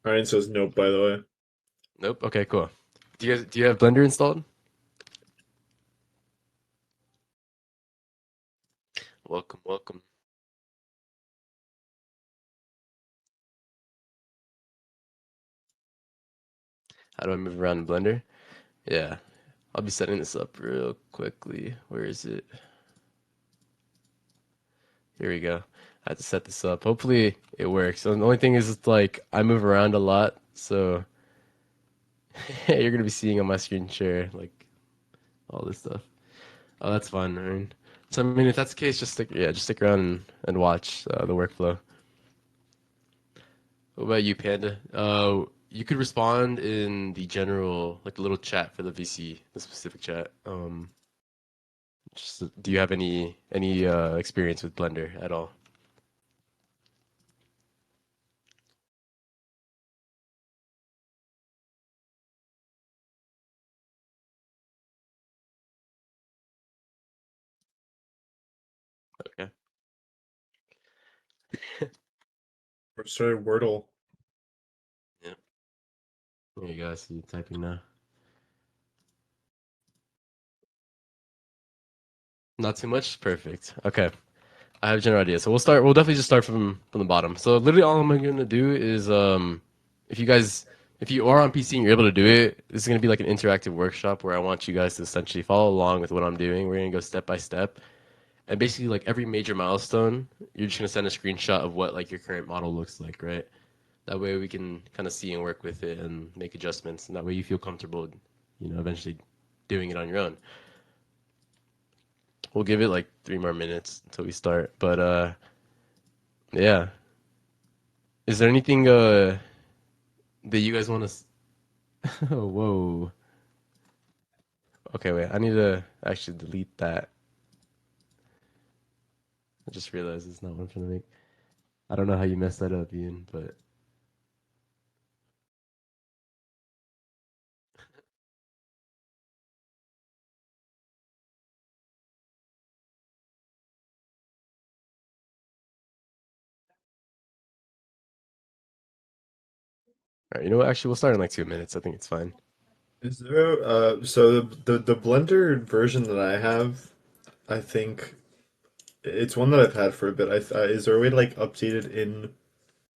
Ryan says nope, by the way. Nope. Okay, cool. Do you have Blender installed? Welcome, welcome. How do I move around in Blender? Yeah, I'll be setting this up real quickly. Where is it? Here we go. I have to set this up. Hopefully it works. So the only thing is, it's like I move around a lot, so you're gonna be seeing on my screen share like all this stuff. Oh, that's fun. I mean, if that's the case, just stick around and watch the workflow. What about you, Panda? You could respond in the general, like the little chat for the VC, the specific chat. Do you have any experience with Blender at all? Okay. Or started Wordle. Yeah. There you go. I see you typing now. Not too much. Perfect. Okay. I have a general idea. So we'll start. We'll definitely just start from the bottom. So literally, all I'm gonna do is if you guys, if you are on PC and you're able to do it, this is gonna be like an interactive workshop where I want you guys to essentially follow along with what I'm doing. We're gonna go step by step, and basically like every major milestone, you're just gonna send a screenshot of what like your current model looks like, right? That way we can kind of see and work with it and make adjustments, and that way you feel comfortable, eventually doing it on your own. We'll give it like 3 more minutes until we start, but yeah. Is there anything that you guys want to? Oh, whoa. Okay, wait. I need to actually delete that. I just realized it's not what I'm trying to make. I don't know how you messed that up, Ian, but all right. You know what? Actually, we'll start in like 2 minutes. I think it's fine. Is there so the Blender version that I have, I think it's one that I've had for a bit. Is there a way to like update it in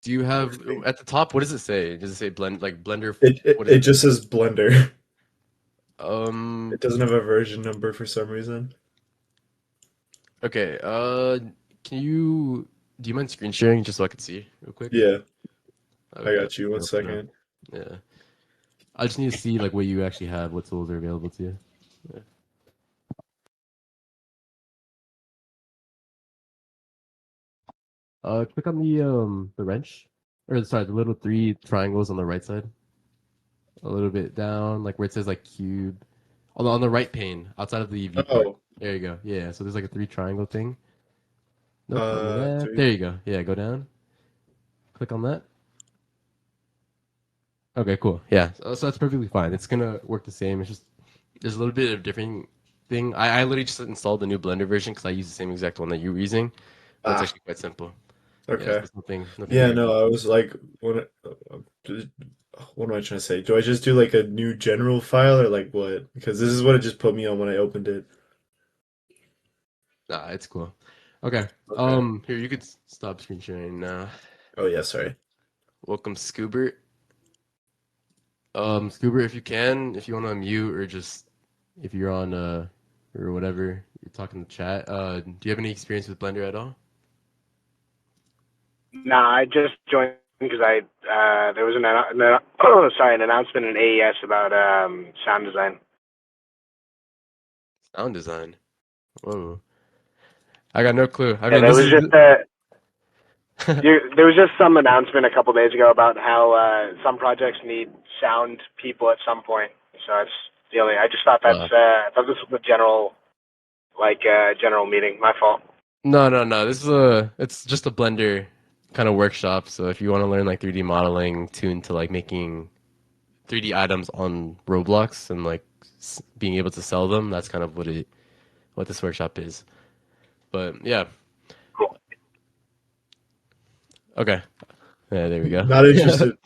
Do you have everything? at the top? What does it say? Does it say Blender? It What is it it? just says Blender. Um. It doesn't have a version number for some reason. Okay. Can you? Do you mind screen sharing just so I can see real quick? Yeah, I Okay. got you. One Open up. second. Yeah. I just need to see like what you actually have, what tools are available to you. Yeah. Click on the wrench, or sorry, the little three triangles on the right side. A little bit down, like where it says like cube, on the right pane, outside of the viewport. Oh, There you go. Yeah. So there's like a three triangle thing. Nope, not near that. three. There you go. Yeah, go down. Click on that. Okay, cool. Yeah. So that's perfectly fine. It's gonna work the same. It's just there's a little bit of different thing. I literally just installed the new Blender version because I use the same exact one that you were using, but it's Ah, actually quite simple. Yeah, so okay. it's nothing Yeah, weird. no, I was like, what am I trying to say? Do I just do like a new general file or like what? Because this is what it just put me on when I opened it. Nah, it's cool. Okay. Okay. Here you could stop screen sharing now. Oh yeah, sorry. Welcome, Scoobert. Scoobert, if you can, if you want to unmute or just if you're on or whatever, you're talking in the chat. Do you have any experience with Blender at all? Nah, I just joined because I there was an announcement in AES about sound design. Sound design. Whoa. I got no clue. I Yeah, mean, there this was is. just there was just some announcement a couple days ago about how some projects need sound people at some point. So that's the only. I just thought uh, I thought this was a general meeting. My fault. no, no, no. It's just a Blender kind of workshop. So if you want to learn like 3D modeling, tuned to like making 3D items on Roblox and like being able to sell them, that's kind of what this workshop is. But yeah, Cool. okay. Yeah, there we go. Not interested.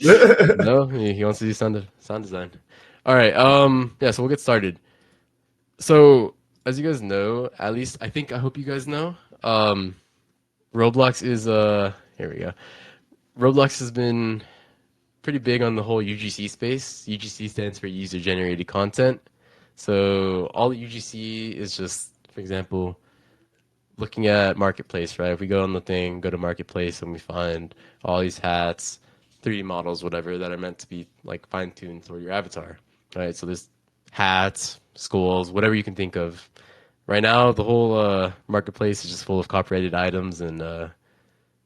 No, he wants to do sound design. All right. Yeah. So we'll get started. So as you guys know, at least I hope you guys know. Roblox is here we go. Roblox has been pretty big on the whole UGC space. UGC stands for user generated content. So all UGC is just, for example, looking at marketplace, right? If we go on the thing, go to marketplace, and we find all these hats, 3D models, whatever, that are meant to be like fine tuned for your avatar, right? So there's hats, skulls, whatever you can think of. Right now, the whole marketplace is just full of copyrighted items and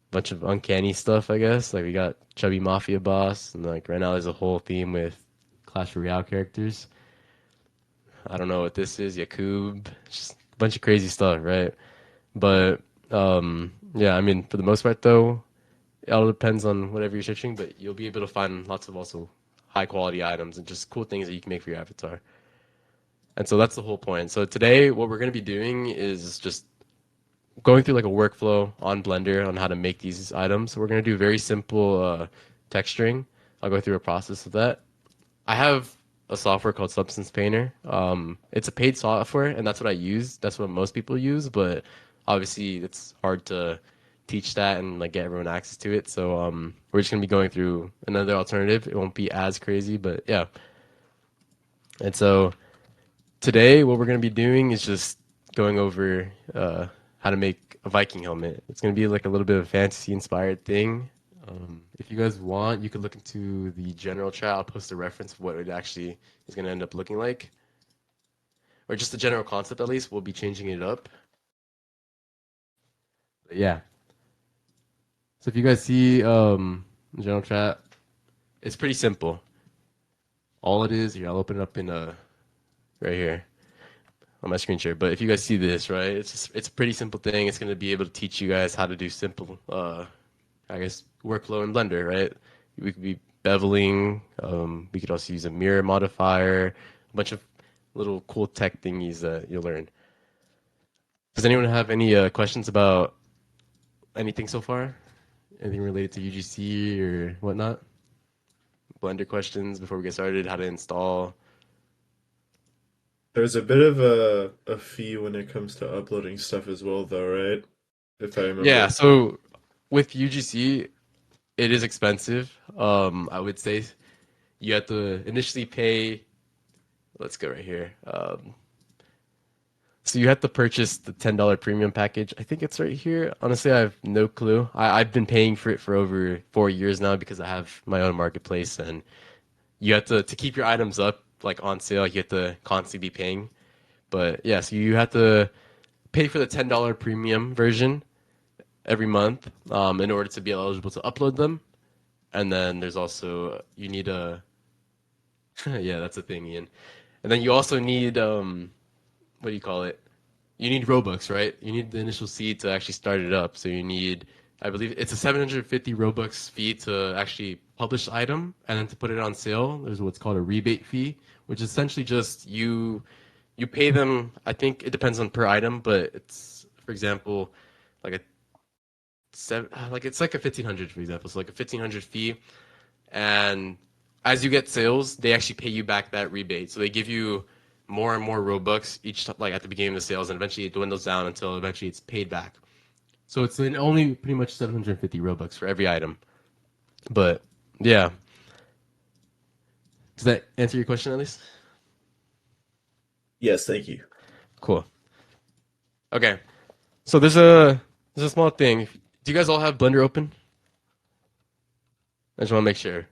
bunch of uncanny stuff, I guess. Like we got Chubby Mafia Boss, and like right now there's a whole theme with Clash Royale characters. I don't know what this is, Yakub, just a bunch of crazy stuff, right? But yeah, I mean, for the most part, though, it all depends on whatever you're searching. But you'll be able to find lots of also high quality items and just cool things that you can make for your avatar. And so that's the whole point. So today, what we're going to be doing is just going through like a workflow on Blender on how to make these items. So we're going to do very simple texturing. I'll go through a process of that. I have a software called Substance Painter. It's a paid software, and that's what I use. That's what most people use, but obviously it's hard to teach that and like get everyone access to it. So we're just gonna be going through another alternative. It won't be as crazy, but yeah. And so today, what we're gonna be doing is just going over how to make a Viking helmet. It's gonna be like a little bit of a fantasy inspired thing. If you guys want, you could look into the general chat. I'll post a reference of what it actually is going to end up looking like. Or just the general concept, at least. We'll be changing it up. But yeah. So if you guys see the general chat, it's pretty simple. All it is, here, I'll open it up in right here on my screen share. But if you guys see this, right, it's a pretty simple thing. It's going to be able to teach you guys how to do simple I guess, workflow in Blender, right? We could be beveling. We could also use a mirror modifier, a bunch of little cool tech thingies that you'll learn. Does anyone have any questions about anything so far? Anything related to UGC or whatnot? Blender questions before we get started, how to install. There's a bit of a fee when it comes to uploading stuff as well, though, right? If I Yeah, remember. so with UGC, it is expensive. I would say you have to initially pay. Let's go right here. So you have to purchase the $10 premium package. I think it's right here. Honestly, I have no clue. I've been paying for it for over 4 years now because I have my own marketplace, and you have to keep your items up like on sale. You have to constantly be paying. But yeah, so you have to pay for the $10 premium version every month in order to be eligible to upload them. And then there's also you need a yeah, that's a thing, Ian. And then you also need what do you call it? You need Robux, right? You need the initial seed to actually start it up. So you need, I believe it's a 750 Robux fee to actually publish the item, and then to put it on sale, there's what's called a rebate fee, which is essentially just you pay them. I think it depends on per item, but it's for example like a like it's like a 1500 for example, so like a 1500 fee, and as you get sales, they actually pay you back that rebate. So they give you more and more Robux like at the beginning of the sales, and eventually it dwindles down until eventually it's paid back. So it's only pretty much 750 Robux for every item. But yeah, does that answer your question at least? Yes, thank you. Cool. Okay, so there's a small thing. Do you guys all have Blender open? I just want to make sure.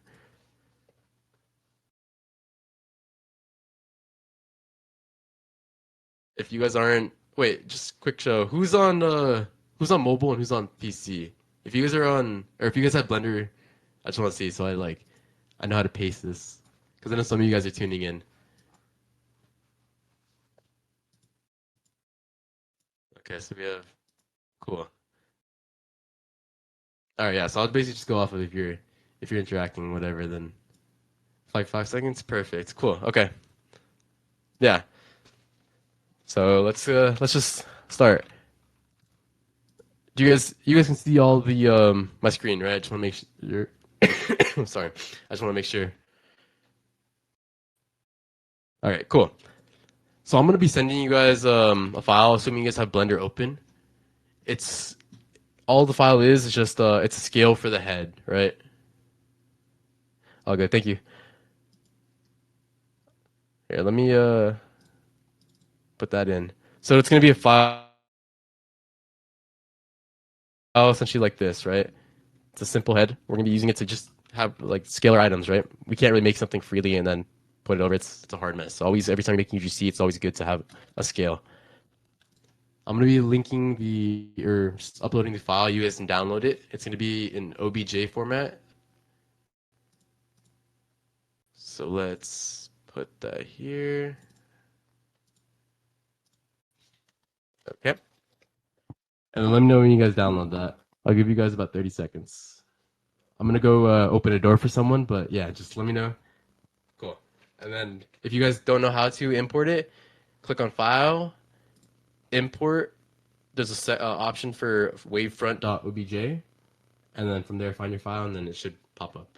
If you guys aren't, wait, just quick show. Who's on mobile and who's on PC? If you guys are on, or if you guys have Blender, I just want to see so I know how to paste this because I know some of you guys are tuning in. Okay, so we have cool. All right, yeah. So I'll basically just go off of if you're interacting, whatever. Then like 5 seconds, perfect. Cool. Okay. Yeah. So let's just start. Do you guys can see all the my screen, right? I just want to make sure. Sorry, I just want to make sure. All right, cool. So I'm gonna be sending you guys a file, assuming you guys have Blender open. It's all the file is just it's a scale for the head, right? All good, thank you. Here, let me put that in. So it's gonna be a file essentially like this, right? It's a simple head. We're gonna be using it to just have like scalar items, right? We can't really make something freely and then put it over. It's a hard mess. So always, every time you're making UGC, it's always good to have a scale. I'm gonna be linking the or just uploading the file. You guys can download it. It's gonna be in OBJ format. So let's put that here. Okay. And then let me know when you guys download that. I'll give you guys about 30 seconds. I'm gonna go open a door for someone, but yeah, just let me know. Cool. And then if you guys don't know how to import it, click on File, Import. There's a option for wavefront.obj, and then from there find your file, and then it should pop up.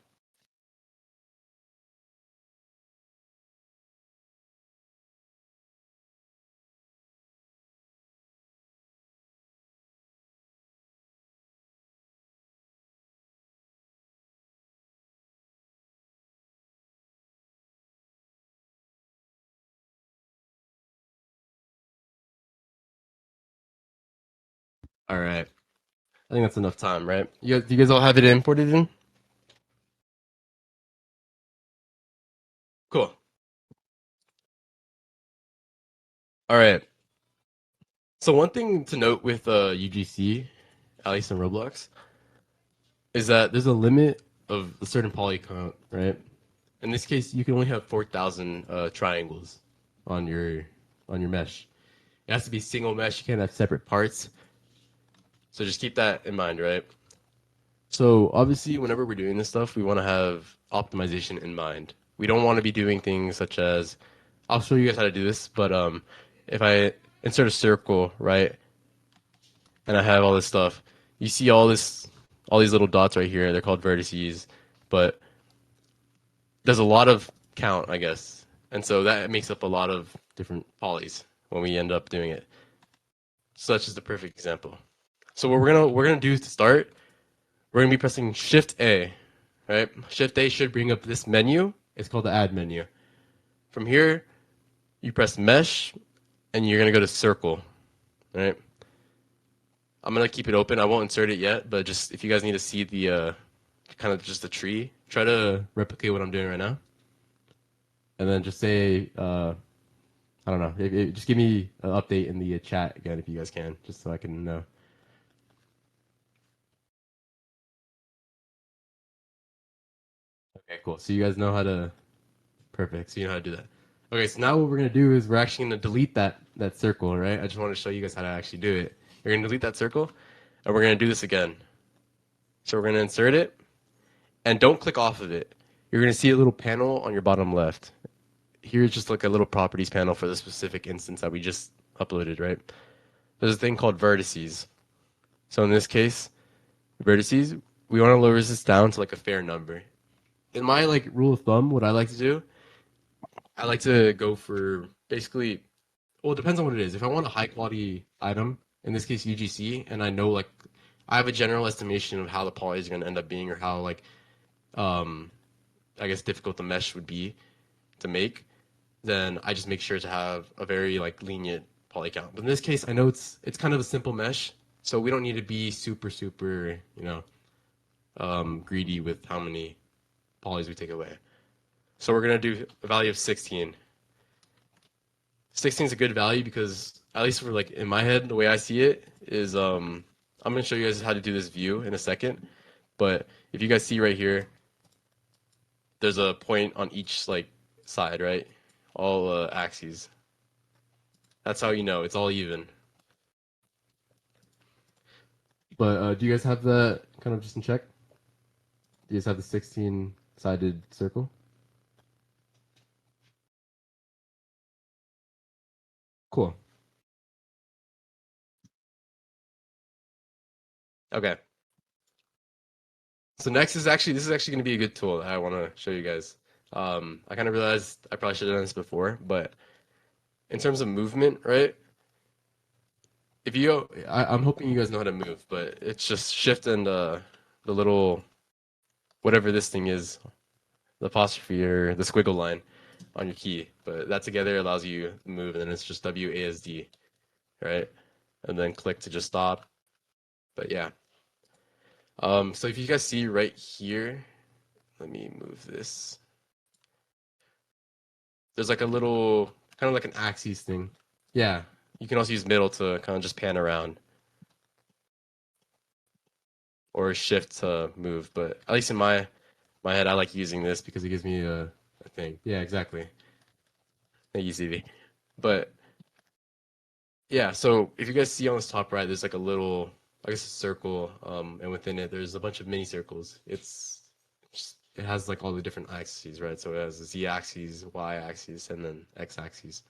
All right. I think that's enough time, right? You guys all have it imported in? Cool. All right. So one thing to note with UGC, at least in Roblox, is that there's a limit of a certain poly count, right? In this case, you can only have 4,000 triangles on your mesh. It has to be single mesh. You can't have separate parts. So just keep that in mind, right? So obviously, whenever we're doing this stuff, we want to have optimization in mind. We don't want to be doing things such as, I'll show you guys how to do this, but if I insert a circle, right, and I have all this stuff, you see all these little dots right here. They're called vertices, but there's a lot of count, I guess, and so that makes up a lot of different polys when we end up doing it. Such is the perfect example. So what we're gonna do to start, we're gonna be pressing Shift A, right? Shift A should bring up this menu. It's called the Add menu. From here, you press Mesh, and you're gonna go to Circle, right? I'm gonna keep it open. I won't insert it yet, but just if you guys need to see the kind of just the tree, try to replicate what I'm doing right now, and then just say I don't know. Just give me an update in the chat again if you guys can, just so I can know. Okay, cool. So you guys know how to. Perfect. So you know how to do that. Okay, so now what we're gonna do is we're actually gonna delete that circle, right? I just want to show you guys how to actually do it. You're gonna delete that circle, and we're gonna do this again. So we're gonna insert it, and don't click off of it. You're gonna see a little panel on your bottom left. Here's just like a little properties panel for the specific instance that we just uploaded, right? There's a thing called vertices. So in this case, vertices, we want to lower this down to like a fair number. In my like rule of thumb, what I like to do, I like to go for basically, well, it depends on what it is. If I want a high quality item, in this case UGC, and I know like I have a general estimation of how the poly is going to end up being or how like um I guess difficult the mesh would be to make, then I just make sure to have a very like lenient poly count. But in this case, I know it's kind of a simple mesh, so we don't need to be super greedy with how many polys we take away. So we're gonna do a value of 16. 16 is a good value because at least for like in my head, the way I see it is I'm gonna show you guys how to do this view in a second. But if you guys see right here, there's a point on each like side, right? All axes. That's how you know it's all even. But do you guys have that kind of just in check? Do you guys have the 16-sided circle? Cool. Okay. So next is actually this is actually going to be a good tool that I want to show you guys. I kind of realized I probably should have done this before, but in terms of movement, right? If you, I'm hoping you guys know how to move, but it's just shift and the little whatever this thing is, the apostrophe or the squiggle line on your key. But that together allows you to move, and then it's just WASD, right? And then click to just stop. But yeah. So if you guys see right here, let me move this. There's like a little, kind of like an axis thing. Yeah. You can also use middle to kind of just pan around or shift to move. But at least in my head, I like using this because it gives me a thing. Yeah, exactly. Thank you, CV. But yeah, so if you guys see on this top right, there's like a little, I guess, a circle, and within it, there's a bunch of mini circles. It has like all the different axes, right? So it has the Z axis, Y axis, and then X axis.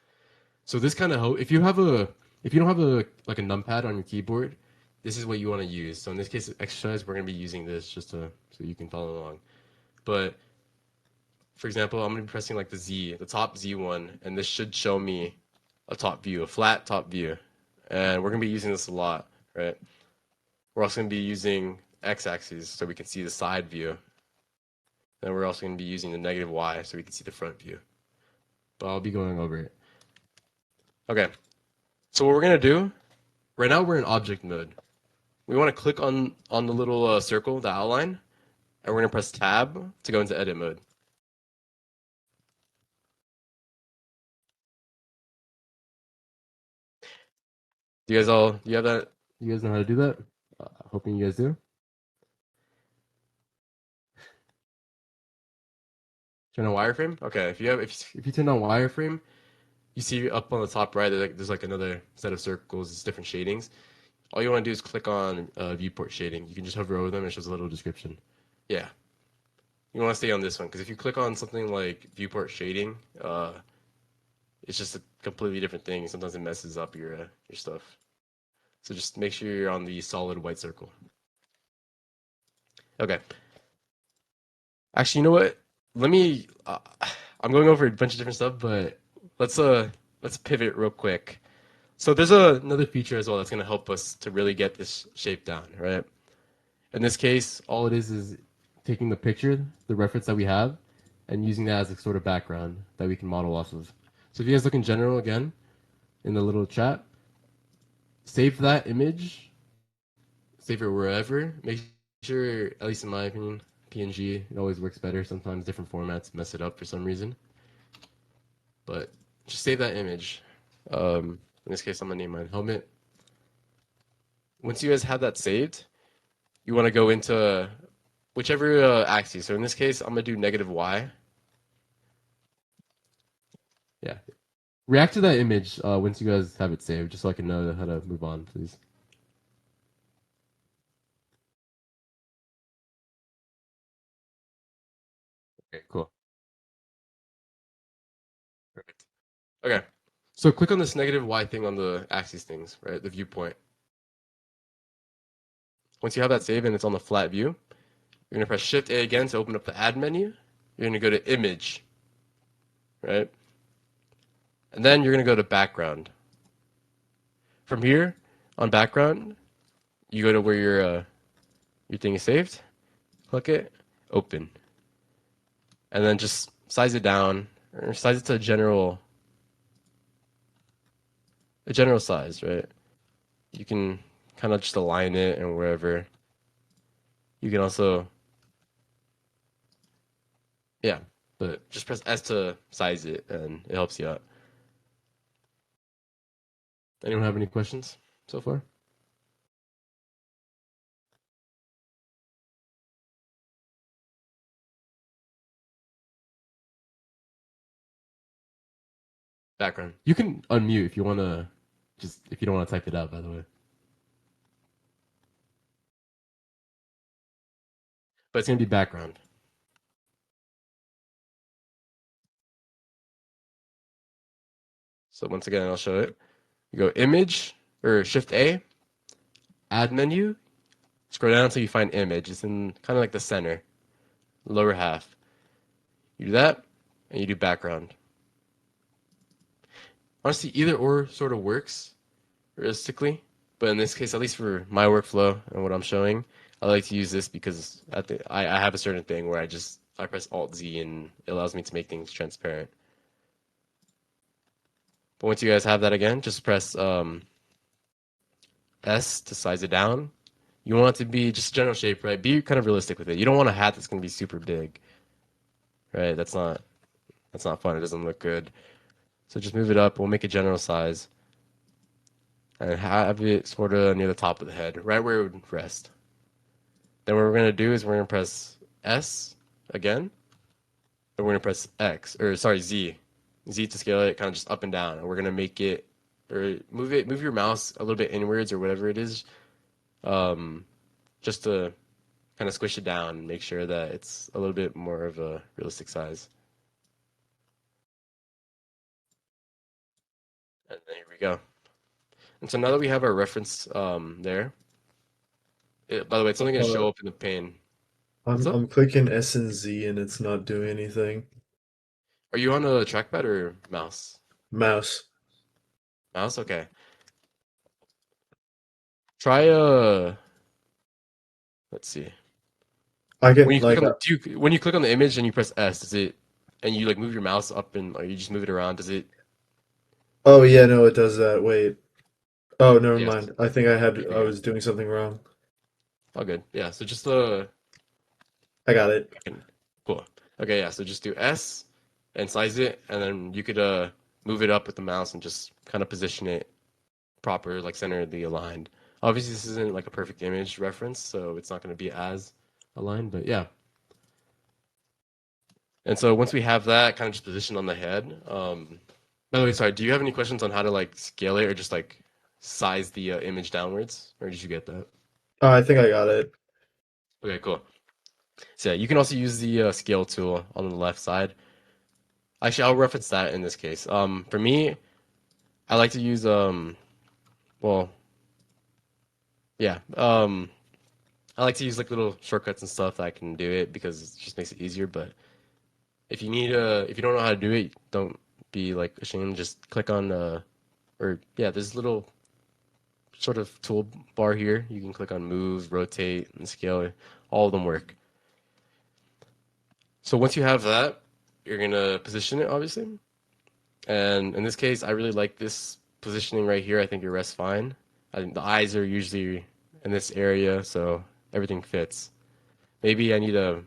So this kind of help if you don't have a like a numpad on your keyboard, this is what you want to use. So in this case, exercise, we're gonna be using this just to so you can follow along. But for example, I'm gonna be pressing like the top Z one, and this should show me a top view, a flat top view. And we're gonna be using this a lot, right? We're also gonna be using X axis so we can see the side view. And we're also gonna be using the negative Y so we can see the front view. But I'll be going over it. Okay. So what we're gonna do, right now we're in object mode. We want to click on the little circle, the outline, and we're gonna press tab to go into edit mode. Do you have that? You guys know how to do that? Hoping you guys do. Turn on wireframe. Okay, if you turn on wireframe, you see up on the top right, there's like another set of circles, it's different shadings. All you want to do is click on viewport shading. You can just hover over them and it shows a little description. Yeah, you want to stay on this one because if you click on something like viewport shading, it's just a completely different thing. Sometimes it messes up your stuff. So just make sure you're on the solid white circle. Okay. Actually, you know what? Let me. I'm going over a bunch of different stuff, but let's pivot real quick. So there's another feature as well that's going to help us to really get this shape down, right? In this case, all it is taking the picture, the reference that we have, and using that as a sort of background that we can model off of. So if you guys look in general again, in the little chat, save that image, save it wherever. Make sure, at least in my opinion, PNG, it always works better. Sometimes different formats mess it up for some reason. But just save that image. In this case, I'm gonna name mine helmet. Once you guys have that saved, you want to go into whichever axis. So in this case, I'm gonna do negative Y. Yeah. React to that image once you guys have it saved, just so I can know how to move on, please. Okay, cool. Perfect. Okay. So click on this negative Y thing on the axis things, right? The viewpoint. Once you have that saved and it's on the flat view, you're gonna press Shift A again to open up the Add menu. You're gonna go to Image, right? And then you're gonna go to Background. From here, on Background, you go to where your thing is saved. Click it, Open, and then just size it down or size it to a general size, right? You can kind of just align it and wherever. You can also, yeah, but just press S to size it and it helps you out. Anyone have any questions so far? Background. You can unmute if you want to, just if you don't want to type it out, by the way. But it's going to be background. So once again, I'll show it. You go image or Shift A, add menu. Scroll down until you find image. It's in kind of like the center, lower half. You do that, and you do background. Honestly, either or sort of works realistically, but in this case, at least for my workflow and what I'm showing, I like to use this because I have a certain thing where I press Alt Z and it allows me to make things transparent. But once you guys have that again, just press S to size it down. You want it to be just a general shape, right? Be kind of realistic with it. You don't want a hat that's going to be super big, right? That's not fun. It doesn't look good. So just move it up. We'll make a general size and have it sort of near the top of the head, right where it would rest. Then what we're going to do is we're going to press S again, and we're going to press Z. Z to scale it kind of just up and down. And we're going to make it, or move your mouse a little bit inwards or whatever it is, just to kind of squish it down and make sure that it's a little bit more of a realistic size. And there we go. And so now that we have our reference there, by the way, it's only going to show up in the pane. What's up? I'm clicking S and Z and it's not doing anything. Are you on a trackpad or mouse? Mouse. Mouse? Okay. Try let's see. I When can you click like on when you click on the image and you press S, does it and you like move your mouse up and or you just move it around, does it oh yeah, no, it does that. Wait. Oh, never yes. mind. I think I Okay. was doing something wrong. All good. Yeah, so just I got it. cool. Okay, yeah, so just do S and size it and then you could move it up with the mouse and just kind of position it proper, like centeredly aligned. Obviously this isn't like a perfect image reference, so it's not going to be as aligned, but yeah. And so once we have that kind of just positioned on the head, by the way, sorry, do you have any questions on how to like scale it or just like size the image downwards, or did you get that? I think I got it. Okay, cool. So yeah, you can also use the scale tool on the left side. Actually, I'll reference that in this case. For me, I like to use well, yeah, I like to use like little shortcuts and stuff that I can do it because it just makes it easier. But if you don't know how to do it, don't be like ashamed. Just click on or yeah, there's a little sort of toolbar here. You can click on move, rotate, and scale. All of them work. So once you have that, you're gonna position it, obviously. And in this case, I really like this positioning right here. I think it rests fine. I think the eyes are usually in this area, so everything fits. Maybe I need to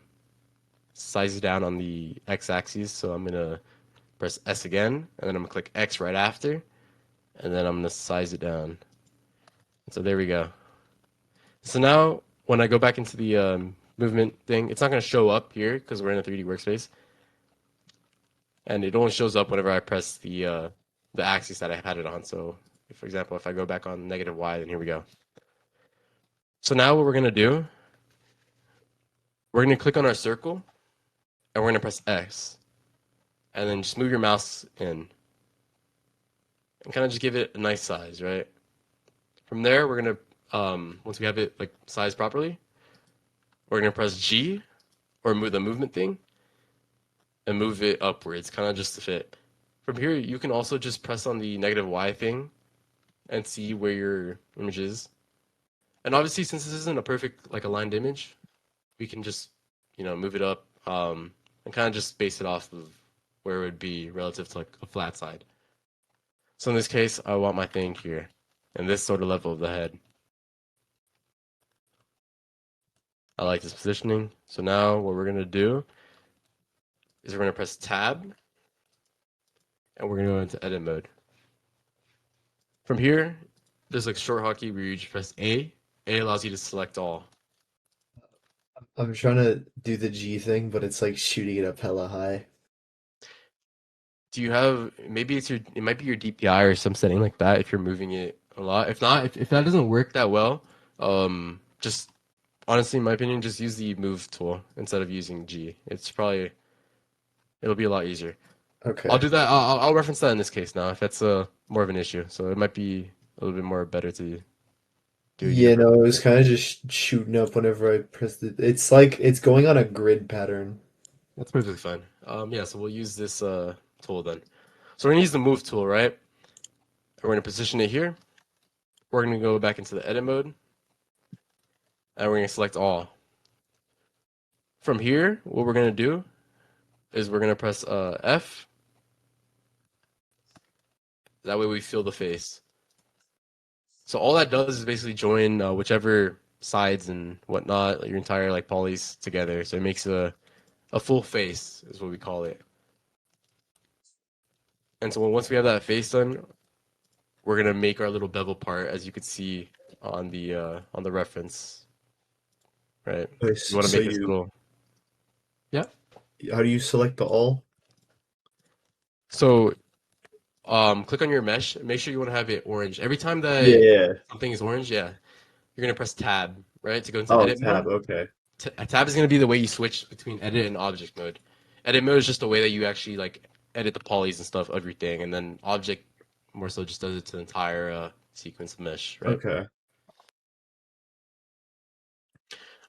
size it down on the x-axis, so I'm gonna press S again, and then I'm gonna click X right after, and then I'm gonna size it down. So there we go. So now when I go back into the movement thing, it's not going to show up here because we're in a 3D workspace, and it only shows up whenever I press the axis that I had it on. So, for example, if I go back on negative Y, then here we go. So now what we're going to do, we're going to click on our circle, and we're going to press X, and then just move your mouse in, and kind of just give it a nice size, right? From there, we're going to, once we have it like sized properly, we're going to press G, or move the movement thing, and move it upwards, kind of just to fit. From here, you can also just press on the negative Y thing and see where your image is. And obviously, since this isn't a perfect like aligned image, we can just move it up and kind of just base it off of where it would be relative to like a flat side. So in this case, I want my thing here, and this sort of level of the head. I like this positioning. So now what we're gonna do is we're gonna press Tab, and we're gonna go into edit mode. From here, there's like short hotkey where you just press A. A allows you to select all. I'm trying to do the G thing, but it's like shooting it up hella high. Do you have maybe it might be your DPI or some setting like that if you're moving it a lot. If not, if that doesn't work that well, just honestly, in my opinion, just use the move tool instead of using G. It'll be a lot easier. I'll Okay. do that. I'll reference that in this case now if that's more of an issue. So it might be a little bit more better to do a Yeah, no, universal it was face. kind of just shooting up whenever I pressed it. It's like it's going on a grid pattern. That's perfectly fine. Yeah, so we'll use this tool then. So we're gonna use the move tool, right? We're gonna position it here. We're gonna go back into the edit mode, and we're gonna select all. From here, what we're gonna do is we're gonna press F. That way we feel the face. So all that does is basically join whichever sides and whatnot, like your entire like polys together. So it makes a full face is what we call it. And so once we have that face done, we're gonna make our little bevel part, as you could see on the reference, right? Okay, You want to so make this you, little, yeah. how do you select the all? So click on your mesh. Make sure you want to have it orange. Every time Yeah, that yeah. something is orange, yeah, you're gonna press tab, right, to go into Oh, edit mode. tab. Okay. A tab is gonna be the way you switch between edit and object mode. Edit mode is just the way that you actually like edit the polys and stuff of your thing, and then object more so just does it to the entire sequence of mesh, right? Okay.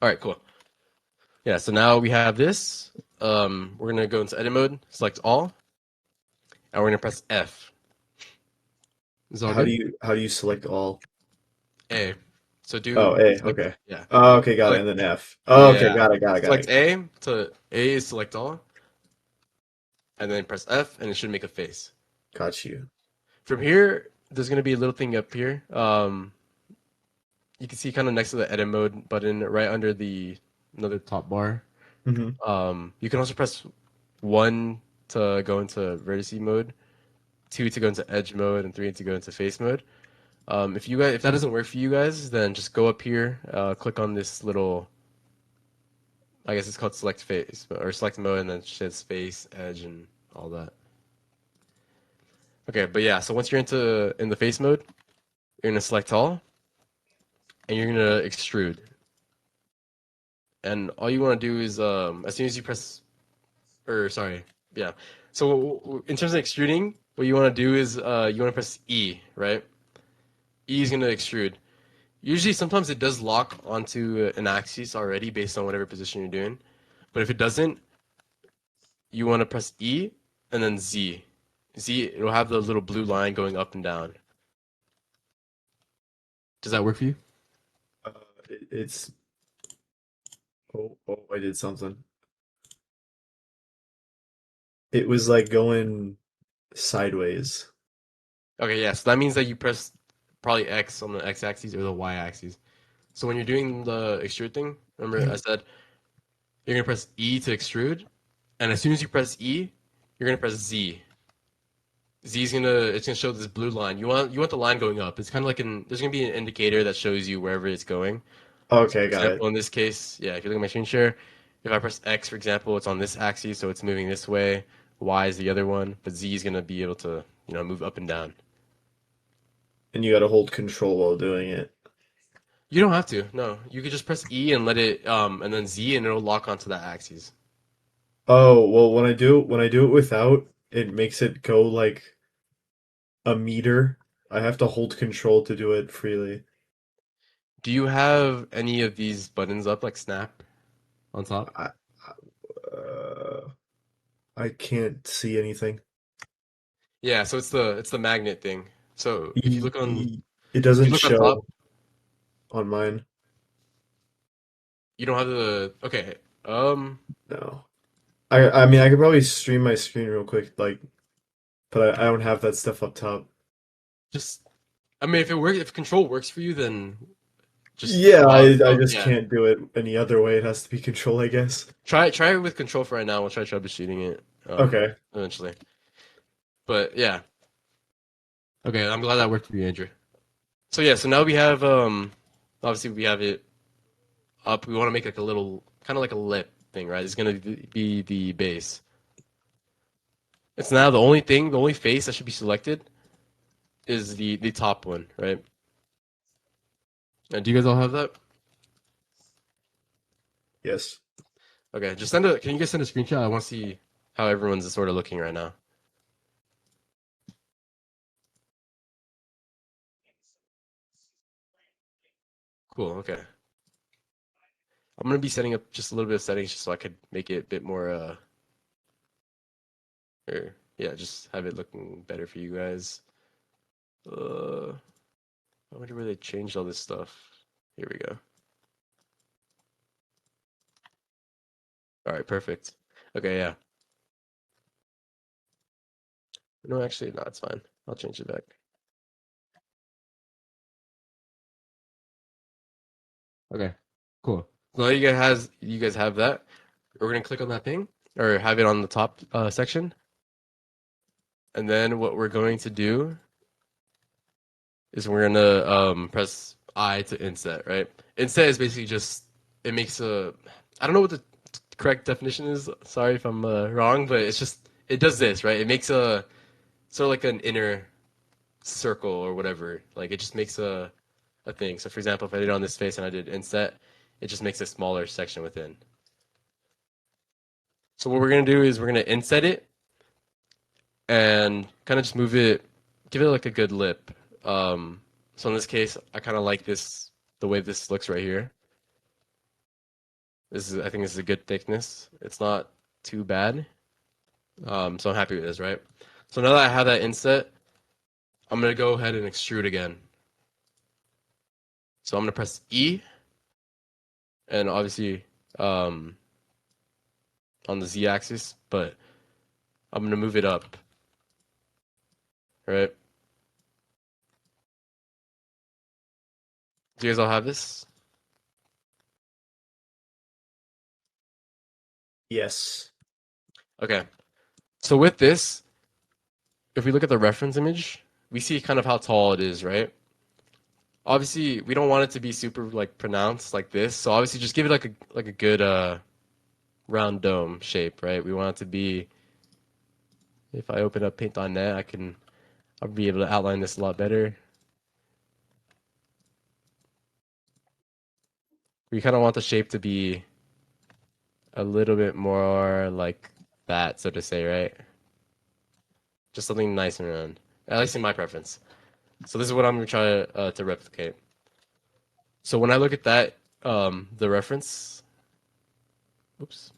All right, cool. Yeah, so now we have this. We're gonna go into edit mode, select all, and we're gonna press F. Is all good? How do you select all? A. So Oh, do A. select, Okay. yeah. Oh, okay, got it. Select, And then F. Oh, okay, yeah. got it, got it, got Select it. A to A is select all, and then press F, and it should make a face. Got you. From here, there's gonna be a little thing up here. You can see kind of next to the edit mode button, right under the another top bar. Hmm. You can also press one to go into vertice mode, two to go into edge mode, and three to go into face mode. If that doesn't work for you guys, then just go up here, click on this little, I guess it's called select face or select mode, and then it says face, edge, and all that. Okay, but yeah, so once you're in the face mode, you're gonna select all, and you're gonna extrude. And all you want to do is as soon as you press, or sorry, yeah. So in terms of extruding, what you want to do is you want to press E, right? E is gonna extrude. Usually, sometimes it does lock onto an axis already based on whatever position you're doing. But if it doesn't, you want to press E and then Z. Z, it'll have the little blue line going up and down. Does that work for you? Uh, it's oh, I did something. It was like going sideways. Okay, yeah. So that means that you press probably X on the X axis or the Y axis. So when you're doing the extrude thing, remember I said you're gonna press E to extrude, and as soon as you press E, you're gonna press Z. It's gonna show this blue line. You want the line going up. It's kind of like there's gonna be an indicator that shows you wherever it's going. So for Okay, got it. example, in this case, yeah, if you look at my screen share, if I press X, for example, it's on this axis, so it's moving this way. Y is the other one, but Z is gonna be able to move up and down. And you got to hold control while doing it. You don't have to. No, you could just press E and let it and then Z and it'll lock onto that axis. Oh, well, when I do it without, it makes it go like a meter. I have to hold control to do it freely. Do you have any of these buttons up, like snap on top? I uh, I can't see anything. Yeah, so it's the magnet thing. So It if you doesn't look on top, show on mine. you don't have the okay. Um, No. I mean I could probably stream my screen real quick, like, but I don't have that stuff up top. just I mean, if control works for you, then just Yeah, allow it. I Oh, just yeah, can't do it any other way. It has to be control, I guess. try it with control for right now. We'll try troubleshooting it Okay. eventually. But yeah, okay. I'm glad that worked for you, Andrew. So yeah, so now we have obviously we have it up. We want to make like a little kind of like a lip thing, right? It's gonna be the base. It's now the only face that should be selected is the top one, right? Do you guys all have that? Yes. Okay, can you guys send a screenshot? I want to see how everyone's sort of looking right now. Cool. Okay. I'm gonna be setting up just a little bit of settings just so I could make it a bit more or yeah, just have it looking better for you guys. I wonder where they changed all this stuff. Here we go. All right, perfect. Okay, yeah. No, actually, no, it's fine. I'll change it back. Okay, cool. So now you guys have that. We're gonna click on that thing or have it on the top section, and then what we're going to do is we're gonna press I to inset. Right? Inset is basically just it makes a I don't know what the correct definition is. Sorry if I'm wrong, but it's just it does this right. It makes a sort of like an inner circle or whatever. Like it just makes a thing. So for example, if I did it on this face and I did inset, it just makes a smaller section within. So what we're gonna do is we're gonna inset it and kind of just move it, give it like a good lip. So in this case, I kind of like this the way this looks right here. I think this is a good thickness. It's not too bad. So I'm happy with this, right? So now that I have that inset, I'm gonna go ahead and extrude again. So I'm gonna press E, and obviously um, on the Z axis, but I'm gonna move it up, right? Do you guys all have this? Yes. Okay. So with this, if we look at the reference image, we see kind of how tall it is, right? Obviously, we don't want it to be super like pronounced like this. So obviously, just give it like a good round dome shape, right? We want it to be. If I open up Paint.net, I'll be able to outline this a lot better. We kind of want the shape to be a little bit more like that, so to say, right? Just something nice and round, at least in my preference. So this is what I'm gonna try to replicate. So when I look at that, the reference, oops,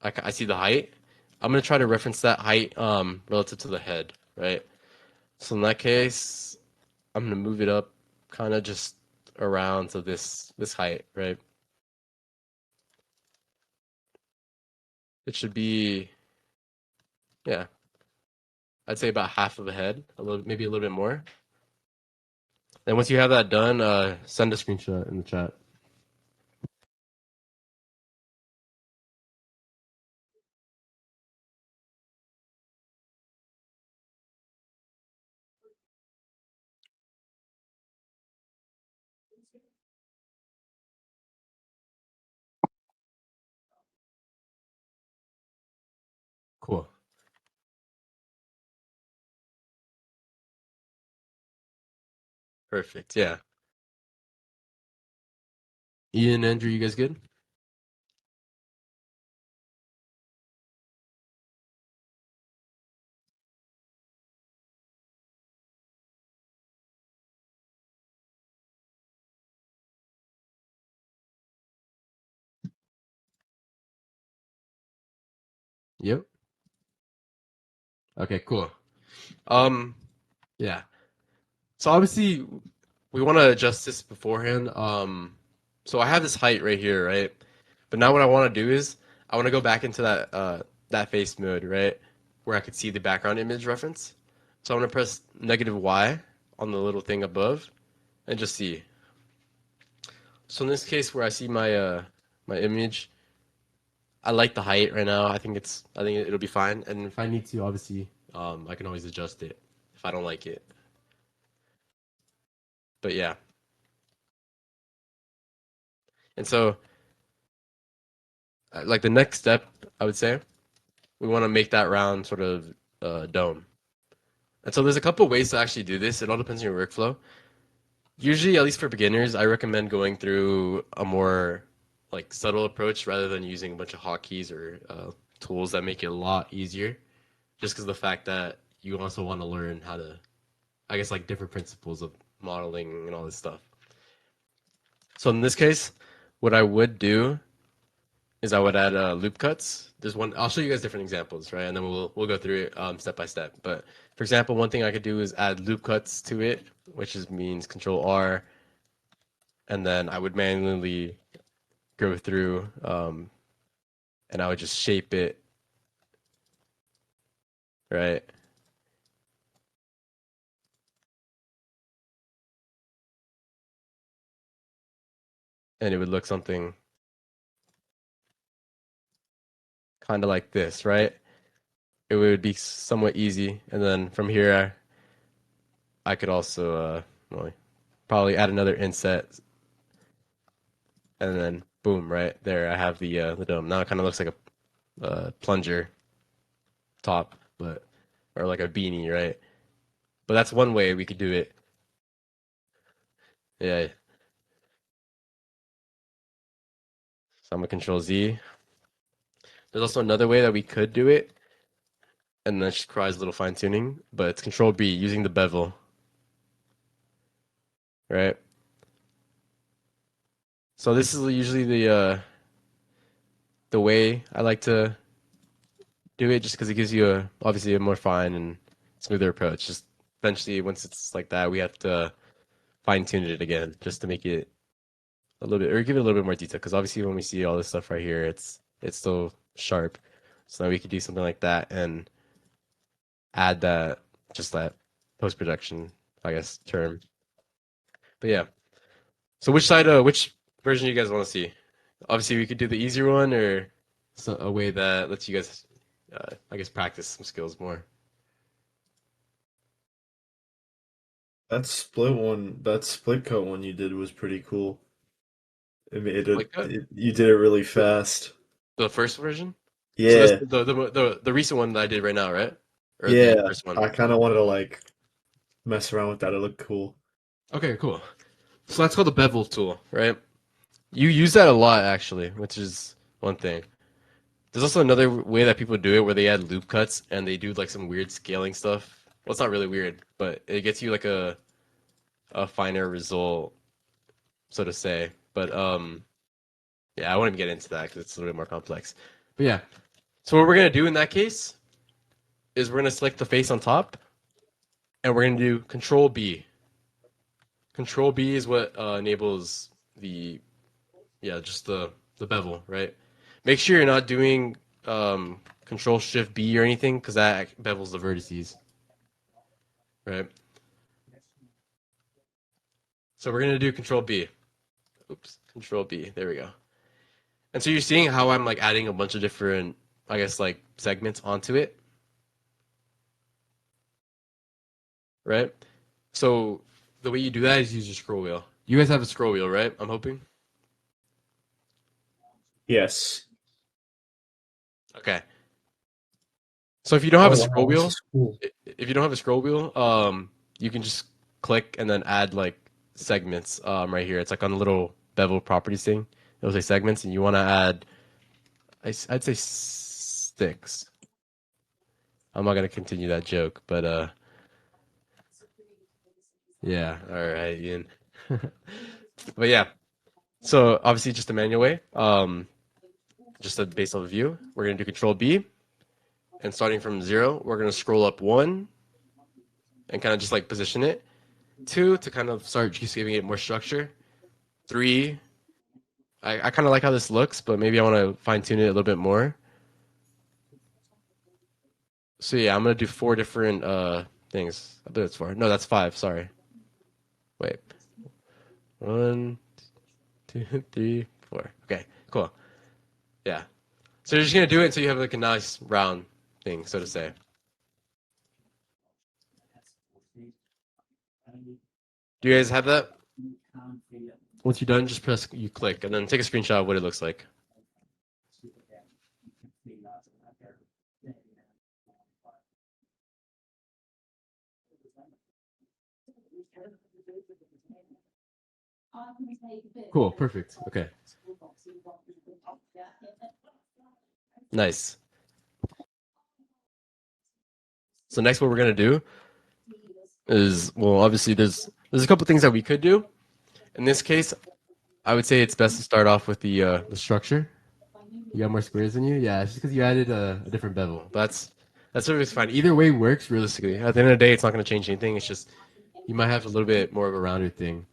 I see the height. I'm gonna try to reference that height relative to the head, right? So in that case, I'm gonna move it up, kind of just around to this height, right? It should be, yeah, I'd say about half of a head, a little, maybe a little bit more. And once you have that done, send a screenshot in the chat. Cool. Perfect. Yeah. Ian, Andrew, you guys good? Yep. Okay, cool. Um, yeah. So obviously we want to adjust this beforehand. So I have this height right here, right? But now what I want to do is I want to go back into that face mode, right? Where I could see the background image reference. So I'm gonna press -Y on the little thing above and just see. So in this case where I see my image, I like the height right now. I think it'll be fine. And if I need to, obviously, I can always adjust it if I don't like it. But yeah. And so like the next step, I would say, we want to make that round sort of dome. And so there's a couple ways to actually do this. It all depends on your workflow. Usually, at least for beginners, I recommend going through a more like subtle approach rather than using a bunch of hotkeys or tools that make it a lot easier. Just because of the fact that you also want to learn how to, I guess, like different principles of modeling and all this stuff. So in this case, what I would do is I would add loop cuts. There's one. I'll show you guys different examples, right? And then we'll go through it step by step. But for example, one thing I could do is add loop cuts to it, which means Control R, and then I would manually go through and I would just shape it, right? And it would look something kind of like this, right? It would be somewhat easy. And then from here, I could also well, probably add another inset, and then boom, right there, I have the dome. Now it kind of looks like a plunger top, but or like a beanie, right? But that's one way we could do it. Yeah. So I'm gonna Control Z. There's also another way that we could do it, and that just requires a little fine tuning, but it's Control B using the bevel, right? So this is usually the way I like to do it, just because it gives you obviously a more fine and smoother approach. Just eventually, once it's like that, we have to fine tune it again, just to make it a little bit, or give it a little bit more detail. Because obviously, when we see all this stuff right here, it's still sharp. So now we could do something like that and add that, just that post production, I guess, term. But yeah. So which version do you guys want to see? Obviously, we could do the easier one, or a way that lets you guys, I guess, practice some skills more. That split cut one you did was pretty cool. It made Like you did it really fast. the first version. So that's Yeah, the recent one that I did right now, right? Or the yeah. first one. I kind of wanted to like mess around with that. It looked cool. Okay, cool. So that's called the bevel tool, right? You use that a lot actually, which is one thing. There's also another way that people do it where they add loop cuts and they do like some weird scaling stuff. Well, it's not really weird, but it gets you like a finer result, so to say. But yeah, I won't even get into that because it's a little bit more complex. But yeah, so what we're gonna do in that case is we're gonna select the face on top and we're gonna do Control B. Control B is what enables the just the bevel, right? Make sure you're not doing Control Shift B or anything because that bevels the vertices, right? So we're gonna do Control B. Oops, Control B. There we go. And so you're seeing how I'm like adding a bunch of different, I guess, like segments onto it, right? So the way you do that is use your scroll wheel. You guys have a scroll wheel, right? I'm hoping. Yes. Okay. So if you don't have Oh a wow, scroll this wheel, is cool. if you don't have a scroll wheel, you can just click and then add like segments right here. It's like on the little bevel properties thing. It'll say segments, and you want to add, I'd say sticks. I'm not gonna continue that joke, but yeah, all right, Ian. But yeah, so obviously just a manual way, just a base level view. We're gonna do Control B, and starting from 0, we're gonna scroll up 1 and kind of just like position it. 2 to kind of start just giving it more structure. 3, I kind of like how this looks, but maybe I want to fine tune it a little bit more. So yeah, I'm gonna do 4 different things. I believe it's 4. No, that's 5. Sorry. Wait. 1, 2, 3, 4. Okay, cool. Yeah. So you're just gonna do it until you have like a nice round thing, so to say. Do you guys have that? Once you're done, just press you click and then take a screenshot of what it looks like. Cool, perfect. Okay. Nice. So next what we're gonna do is, well, obviously there's a couple things that we could do. In this case, I would say it's best to start off with the structure. You got more squares than you? Yeah, it's just because you added a different bevel. But that's always fine. Either way works realistically. At the end of the day, it's not going to change anything. It's just you might have a little bit more of a rounder thing.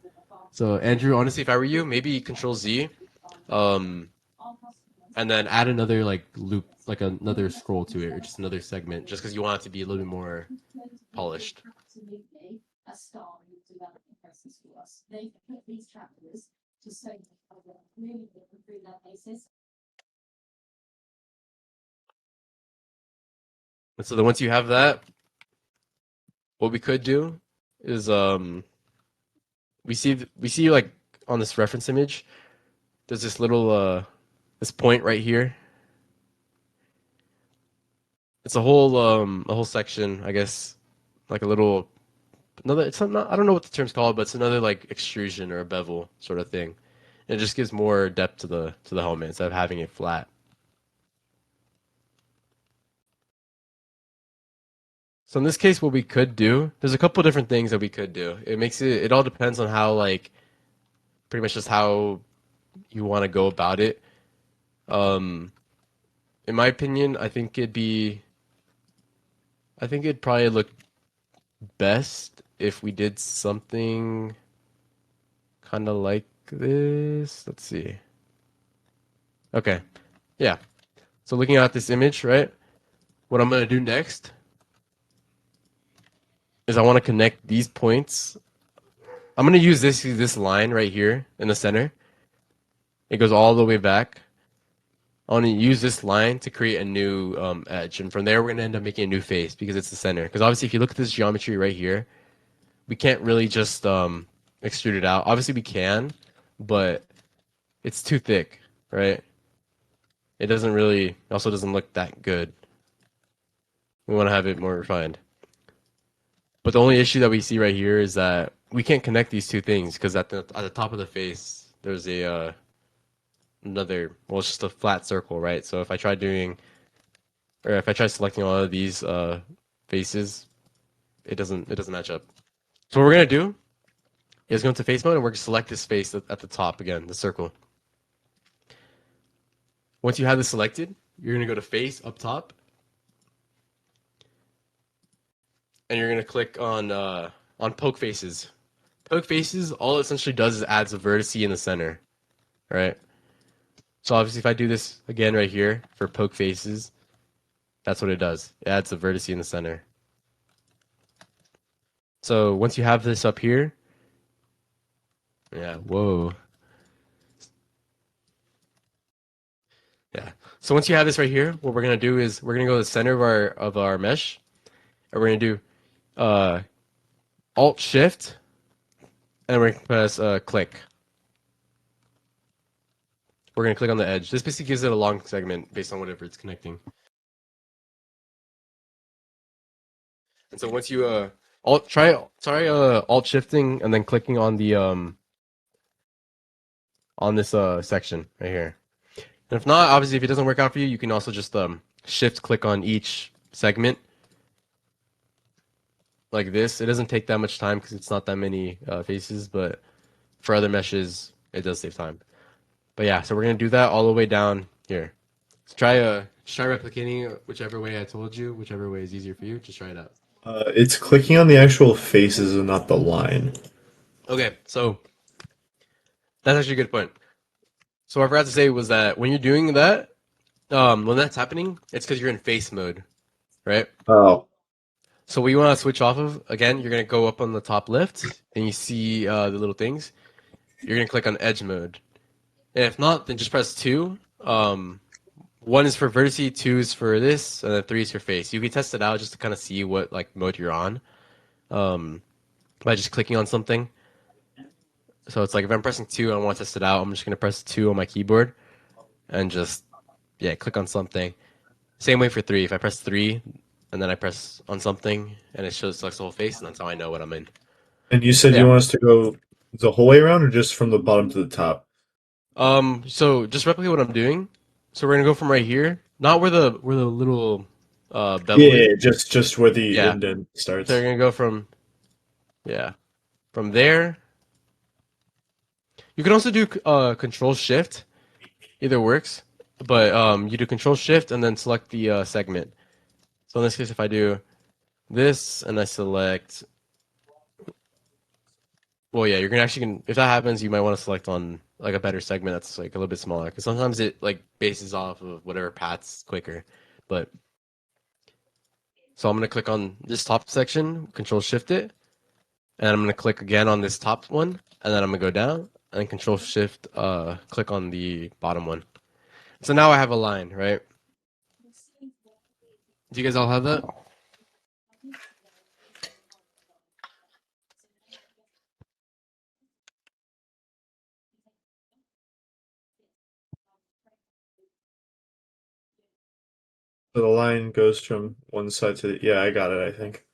So Andrew, honestly, if I were you, maybe Control Z, um, and then add another like loop, like another scroll to it, or just another segment, just because you want it to be a little bit more polished. And so then once you have that, what we could do is we see like on this reference image, there's this little this point right here. It's a whole section, I guess, like a little another. It's not I don't know what the term's called, but it's another like extrusion or a bevel sort of thing. It just gives more depth to the helmet instead of having it flat. So in this case, what we could do, there's a couple different things that we could do. It all depends on how like pretty much just how you want to go about it. Um, in my opinion, I think it'd probably look best if we did something kind of like this. Let's see. Okay. Yeah. So looking at this image, right? What I'm gonna do next is I want to connect these points. I'm gonna use this line right here in the center. It goes all the way back. I want to use this line to create a new edge, and from there we're gonna end up making a new face because it's the center. Because obviously, if you look at this geometry right here, we can't really just extrude it out. Obviously, we can, but it's too thick, right? It doesn't really, it also doesn't look that good. We want to have it more refined. But the only issue that we see right here is that we can't connect these two things because at the top of the face there's a another, well, it's just a flat circle, right? So if I try doing, or if I try selecting all of these faces, it doesn't match up. So what we're gonna do is go into face mode and we're gonna select this face at the top again, the circle. Once you have this selected, you're gonna go to face up top, and you're gonna click on poke faces. Poke faces, all it essentially does is adds a vertice in the center, right? So obviously, if I do this again right here for poke faces, that's what it does. It adds a vertice in the center. So once you have this up here, yeah, whoa, yeah. So once you have this right here, what we're gonna do is we're gonna go to the center of our mesh, and we're gonna do uh, Alt Shift, and we're gonna press click. We're gonna click on the edge. This basically gives it a long segment based on whatever it's connecting. And so once you try Alt Shifting and then clicking on the on this section right here. And if not, obviously, if it doesn't work out for you, you can also just shift click on each segment like this. It doesn't take that much time because it's not that many faces, but for other meshes, it does save time. But yeah, so we're gonna do that all the way down here. So try replicating it whichever way I told you, whichever way is easier for you. Just try it out. It's clicking on the actual faces and not the line. Okay, so that's actually a good point. So what I forgot to say was that when you're doing that, when that's happening, it's because you're in face mode, right? Oh. So what you want to switch off of, again, you're going to go up on the top left, and you see the little things. You're going to click on edge mode. And if not, then just press 2. 1 is for vertice, 2 is for this, and then 3 is for face. You can test it out just to kind of see what like mode you're on by just clicking on something. So it's like if I'm pressing 2 and I want to test it out, I'm just going to press 2 on my keyboard and just, yeah, click on something. Same way for 3. If I press 3 and then I press on something and it selects the whole face, and that's how I know what I'm in. And you said you Yeah. want us to go the whole way around or just from the bottom to the top? So just replicate what I'm doing. So we're gonna go from right here, not where the little bevel is. Yeah, just where the Yeah. indent So we're starts. gonna go from, yeah, from there. You can also do Control Shift. Either works, but you do Control Shift and then select the segment. So in this case, if I do this and I select, well, yeah, you're gonna actually if that happens, you might want to select on like a better segment that's like a little bit smaller because sometimes it like bases off of whatever path's quicker. But so I'm gonna click on this top section, Control Shift it, and I'm gonna click again on this top one, and then I'm gonna go down and Control Shift click on the bottom one. So now I have a line, right? Do you guys all have that? So the line goes from one side to the, yeah, I got it, I think.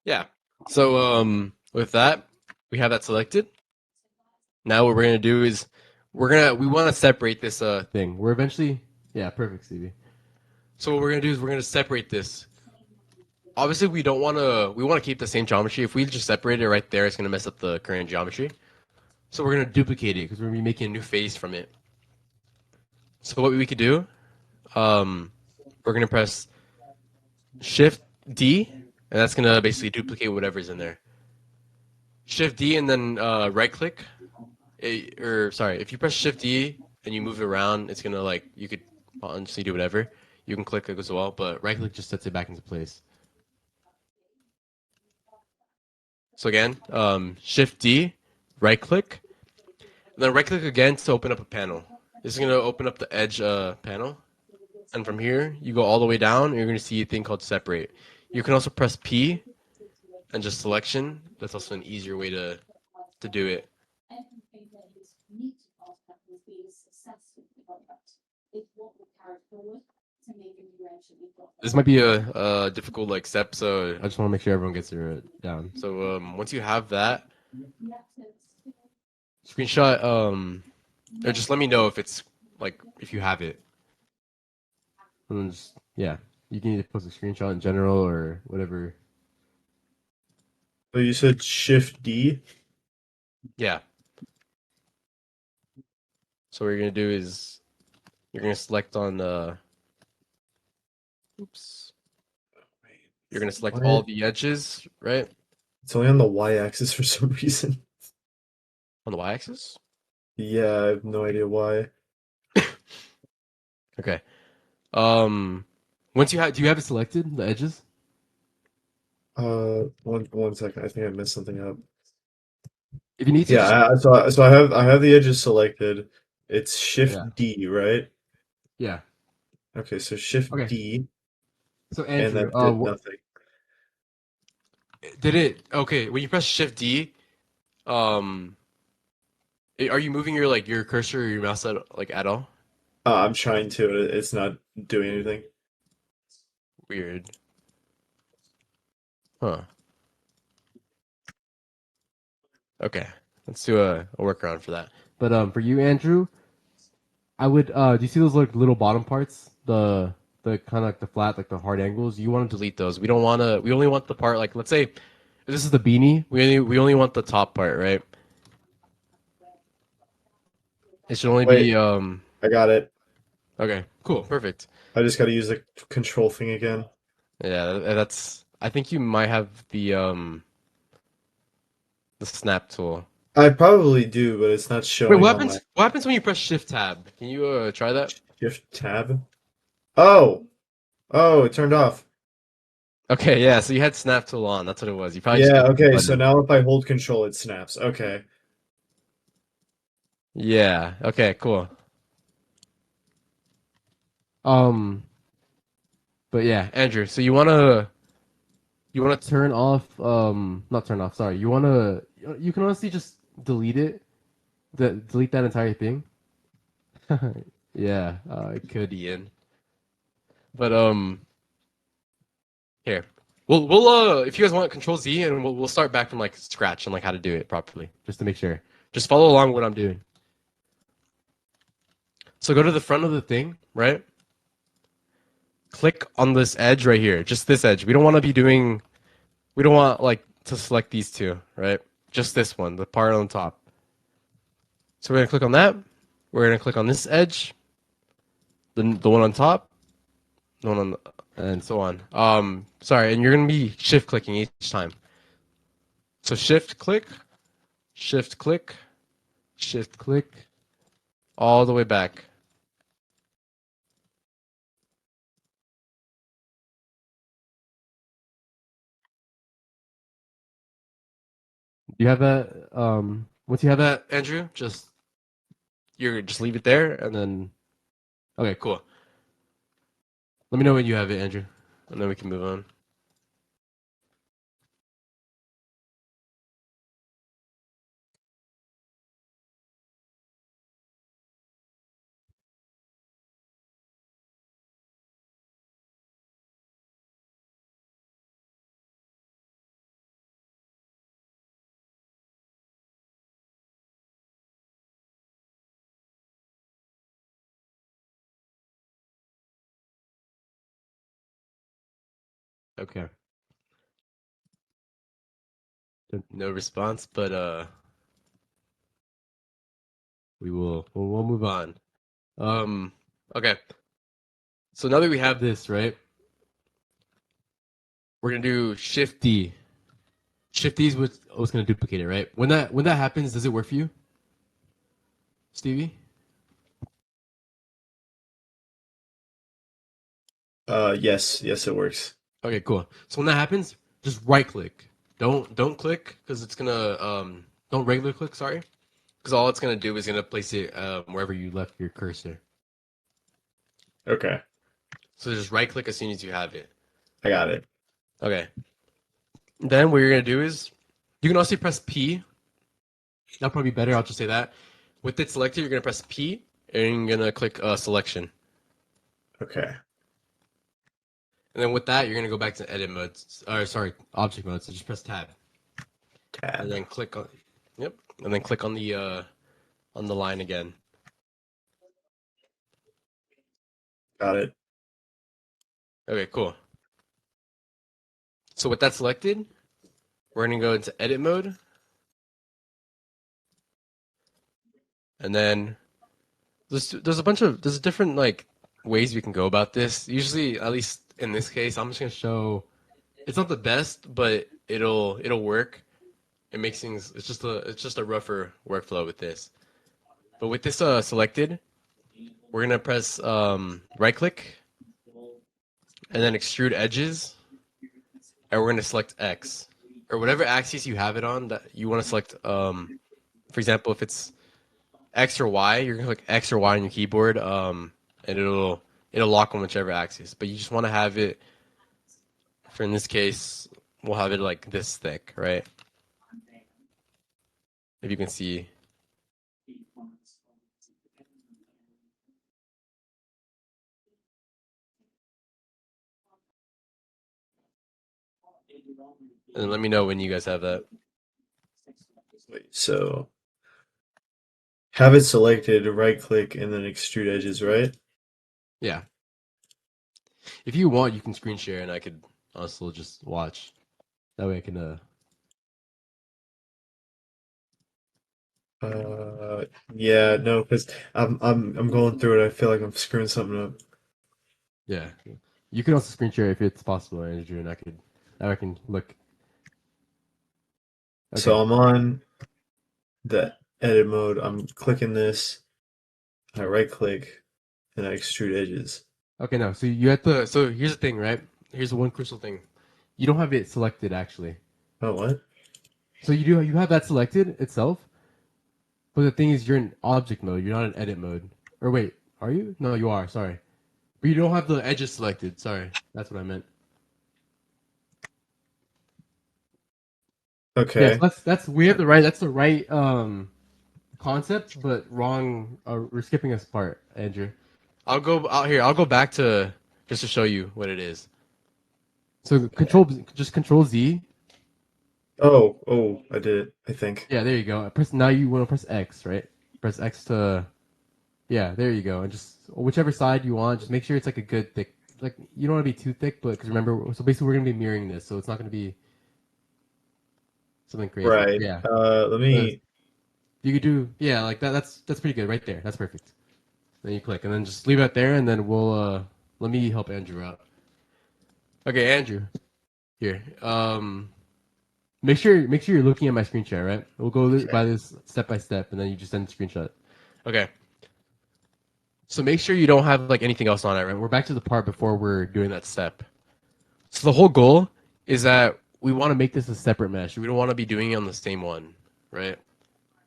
Yeah. So with that, we have that selected. Now what we're gonna do is we want to separate this thing. We're eventually yeah, perfect, Stevie. So what we're gonna do is we're gonna separate this. Obviously, we want to keep the same geometry. If we just separate it right there, it's gonna mess up the current geometry. So we're gonna duplicate it because we're gonna be making a new face from it. So what we could do, we're gonna press Shift D, and that's gonna basically duplicate whatever's in there. Shift D and then right click or sorry, if you press Shift D and you move it around, it's gonna like you could honestly do whatever. You can click it as well, but right click just sets it back into place. So again, Shift D, right click, and then right click again to open up a panel. This is gonna open up the edge panel, and from here you go all the way down, and you're gonna see a thing called separate. You can also press P and just selection. That's also an easier way to do it. This might be a difficult like step, so I just want to make sure everyone gets it down. So once you have that screenshot, or just let me know if it's like if you have it. And then just yeah, you can either post a screenshot in general or whatever. So you said Shift D? Yeah. So what you're gonna do is you're gonna select on oops. You're gonna select all Why? the edges, right? It's only on the Y-axis for some reason. On the y-axis. Yeah, I have no idea why. Okay. Once you have, do you have it selected the edges? One second. I think I messed something up. If you need to, Yeah, just so I have the edges selected. It's yeah, Shift D, right? yeah. Okay, so Shift Okay. D, So and Andrew, that did nothing. did it? Okay, when you press Shift D, um, are you moving your like your cursor or your mouse at all? I'm trying to. It's not doing anything. Weird. Huh. Okay. Let's do a workaround for that. But for you, Andrew, I would do you see those like little bottom parts? The kind of like the flat, like the hard angles. You want to delete those. We don't want to. We only want the part like let's say if this is the beanie. We only want the top part, right? It should only Wait, be I got it. okay, cool, perfect. I just got to use the control thing again. Yeah, that's I think you might have the snap tool. I probably do, but it's not Wait, showing on my what happens when you press shift tab? Can you try that? Shift tab. Oh, oh, it turned off. Okay, yeah, so you had snap tool on. That's what it was. You probably just Yeah, hit the okay, so button. now if I hold control, it snaps. Okay. Yeah, okay, cool. Um, but yeah, Andrew, so you wanna turn off not turn off, sorry. You can honestly just delete it delete that entire thing. Yeah, it could, Ian. But here, we'll if you guys want, Control Z, and we'll start back from like scratch and like how to do it properly, just to make sure. Just follow along what I'm doing. So go to the front of the thing, right? Click on this edge right here, just this edge. We don't want to be doing. We don't want like to select these two, right? Just this one, the part on top. So we're gonna click on that. We're gonna click on this edge, the one on top, the one on, and so on. Sorry, and you're gonna be shift clicking each time. So shift click, shift click, shift click, all the way back. Do you have that? Once you have that, Andrew, just leave it there, and then okay, cool. Let me know when you have it, Andrew, and then we can move on. Okay. No response, but we'll move on. Okay. So now that we have this, right? We're gonna do Shift D. Shift D is what's gonna duplicate it, right? When that happens, does it work for you, Stevie? Yes, yes, it works. Okay, cool. So when that happens, just right click. Don't click because it's gonna don't regular click, sorry. Because all it's gonna do is gonna place it wherever you left your cursor. Okay, So just right click as soon as you have it. I got it. Okay. Then what you're gonna do is you can also press P. That'll probably be better. I'll just say that. With it selected, you're gonna press P and you're gonna click selection. Okay, And then with that, you're gonna go back to edit mode. Or sorry, object mode. So just press tab and tab. then click on. Yep. And then click on the line again. Got it. Okay, cool. So with that selected, we're gonna go into edit mode, and then there's different like ways we can go about this. Usually, at least in this case, I'm just gonna show. It's not the best, but it'll work. It makes things. It's just a rougher workflow with this. But with this selected, we're gonna press right click and then extrude edges, and we're gonna select X or whatever axis you have it on that you want to select. For example, if it's X or Y, you're gonna click X or Y on your keyboard, and it'll lock on whichever axis. But you just want to have it. For in this case, we'll have it like this thick, right? If you can see. And let me know when you guys have that. Wait, so have it selected, right click, and then extrude edges, right? Yeah. If you want, you can screen share, and I could also just watch. That way, I can. Yeah, no, because I'm going through it. I feel like I'm screwing something up. Yeah. You can also screen share if it's possible, Andrew, and I could. Now I can look. So Okay. I'm on the edit mode. I'm clicking this. I right click and I extrude edges. Okay. No. So you have to. So here's the thing, right? Here's the one crucial thing. You don't have it selected actually. Oh, what? So you do. You have that selected itself, but the thing is, you're in object mode. You're not in edit mode. Or wait, are you? No, you are. Sorry, but you don't have the edges selected. Sorry, that's what I meant. Yes, Okay. that's we have the right. That's the right. concept, but wrong. We're skipping a part, Andrew. I'll go out here. I'll go back to just to show you what it is. So control Z. Oh, I did it, I think. Yeah, there you go. Press now. You want to press X, right? Press X to yeah. There you go. And just whichever side you want. Just make sure it's like a good thick. Like you don't want to be too thick, but because remember, so basically we're gonna be mirroring this, so it's not gonna be something crazy. Right. Yeah. Let So me. you could do yeah like that. That's pretty good right there. That's perfect. Then you click, and then just leave it there, and then we'll let me help Andrew out. Okay, Andrew, here. Make sure you're looking at my screen share, right? We'll go Okay. by this step by step, and then you just send a screenshot. Okay. So make sure you don't have like anything else on it, right? We're back to the part before we're doing that step. So the whole goal is that we want to make this a separate mesh. We don't want to be doing it on the same one, right?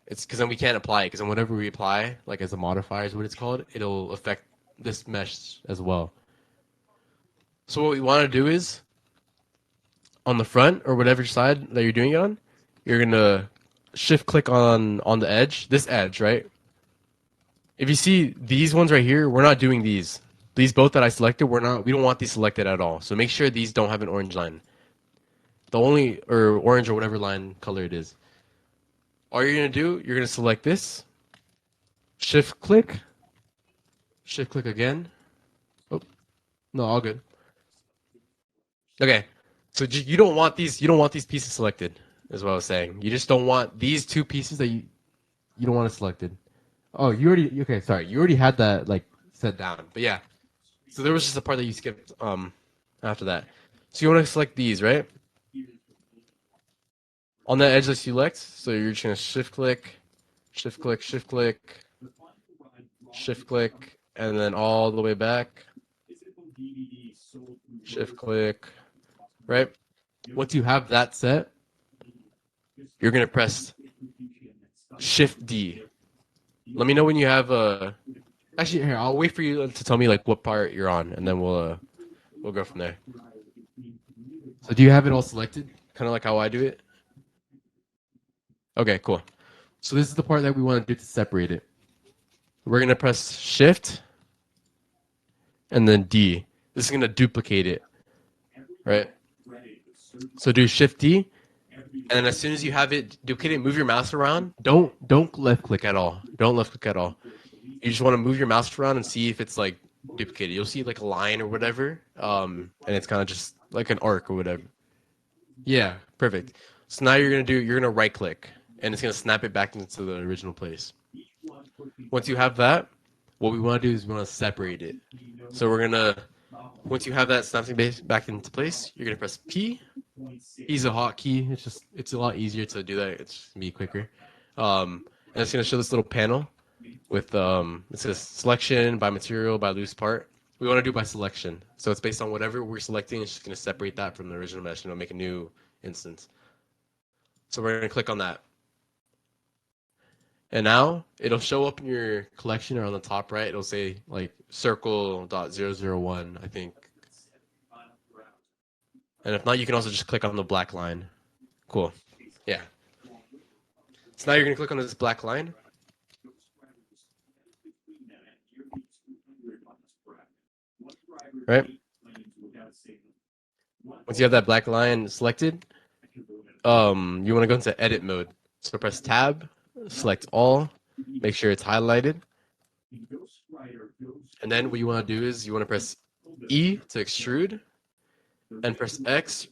It's because then we can't apply it. Because then whatever we apply, like as a modifier is what it's called, it'll affect this mesh as well. So what we want to do is on the front or whatever side that you're doing it on, you're gonna shift click on the edge, this edge, right? If you see these ones right here, we're not doing these. These both that I selected, we don't want these selected at all. So make sure these don't have an orange line. The only or orange or whatever line color it is. All you're gonna do, you're gonna select this, shift click again. Oh, no, all good. Okay. So you don't want these pieces selected, is what I was saying. You just don't want these two pieces that you don't want it selected. Oh, you already okay, sorry. You already had that like set down. But yeah. So there was just a part that you skipped after that. So you want to select these, right? On that edge that you select, so you're just gonna shift click, shift click, shift click, shift click, and then all the way back. Shift click, right? Once you have that set, you're gonna press Shift D. Let me know when you have Actually, here I'll wait for you to tell me like what part you're on, and then we'll go from there. So do you have it all selected? Kind of like how I do it. Okay, cool. So this is the part that we want to do to separate it. We're gonna press Shift and then D. This is gonna duplicate it, right? So do Shift D, and then as soon as you have it duplicated, move your mouse around. Don't left click at all. Don't left click at all. You just want to move your mouse around and see if it's like duplicated. You'll see like a line or whatever, and it's kind of just like an arc or whatever. Yeah, perfect. So now you're gonna right click, and it's gonna snap it back into the original place. Once you have that, what we want to do is we want to separate it. So we're gonna once you have that snapping base back into place, you're gonna press P. E's a hotkey. It's a lot easier to do that. It's gonna be quicker. And it's gonna show this little panel with it says selection by material by loose part. We want to do by selection. So it's based on whatever we're selecting. It's just going to separate that from the original mesh and it'll make a new instance. So we're going to click on that. And now it'll show up in your collection or on the top right. It'll say like circle.001, I think. And if not, you can also just click on the black line. Cool. Yeah. So now you're going to click on this black line. Right? Once you have that black line selected, you want to go into edit mode. So press tab, select all, make sure it's highlighted. And then what you want to do is you want to press E to extrude and press X.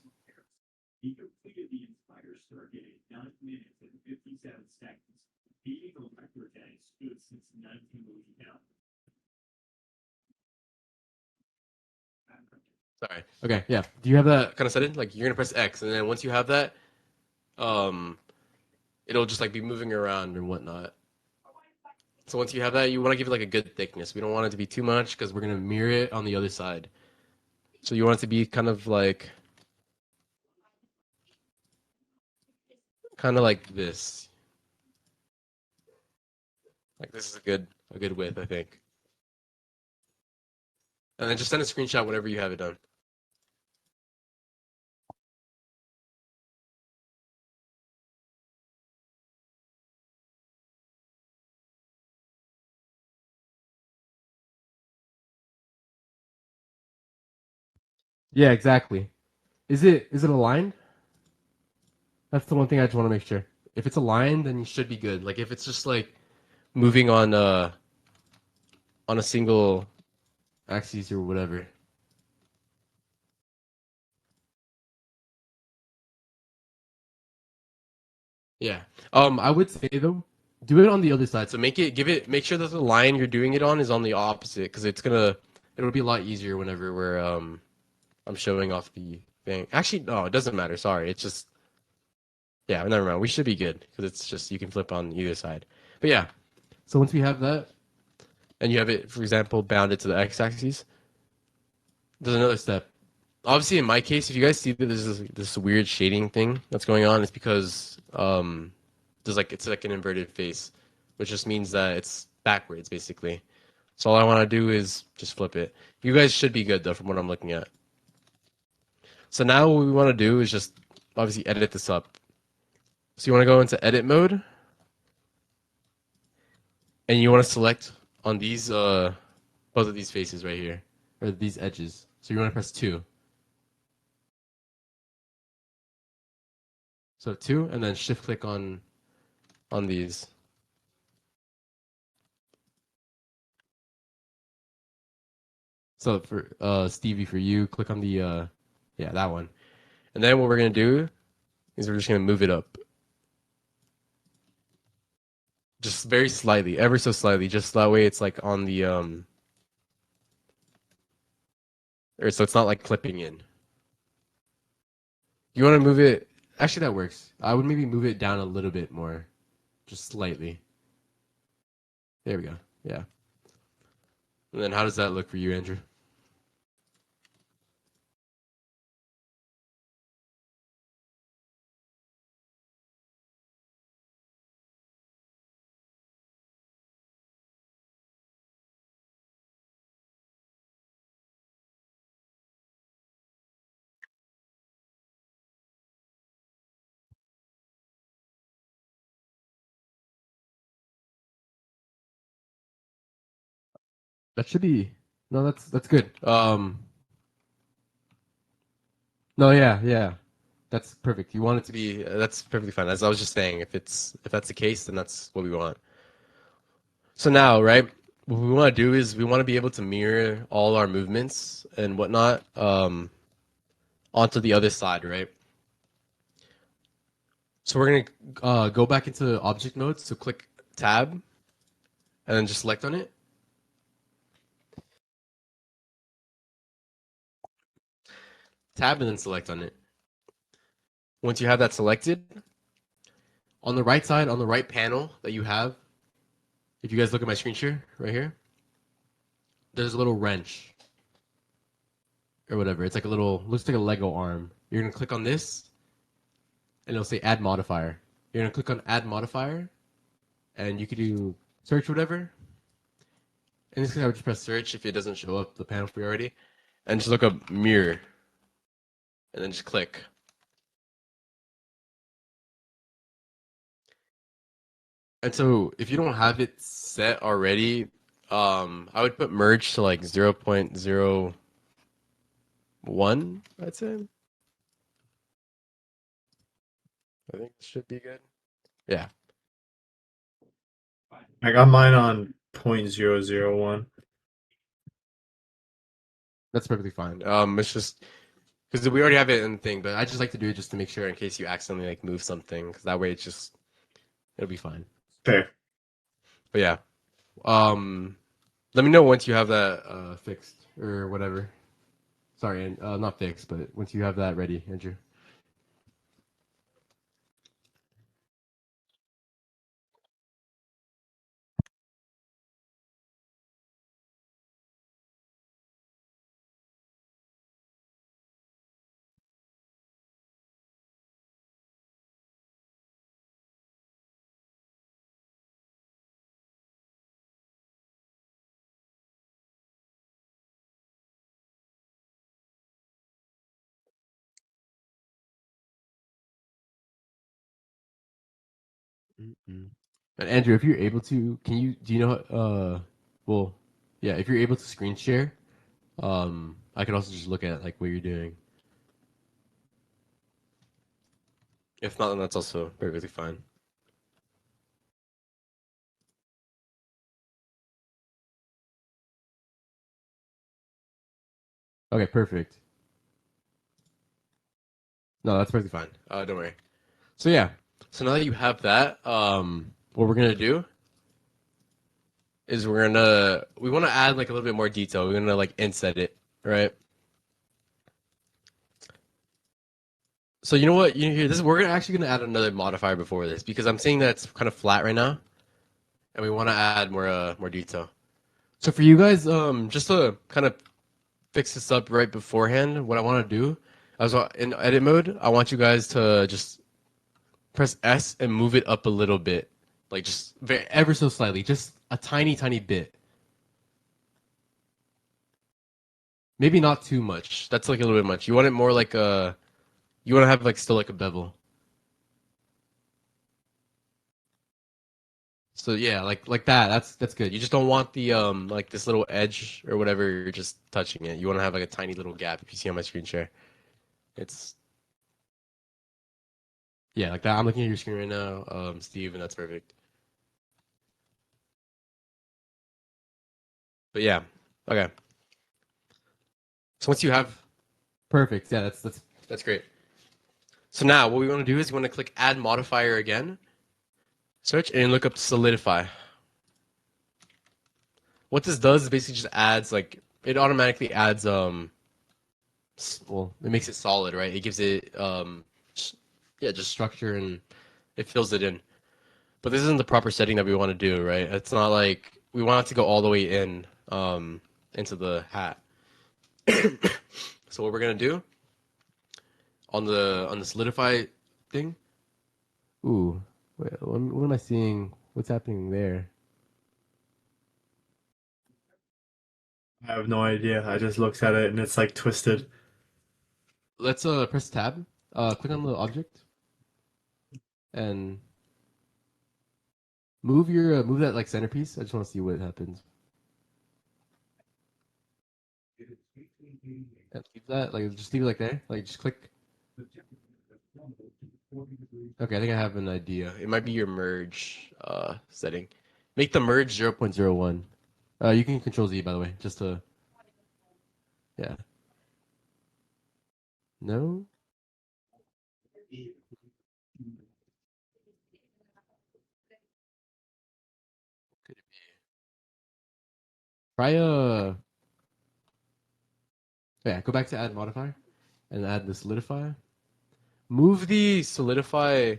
Sorry. Okay, yeah. Do you have that kind of set in? Like you're gonna press X, and then once you have that, um, it'll just like be moving around and whatnot. So once you have that, you want to give it like a good thickness. We don't want it to be too much because we're gonna mirror it on the other side. So you want it to be kind of like this. Like this is a good width, I think. And then just send a screenshot whenever you have it done. Yeah, exactly. Is it aligned? That's the one thing I just want to make sure. If it's aligned, then you should be good. Like if it's just like moving on a single axis or whatever. Yeah. I would say though, do it on the other side. So make sure that the line you're doing it on is on the opposite, because it'll be a lot easier whenever I'm showing off the thing. Actually, no, it doesn't matter. Sorry, it's just yeah, never mind. We should be good because it's just you can flip on either side. But yeah, so once we have that, and you have it, for example, bounded to the x-axis, there's another step. Obviously, in my case, if you guys see that there's this weird shading thing that's going on, it's because it's like an inverted face, which just means that it's backwards basically. So all I want to do is just flip it. You guys should be good though from what I'm looking at. So now what we want to do is just obviously edit this up. So you want to go into edit mode and you want to select on these both of these faces right here or these edges. So you want to press 2. So 2 and then shift click on these. So for Stevie, for you, click on the yeah, that one. And then what we're gonna do is we're just gonna move it up, just very slightly, ever so slightly, just that way it's like on the or so it's not like clipping in. You want to move it? Actually, that works. I would maybe move it down a little bit more, just slightly. There we go. Yeah. And then how does that look for you, Andrew? That should be no. That's good. No, yeah, yeah. That's perfect. You want it to be that's perfectly fine. As I was just saying, if that's the case, then that's what we want. So now, right, what we want to do is we want to be able to mirror all our movements and whatnot onto the other side, right? So we're gonna go back into object mode. So click tab and then just select on it. Tab and then select on it. Once you have that selected, on the right side, on the right panel that you have, if you guys look at my screen share right here, there's a little wrench or whatever. It's like a little, looks like a Lego arm. You're gonna click on this, and it'll say Add Modifier. You're gonna click on Add Modifier, and you could do search whatever. In this case, I would just press search if it doesn't show up the panel for you already, and just look up mirror, and then just click. And so if you don't have it set already, I would put merge to like 0.01, I'd say. I think it should be good. Yeah, I got mine on 0.001. that's perfectly fine. It's just because we already have it in the thing, but I just like to do it just to make sure in case you accidentally like move something, because that way it'll be fine. Fair. But yeah, um, let me know once you have that fixed or whatever. Sorry, and not fixed, but once you have that ready, Andrew. Mm-mm. And Andrew, if you're able to, do you know, well, yeah, if you're able to screen share, I could also just look at like what you're doing. If not, then that's also perfectly fine. Okay, perfect. No, that's perfectly fine. Don't worry. So yeah. So now that you have that, what we're gonna do is we want to add like a little bit more detail. We're gonna like inset it, right? So you know what? You hear this? We're actually gonna add another modifier before this because I'm seeing that it's kind of flat right now, and we want to add more detail. So for you guys, just to kind of fix this up right beforehand, what I want to do, as well in edit mode, I want you guys to just press S and move it up a little bit, like just ever so slightly, just a tiny bit. Maybe not too much. That's like a little bit much. You want it more like a. You want to have like still like a bevel. So yeah, like that. That's good. You just don't want the like this little edge or whatever. You're just touching it. You want to have like a tiny little gap. If you see on my screen share, it's yeah like that. I'm looking at your screen right now, Steve, and that's perfect. But yeah, okay. So once you have perfect, yeah, that's great. So now what we want to do is we want to click Add Modifier again, search, and look up Solidify. What this does is basically just adds like it automatically adds well it makes it solid, right? It gives it yeah, just structure and it fills it in. But this isn't the proper setting that we want to do, right? It's not like we want it to go all the way in into the hat. So what we're gonna do on the solidify thing. Ooh, wait, what am I seeing? What's happening there? I have no idea. I just looked at it and it's like twisted. Let's press tab. Click on the object and move your move that like centerpiece. I just want to see what happens. And leave that like just leave it like there. Like just click. Okay, I think I have an idea. It might be your merge setting. Make the merge 0.01. You can control Z by the way, just to yeah. No. Try yeah. Go back to add modifier and add the solidify. Move the solidify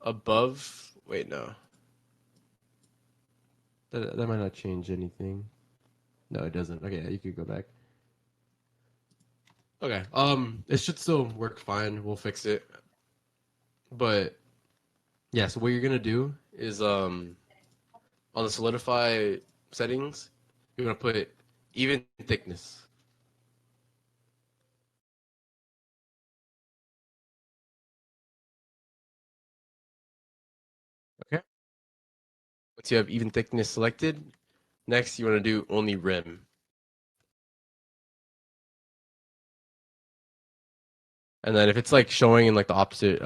above. Wait, no. That might not change anything. No, it doesn't. Okay, yeah, you could go back. Okay. It should still work fine. We'll fix it. But yeah, so what you're gonna do is on the solidify settings, you're gonna put even thickness. Okay. Once you have even thickness selected, next you want to do only rim. And then if it's like showing in like the opposite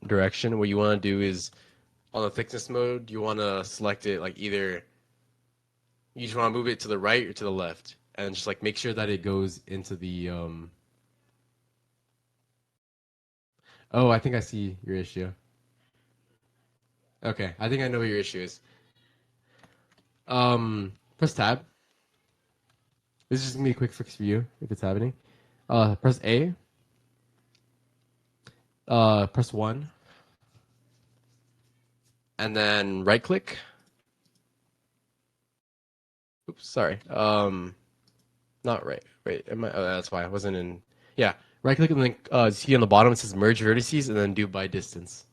direction, what you want to do is on the thickness mode, you want to select it like either you just want to move it to the right or to the left, and just like make sure that it goes into the. Oh, I think I see your issue. Okay, I think I know what your issue is. Press tab. This is just gonna be a quick fix for you if it's happening. Press A. Press 1, and then right click. Oops, sorry. Not right. Wait, am I? Oh, that's why I wasn't in. Yeah, right click and then see on the bottom it says merge vertices and then do by distance.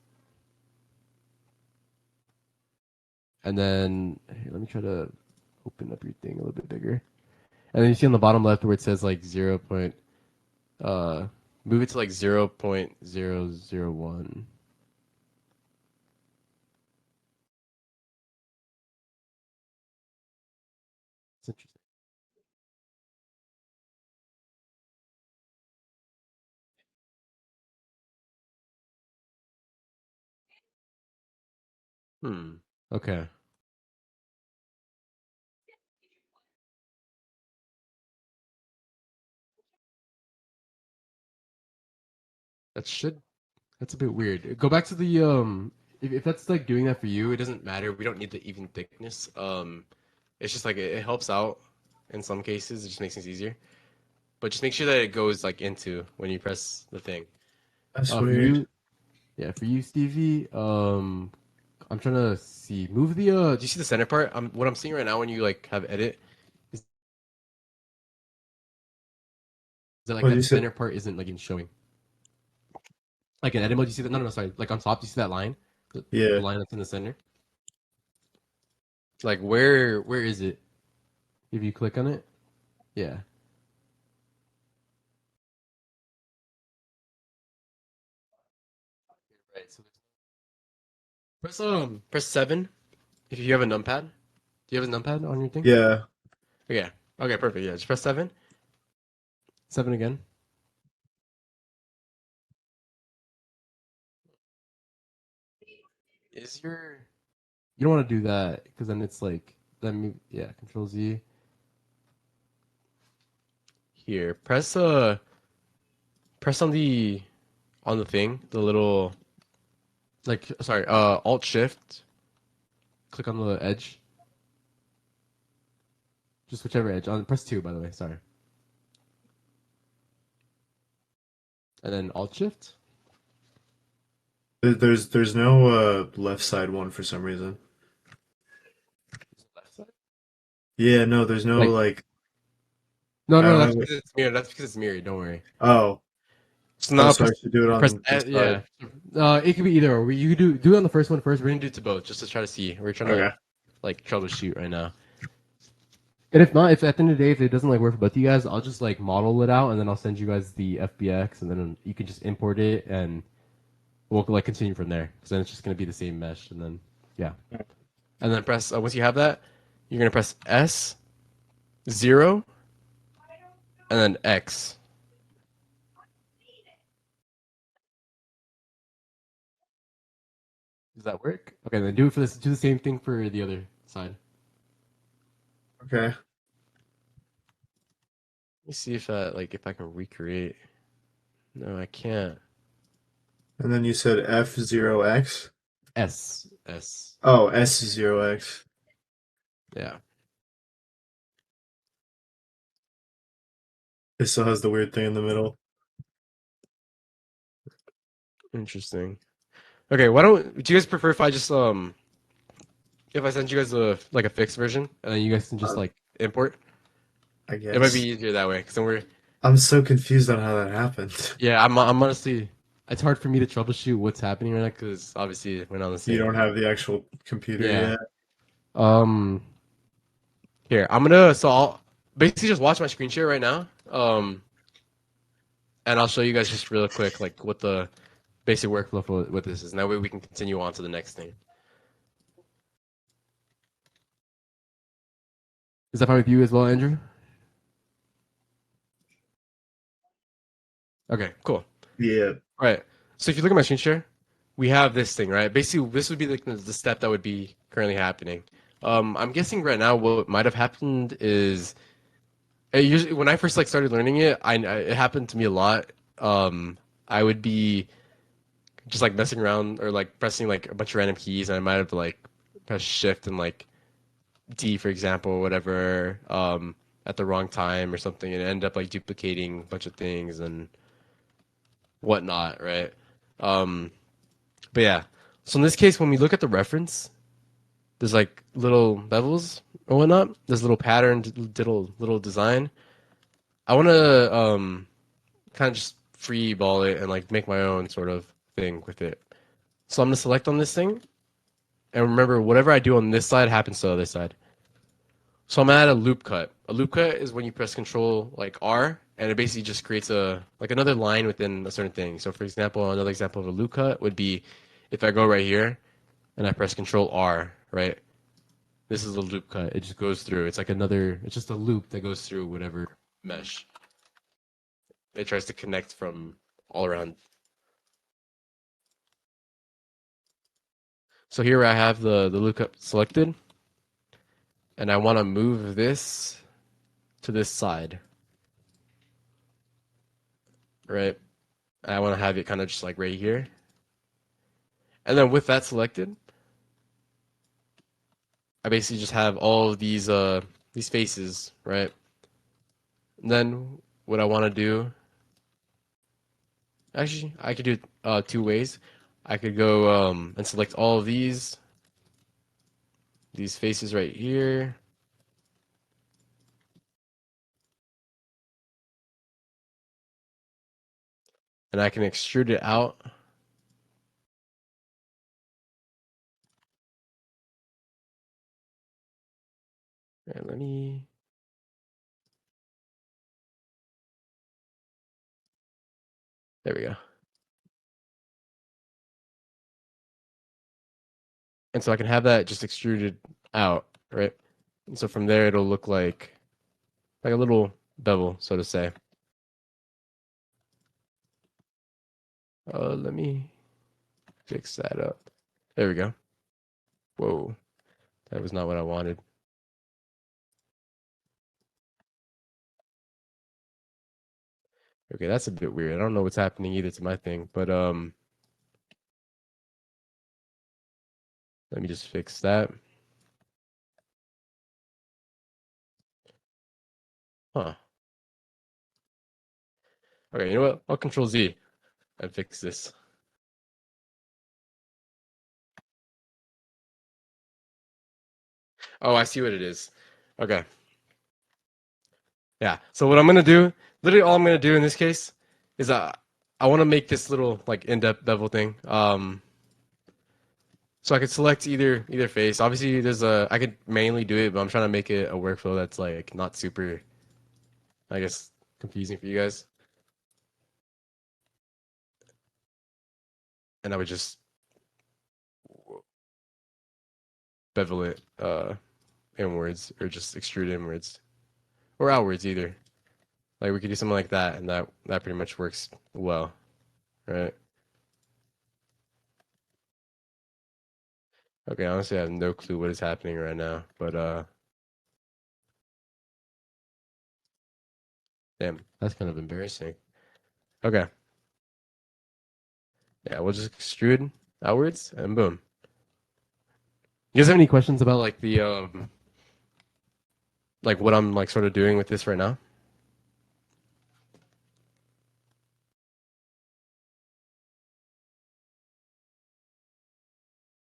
And then here, let me try to open up your thing a little bit bigger. And then you see on the bottom left where it says like 0. Move it to like 0.001. It's interesting. Okay. That should That's a bit weird. Go back to the if that's like doing that for you, it doesn't matter. We don't need the even thickness. It's just like it helps out in some cases. It just makes things easier. But just make sure that it goes like into when you press the thing. That's For weird. you, yeah, for you, Stevie. I'm trying to see. Move the. Do you see the center part? What I'm seeing right now when you like have edit is that like What did that you say? center part isn't like even showing. Like in edit mode, you see that? No, no, no, sorry. Like on top, do you see that line? The Yeah. line that's in the center. Like where is it? If you click on it, yeah. Right. So press 7 if you have a numpad. Do you have a numpad on your thing? Yeah. Okay. Okay, perfect. Yeah, just press 7. 7 again. Is your You don't want to do that because then it's like then yeah, control Z. Here. Press on the thing, the little like sorry, alt shift, click on the edge. Just whichever edge. On press 2 by the way, sorry. And then alt shift. There's no left side one for some reason. Left side. Yeah, no, there's no Like like no, I no, don't that's have it. because it's mirrored. That's because it's mirrored. Don't worry. Oh. So Oh, now so I should do it press on this yeah. side. It could be either or. You could do it on the first one first. We're gonna do it to both just to try to see. We're trying to Okay. like troubleshoot right now. And if not, if at the end of the day, if it doesn't like work for both of you guys, I'll just like model it out and then I'll send you guys the FBX and then you can just import it and we'll like continue from there because then it's just gonna be the same mesh and then yeah. And then press once you have that, you're gonna press S0 and then X. Does that work? Okay, then do it for this. Do the same thing for the other side. Okay. Let me see if I can recreate. No, I can't. And then you said F0X? S. Oh, S0X. Yeah. It still has the weird thing in the middle. Interesting. Okay, why don't do you guys prefer if I send you guys a fixed version and then you guys can just Um, like import? I It might be guess. easier that way because then we're I'm so confused on how that happened. yeah. I'm honestly it's hard for me to troubleshoot what's happening right now because obviously we're not on the You same don't thing. have the actual computer Yeah. yet. Um. Here I'll basically just watch my screen share right now. And I'll show you guys just real quick like what the basic workflow for what this is. And that way we can continue on to the next thing. Is that fine with you as well, Andrew? Okay, cool. Yeah. All right. So if you look at my screen share, we have this thing, right? Basically, this would be the step that would be currently happening. I'm guessing right now what might have happened is usually when I first like started learning it, it happened to me a lot. I would be just like messing around or like pressing like a bunch of random keys, and I might have like pressed shift and like D, for example, or whatever, at the wrong time or something, and end up like duplicating a bunch of things and whatnot, right? Um, but yeah, so in this case, when we look at the reference, there's like little bevels or whatnot. There's little pattern, little design. I want to kind of just free ball it and like make my own sort of thing with it. So I'm gonna select on this thing, and remember, whatever I do on this side happens to the other side. So I'm gonna add a loop cut. A loop cut is when you press Control like R, and it basically just creates a like another line within a certain thing. So for example, another example of a loop cut would be if I go right here and I press Control R, right? This is a loop cut. It just goes through. It's like another. It's just a loop that goes through whatever mesh. It tries to connect from all around. So here I have the lookup selected, and I want to move this to this side, right? And I want to have it kind of just like right here. And then with that selected, I basically just have all of these faces, right? And then what I want to do, actually, I could do it two ways. I could go and select all of these faces right here, and I can extrude it out. All right, let me. There we go. And so I can have that just extruded out, right? And so from there, it'll look like a little bevel, so to say. Let me fix that up. There we go. Whoa, that was not what I wanted. Okay, that's a bit weird. I don't know what's happening either to my thing, but let me just fix that. Huh. Okay, you know what? I'll Control Z and fix this. Oh, I see what it is. Okay. Yeah. So what I'm gonna do, literally all I'm gonna do in this case is I want to make this little like in-depth bevel thing. So I could select either face. Obviously, I could manually do it, but I'm trying to make it a workflow that's like not super, I guess, confusing for you guys. And I would just bevel it inwards or just extrude inwards or outwards either. Like we could do something like that, and that pretty much works well, right? Okay, honestly, I have no clue what is happening right now, but damn, that's kind of embarrassing. Okay, yeah, we'll just extrude outwards and boom. You guys have any questions about like the like what I'm like sort of doing with this right now?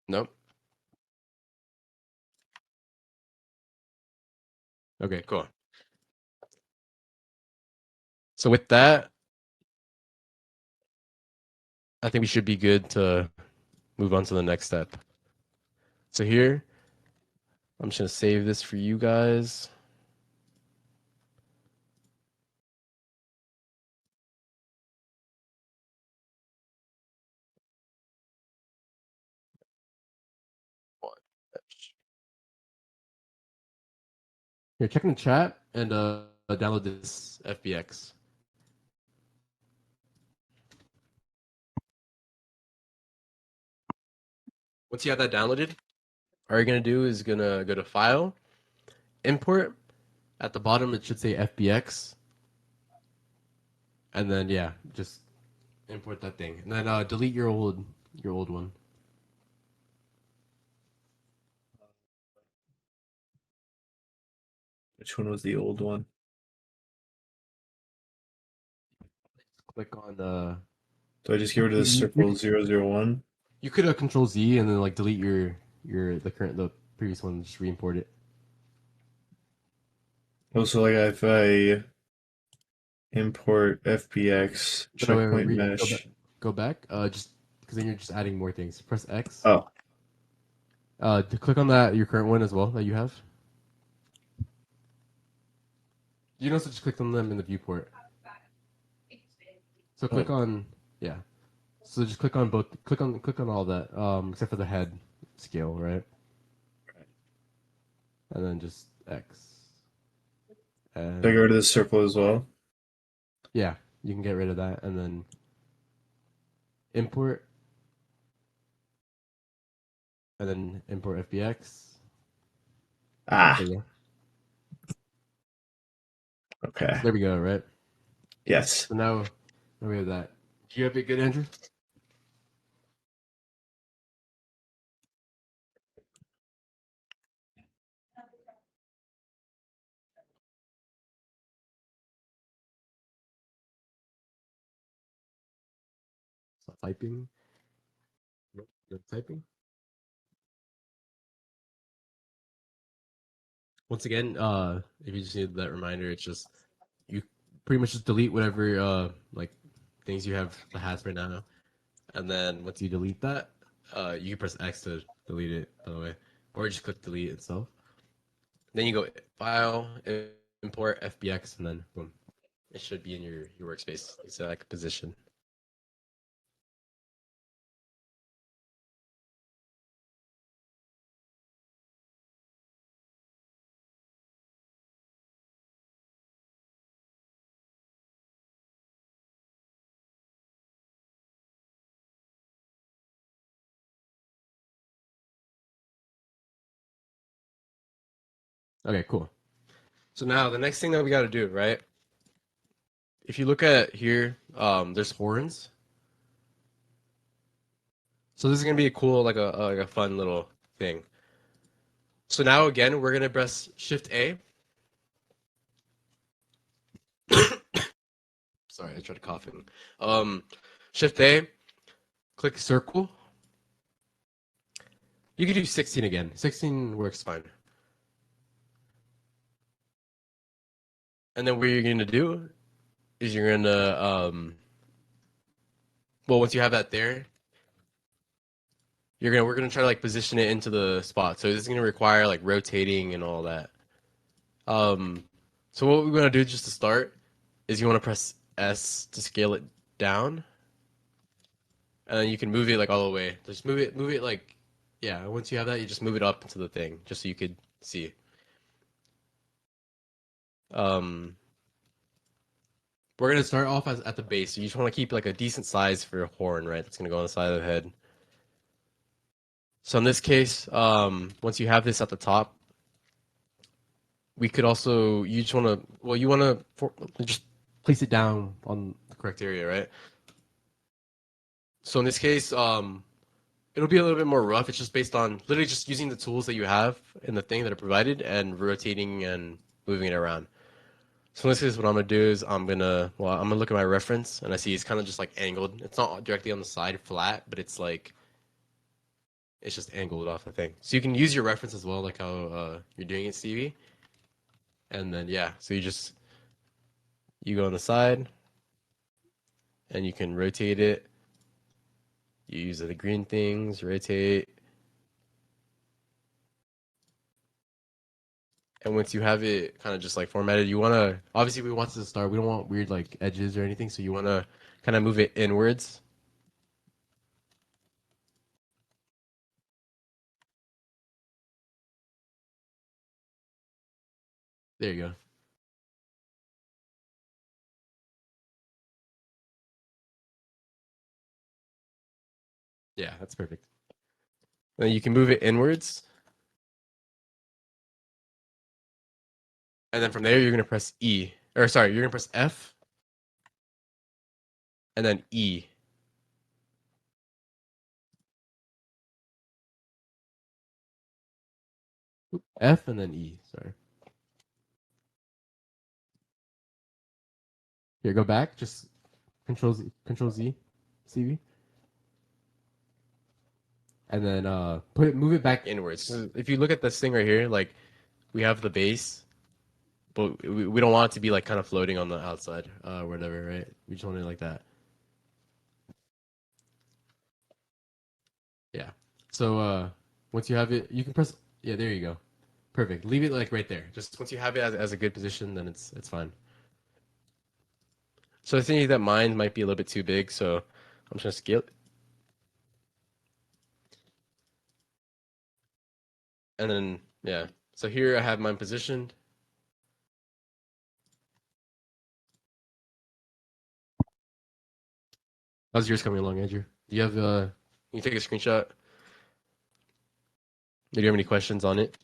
Nope. Okay, cool. So with that, I think we should be good to move on to the next step. So here, I'm just gonna save this for you guys. Here, check in the chat and download this FBX. Once you have that downloaded, all you're gonna do is gonna go to File, Import. At the bottom, it should say FBX, and then yeah, just import that thing, and then delete your old one. Which one was the old one? Click on Do I just get rid of the actually circle 001? you could Control Z and then like delete the previous one, just re-import it. Also, like if I import FBX No, wait, checkpoint go back. mesh. Go back. Just because then you're just adding more things. Press X. Oh, Click on that your current one as well that you have. You can also just click on them in the viewport. So click oh, on yeah. So just click on both. Click on all that. Except for the head scale, right? And then just X. do I And get rid of the circle as well? yeah, you can get rid of that and then import and then import FBX. Ah, There you go. okay. So there we go, right? Yes. So now we have that. Do you have it good, Andrew? Stop typing. Nope, no typing. Once again, if you just need that reminder, it's just you pretty much just delete whatever like things you have the hats right now, and then once you delete that, you can press X to delete it. By the way, or just click delete itself. Then you go file, import FBX, and then boom, it should be in your workspace. It's like a position. Okay, cool. So now the next thing that we got to do, right? If you look at here, there's horns. So this is gonna be a cool, like a fun little thing. So now again, we're gonna press Shift A. Sorry, I tried coughing. Shift A, click circle. You can do 16 again. 16 works fine. And then what you're gonna do is you're gonna well, once you have that there, we're gonna try to like position it into the spot. So this is gonna require like rotating and all that. Um, so what we're gonna do just to start is you want to press S to scale it down, and then you can move it like all the way. Just move it like, yeah. Once you have that, you just move it up into the thing, just so you could see. Um, we're gonna start off at the base. So you just want to keep like a decent size for a horn, right? That's gonna go on the side of the head. So in this case, once you have this at the top, we could also you just want to you want to just place it down on the correct area, right? So in this case, it'll be a little bit more rough. It's just based on literally just using the tools that you have in the thing that are provided and rotating and moving it around. So in this case, what I'm gonna do is I'm gonna look at my reference and I see it's kind of just like angled. It's not directly on the side flat, but it's like it's just angled off the thing. So you can use your reference as well, like how you're doing it, Stevie. And then yeah, so you go on the side and you can rotate it. You use the green things, rotate. And once you have it kind of just like formatted, you want to obviously we want it to start. We don't want weird like edges or anything, so you want to kind of move it inwards. There you go. Yeah, that's perfect. Then you can move it inwards, and then from there you're gonna press E, or sorry, you're gonna press F, and then E. F and then E. Sorry. Here, go back. Just Control Z, CV, and then move it back inwards. 'Cause if you look at this thing right here, like we have the base, but we don't want it to be like kind of floating on the outside, or whatever, right? We just want it like that. Yeah. So once you have it, you can press. Yeah, there you go. Perfect. Leave it like right there. Just once you have it as a good position, then it's fine. So I think that mine might be a little bit too big, so I'm just gonna scale it. And then yeah. So here I have mine positioned. How's yours coming along, Andrew? Do you have can you take a screenshot? Do you have any questions on it?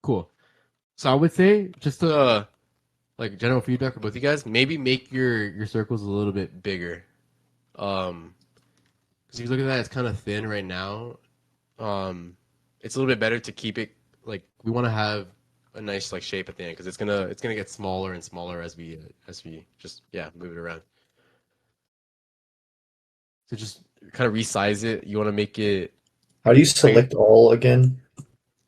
Cool. So I would say just like general feedback for both you guys, maybe make your circles a little bit bigger. Because if you look at that, it's kind of thin right now. It's a little bit better to keep it like we want to have a nice like shape at the end because it's gonna get smaller and smaller as we just move it around. So just kind of resize it. You want to make it How do you like select all again?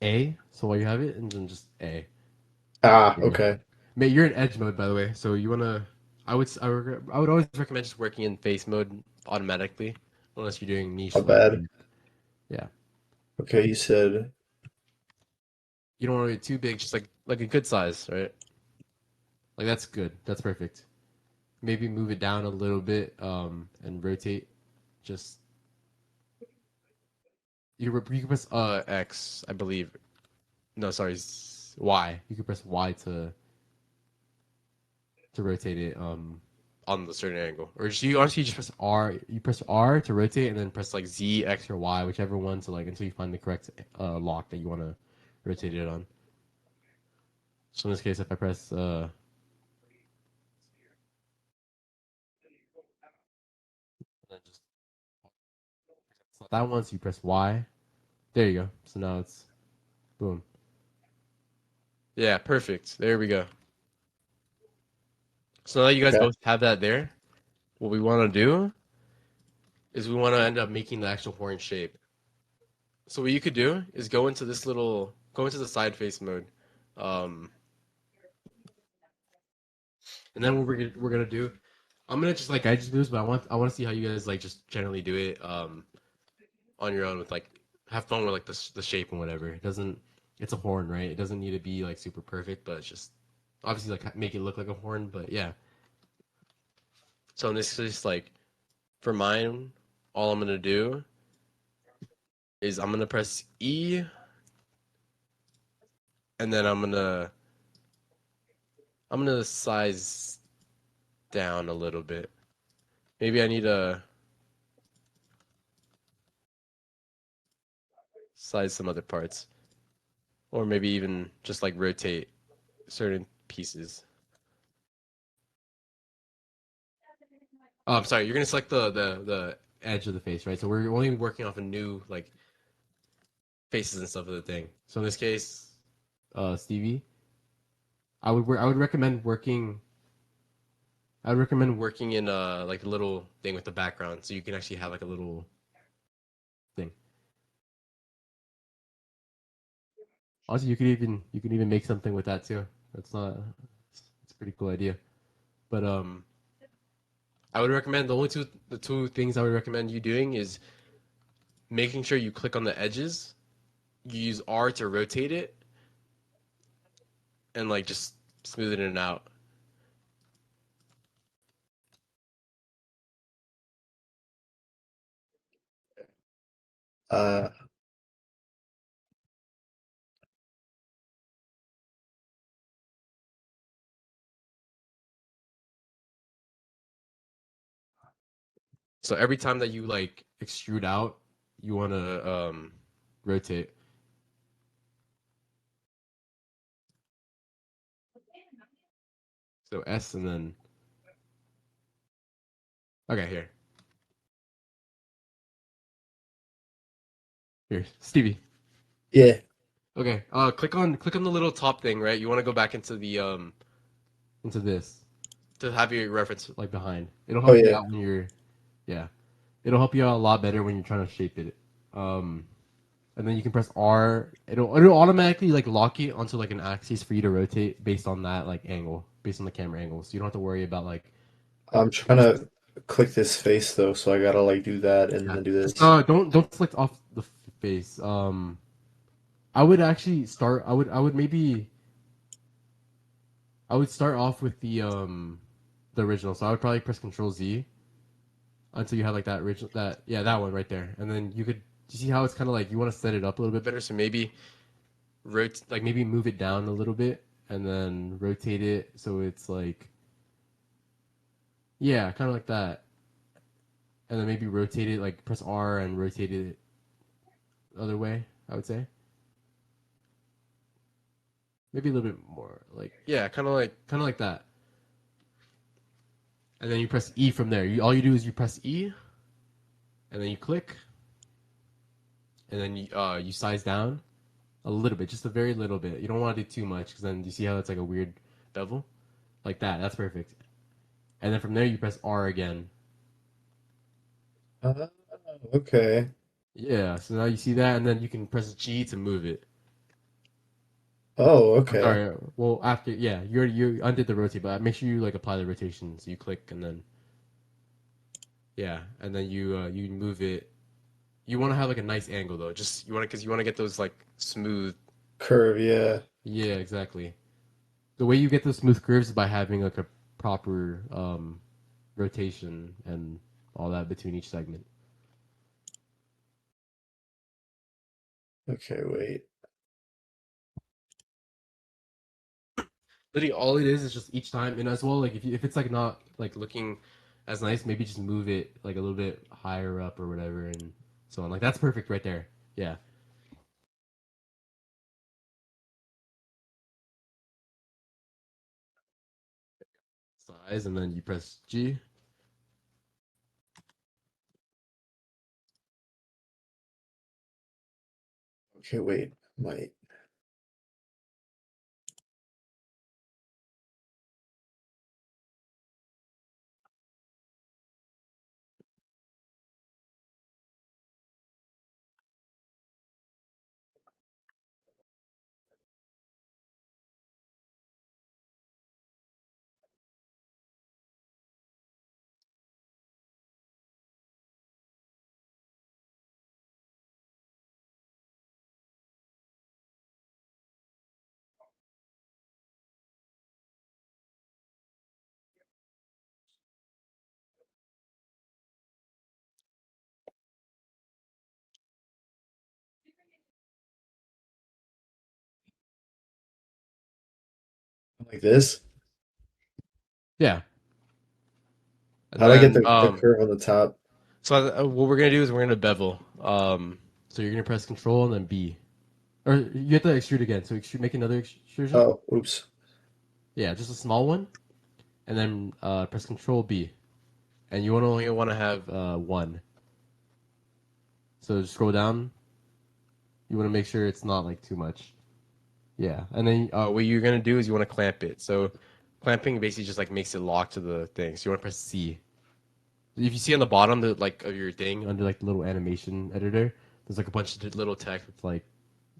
A. So while you have it, and then just A. Ah, There you go. okay. Mate, you're in edge mode by the way, so you wanna. I would always recommend just working in face mode automatically, unless you're doing niche Not like bad. yeah. Okay, you said You don't want to be too big, just like a good size, right? Like that's good. That's perfect. Maybe move it down a little bit and rotate. Just you can press X, I believe. No, sorry, Y. You can press Y to rotate it on the certain angle, or just, you honestly just press R. You press R to rotate, and then press like Z, X, or Y, whichever one to like until you find the correct lock that you want to rotate it on. So in this case, if I press then just select that one, so you press Y. There you go. So now it's boom. Yeah, perfect. There we go. So now that you guys okay. both have that there, what we want to do is we want to end up making the actual horn shape. So what you could do is go into the side face mode, um, and then what we're gonna do, I'm gonna just like guide you through this, but I want to see how you guys like just generally do it on your own with like have fun with like the shape and whatever. It doesn't it's a horn, right? It doesn't need to be like super perfect, but it's just obviously like make it look like a horn. But yeah. So in this case, like for mine, all I'm gonna do is I'm gonna press E, and then I'm gonna size down a little bit. Maybe I need to size some other parts, or maybe even just like rotate certain pieces. Oh, I'm sorry. You're gonna select the edge of the face, right? So we're only working off a new like faces and stuff of the thing. So in this case, Stevie, I would recommend working. I would recommend working in like a little thing with the background, so you can actually have like a little thing. Also, you can even make something with that too. That's not. It's a pretty cool idea. But I would recommend the two things I would recommend you doing is making sure you click on the edges. You use R to rotate it, and like just smooth it in and out. Uh, So every time that you like extrude out, you want to rotate. So S and then okay here Stevie. yeah. Okay, click on the little top thing, right? You want to go back into the into this to have your reference like behind. It'll Oh help you yeah. out when you're yeah. It'll help you out a lot better when you're trying to shape it. Um, and then you can press R. It'll automatically like lock it onto like an axis for you to rotate based on that like angle, based on the camera angle. So you don't have to worry about like I'm trying to click this face though, so I gotta like do that and yeah. then do Just this. don't select off the face. I would actually start. I would start off with the original. So I would probably press Control Z until you have like that original that one right there, and then you see how it's kind of like you want to set it up a little bit better. So maybe maybe move it down a little bit, and then rotate it so it's like, yeah, kind of like that. And then maybe rotate it, like press R and rotate it the other way, I would say. Maybe a little bit more, like, yeah, kind of like that. And then you press E from there. All you do is you press E, and then you click, and then you size down a little bit, just a very little bit. You don't want to do too much because then you see how it's like a weird bevel, like that. That's perfect. And then from there you press R again. Ah, okay. Yeah. So now you see that, and then you can press G to move it. Oh, I'm okay. sorry. Well, after yeah, you undid the rotate, but make sure you like apply the rotation. So you click and then yeah, and then you move it. You want to have like a nice angle though. Just you want to because you want to get those like smooth. Curve, yeah. Yeah, exactly. The way you get those smooth curves is by having like a proper rotation and all that between each segment. Okay, wait. Literally, all it is just each time, and as well, like if it's like not like looking as nice, maybe just move it like a little bit higher up or whatever, and so on. Like that's perfect right there. Yeah. Size, and then you press G. Okay, wait. My like this? Yeah, and How do I get then the curve on the top? so what we're gonna do is we're gonna bevel. So you're gonna press Control and then B, or you have to extrude again. So extrude, make another extrusion. Oh, oops. Yeah, just a small one, and then press Control B, and you only want to have one. So just scroll down. You want to make sure it's not like too much. Yeah, and then what you're gonna do is you want to clamp it. So clamping basically just like makes it lock to the thing. So you want to press C. If you see on the bottom the like of your thing under like the little animation editor, there's like a bunch of little text with like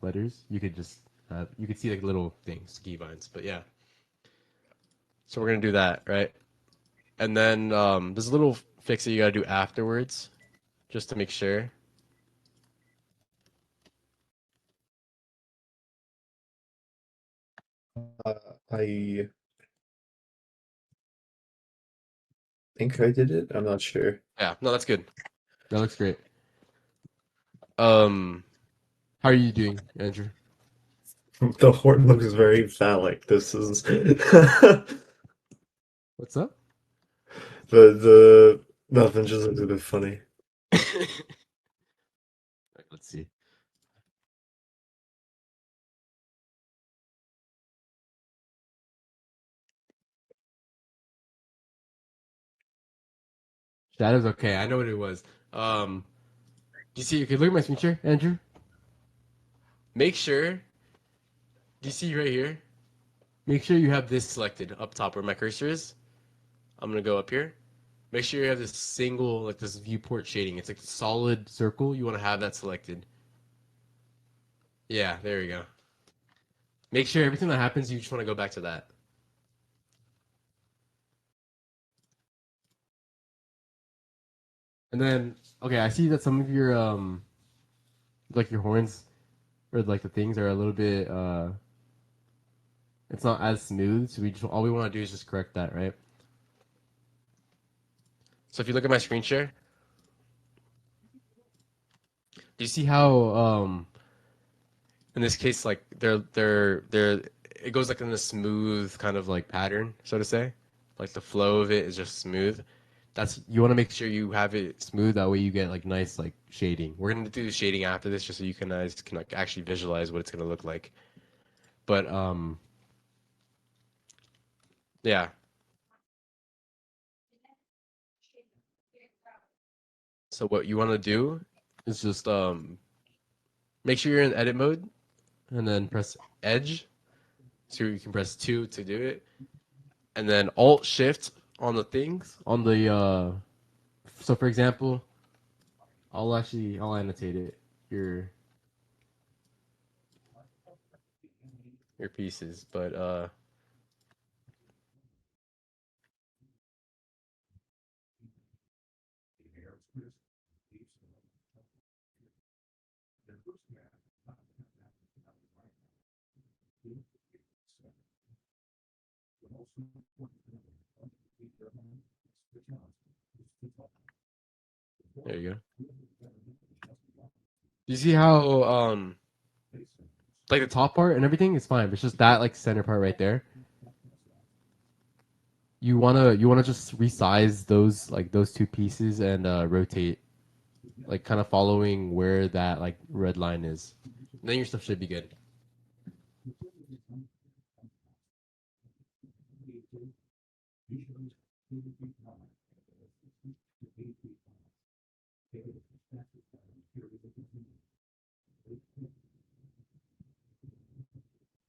letters. You could just you could see like little things, key vines. But yeah, so we're gonna do that, right? And then there's a little fix that you gotta do afterwards, just to make sure. Uh, I think I did it. I'm not sure. Yeah, no, that's good. That looks great. Um, how are you doing, Andrew? The horn looks very phallic. This is the What's up? the nothing just looks a bit funny. Let's see. That is okay. I know what it was. Do you see? Okay, look at my screen share, Andrew. Make sure. Do you see right here? Make sure you have this selected up top where my cursor is. I'm gonna go up here. Make sure you have this single, like this viewport shading. It's like a solid circle. You want to have that selected. Yeah, there we go. Make sure everything that happens, you just want to go back to that. And then, okay, I see that some of your like your horns or like the things are a little bit it's not as smooth. So we just all we want to do is just correct that, right? So if you look at my screen share, do you see how in this case like they're it goes like in a smooth kind of like pattern, so to say. Like the flow of it is just smooth. That's you want to make sure you have it smooth. That way you get like nice like shading. We're gonna do the shading after this, just so you guys can like actually visualize what it's gonna look like. But yeah. So what you want to do is just make sure you're in edit mode, and then press Edge. So you can press 2 to do it, and then Alt Shift on the things on the. So for example, I'll annotate it. Your your pieces, but there you go. You see how like the top part and everything is fine, but it's just that like center part right there. You wanna just resize those like those two pieces and rotate, like kind of following where that like red line is. Then your stuff should be good.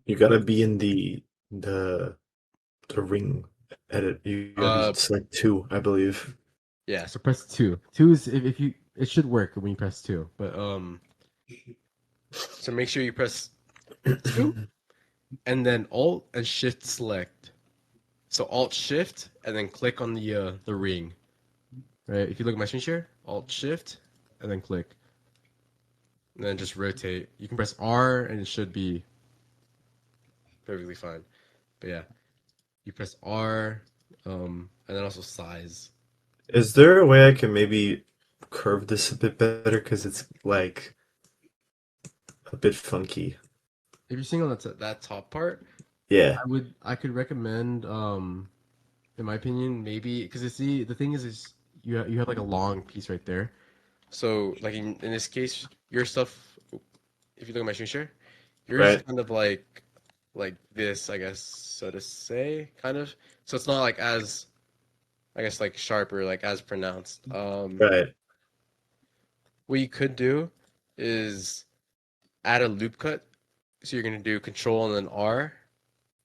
You gotta be in the ring edit. You gotta Uh, select two, I believe. yeah. So press two. Two is if you it should work when you press two, but so make sure you press two and then Alt and Shift select. So Alt Shift and then click on the ring. Right. If you look at my screen share, Alt Shift and then click, and then just rotate. You can press R and it should be perfectly fine. But yeah, you press R, and then also size. Is there a way I can maybe curve this a bit better? Because it's like a bit funky. If you're seeing on that top part, Yeah, I could recommend in my opinion maybe because the thing is you have like a long piece right there. So like in this case, your stuff. If you look at my screen share, yours is right, kind of like this, I guess, so to say, kind of. So it's not like as I guess like sharp or like as pronounced. right. What you could do is add a loop cut. So you're gonna do Control and then R.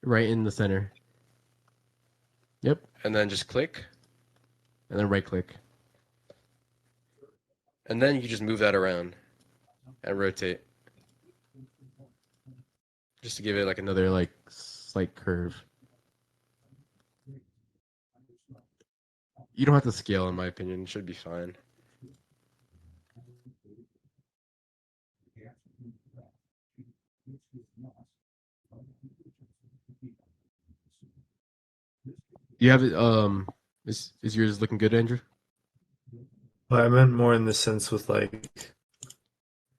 Right in the center. Yep. And then just click, and then right click, and then you can just move that around and rotate, just to give it like another like slight curve. You don't have to scale, in my opinion. It should be fine. You have it. Is yours looking good, Andrew? But I meant more in the sense with like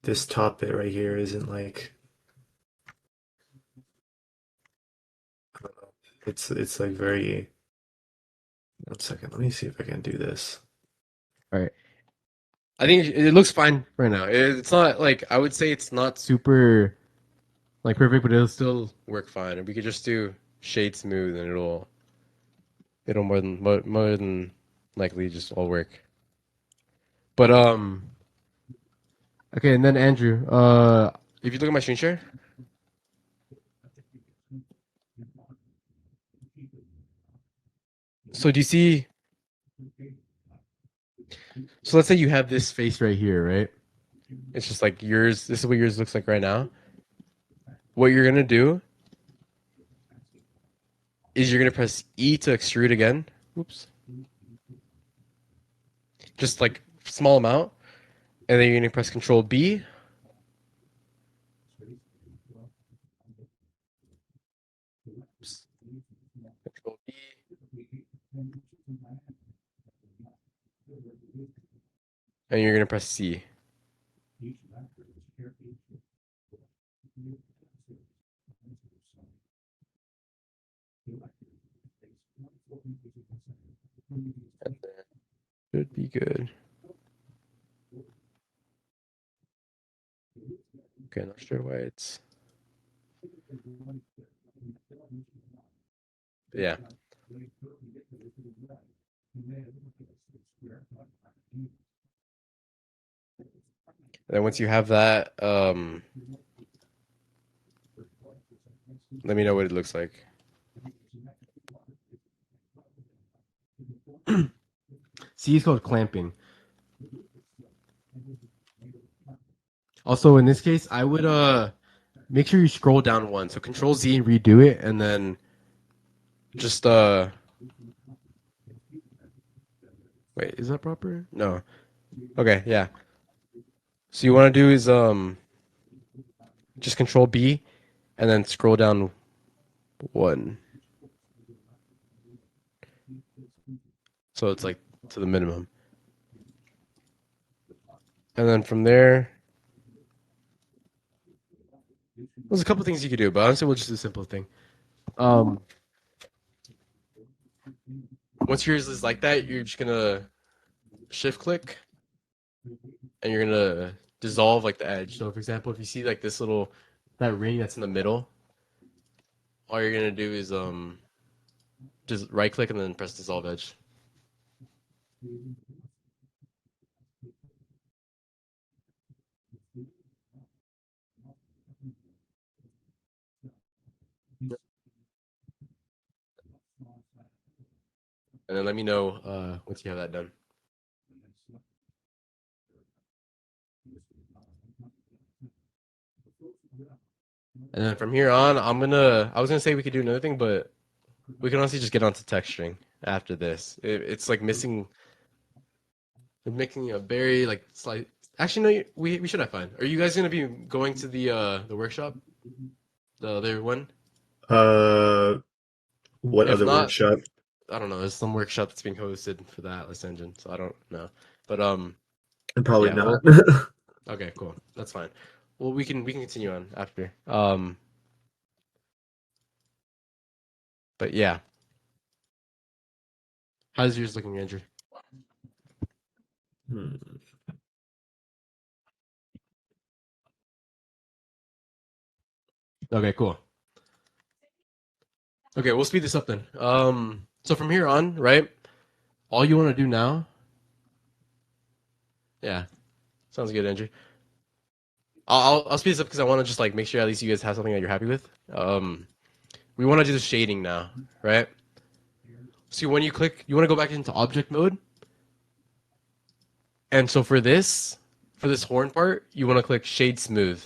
this top bit right here isn't like I don't know. It's like very. One second. Let me see if I can do this. All right. I think it looks fine right now. It's not like I would say it's not super like perfect, but it'll still work fine. And we could just do shade smooth, and it'll more than likely just all work. But okay, and then Andrew, if you look at my screen share, so do you see? So let's say you have this face right here, right? It's just like yours. This is what yours looks like right now. What you're gonna do is you're gonna press E to extrude again. Oops. Just like small amount, and then you're gonna press Control B. Oops. Control B, and you're gonna press C. And then should be good. Okay, not sure why it's. Yeah. And then once you have that, let me know what it looks like. C is called clamping. Also, in this case, I would make sure you scroll down one. So Control Z and redo it, and then just wait, is that proper? No. Okay, yeah. So you want to do is just Control B, and then scroll down one. So it's like to the minimum. And then from there, there's a couple things you could do, but honestly, we'll just do a simple thing. Um, once yours is like that, you're just gonna shift click, and you're gonna dissolve like the edge. So, for example, if you see like this little that ring that's in the middle, all you're gonna do is just right click and then press dissolve edge. And then let me know once you have that done. And then from here on, I was gonna say we could do another thing, but we can honestly just get onto texturing after this. It's like making a very like slight. Actually, no, we should have fun. Are you guys gonna be going to the workshop, the other one? Uh, what If other not, workshop? I don't know. There's some workshop that's being hosted for the Atlas engine, so I don't know. But Probably yeah. not. Okay, cool. That's fine. Well, we can continue on after. But yeah, how's yours looking, Andrew? Hmm. Okay, cool. Okay, we'll speed this up then. So from here on, right? All you want to do now, yeah, sounds good, Andrew. I'll speed this up because I want to just like make sure at least you guys have something that you're happy with. We want to do the shading now, right? So when you click, you want to go back into object mode, and so for this horn part, you want to click shade smooth.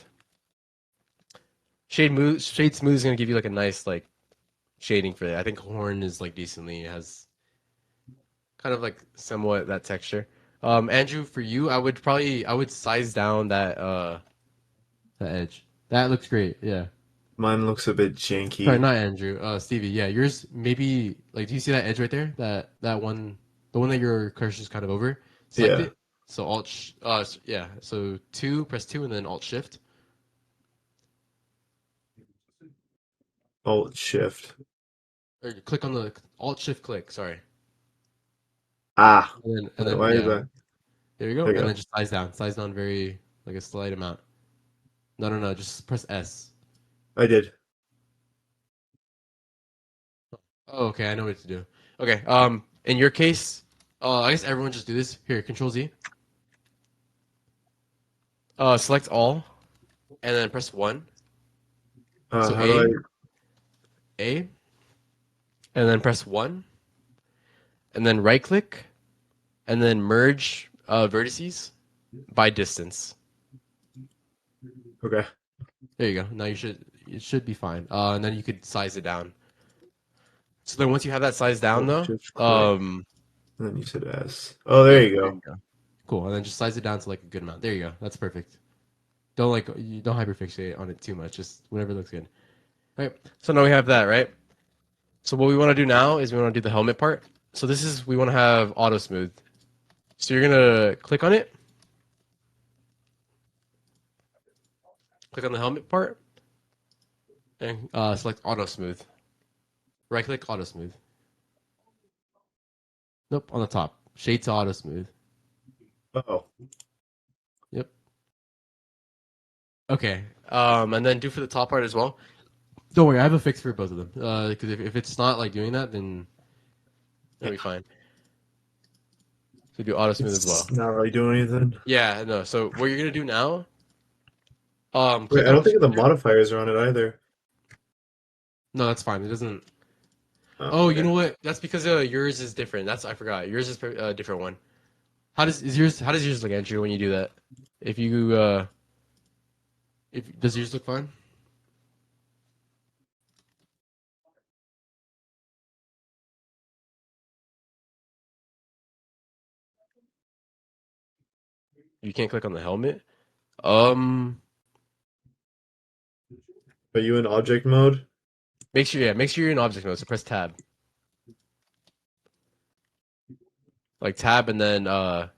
Shade smooth is gonna give you like a nice like shading for it. I think horn is like decently has kind of like somewhat that texture. Andrew, for you, I would size down that edge. That looks great. Yeah. Mine looks a bit Sorry, janky. not Andrew. Stevie. Yeah, yours maybe like. Do you see that edge right there? That one, the one that your cursor's kind of over. Select Yeah. it. So yeah. So press two, and then Alt Shift. Alt Shift. Or click on the Alt Shift click. Sorry. Ah. And then Why is yeah, that? there you go. There you And go. then just size down very like a slight amount. No. Just press S. I did. Oh, okay. I know what to do. Okay. In your case, I guess everyone just do this. Here, Control Z. Select all, and then press one. So How do I? A, and then press one, and then right click, and then merge vertices by distance. Okay. There you go. Now it should be fine. And then you could size it down. So then once you have that size down Alt though, Shift click. And then you said S. Oh, there yeah, you there go. you go. Cool. And then just size it down to like a good amount. There you go. That's perfect. You don't hyperfixate on it too much. Just whatever looks good. All right. So now we have that, right? So what we want to do now is we want to do the helmet part. So we want to have auto smooth. So you're gonna click on it, click on the helmet part, and select auto smooth. Right click auto smooth. Nope, on the top. Shade to auto smooth. Oh, Yep. Okay. And then do for the top part as well. Don't worry, I have a fix for both of them. Because if it's not like doing that, then that'll be fine. So do auto smooth as well. it's not really doing anything. Yeah, no. So what you're gonna do now? Wait, Click I on. don't think the modifiers are on it either. No, that's fine. It doesn't. Oh, Oh, you okay. know what? That's because yours is different. That's I forgot. Yours is a different one. How does is yours? How does yours look, Andrew, when you do that? If you if does yours look fine? You can't click on the helmet. Um, Are you in object mode? make sure you're in object mode. So press tab, like tab, and then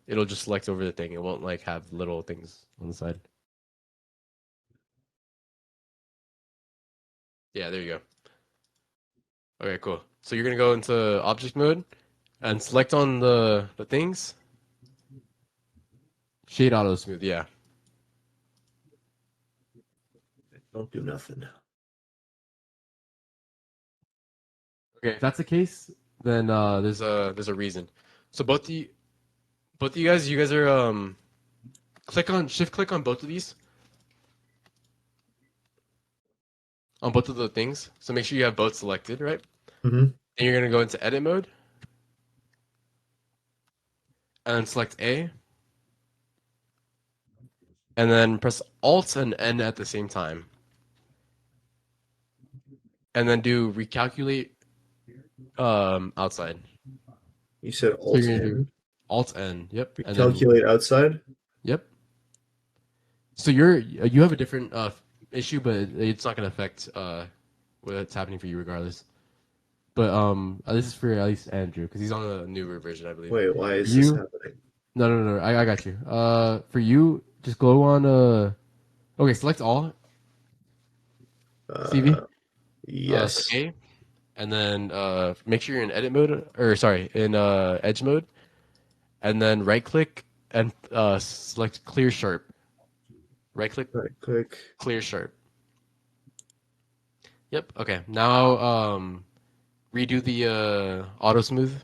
it'll just select over the thing. It won't like have little things on the side. Yeah, there you go. Okay, cool. So you're gonna go into object mode and select on the things. Shade auto smooth. Yeah. Don't do nothing. Okay, if that's the case, then there's a reason. So both of you guys are click on shift click on both of these on both of the things. So make sure you have both selected, right? Mm-hmm. And you're gonna go into edit mode and then select A and then press Alt and N at the same time. And then do recalculate outside. You said So Alt you're gonna do N. Alt N, yep, and then Recalculate outside. yep. So you have a different issue, but it's not gonna affect what's happening for you regardless. But this is for at least Andrew because he's on a newer version, I believe. Wait, why For is this you, happening? no, I got you. For you, just go on okay, select all, CV, so Yes. A, and then make sure you're in edit mode or sorry, in edge mode, and then right click and select clear sharp. Right click, Right click. clear sharp. Yep. Okay. Now redo the auto smooth.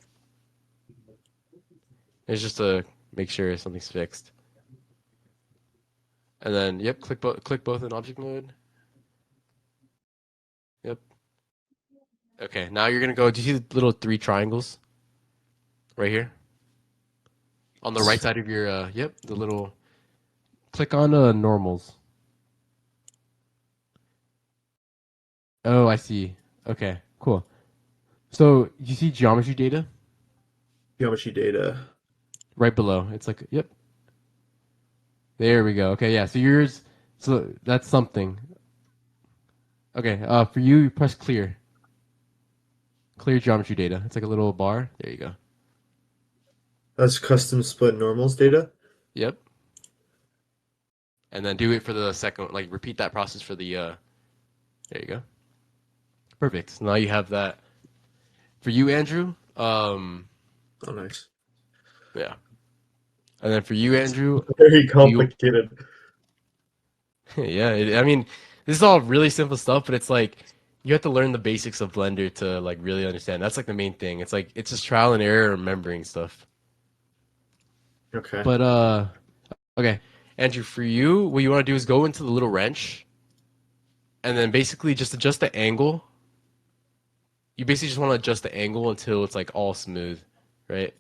It's just to make sure something's fixed. And then yep, click both in object mode. Yep. Okay. Now you're gonna go. Do you see the little three triangles right here on the right side of your? Yep. The little. Click on normals. Oh, I see. Okay. Cool. So you see geometry data Geometry data. right below. It's like yep. There we go. Okay. Yeah. So yours. So that's something. Okay. For you, you press clear. Clear geometry data. It's like a little bar. There you go. That's custom split normals data. Yep. And then do it for the second. Like repeat that process for the. There you go. Perfect. So now you have that for you, Andrew. Oh, nice. Yeah. And then for you, Andrew, Very you. complicated. Yeah. I mean, this is all really simple stuff, but it's like you have to learn the basics of Blender to like really understand. That's like the main thing. It's like it's just trial and error remembering stuff. Okay. But okay, Andrew, for you, what you want to do is go into the little wrench, and then basically just adjust the angle. You basically just want to adjust the angle until it's like all smooth, right?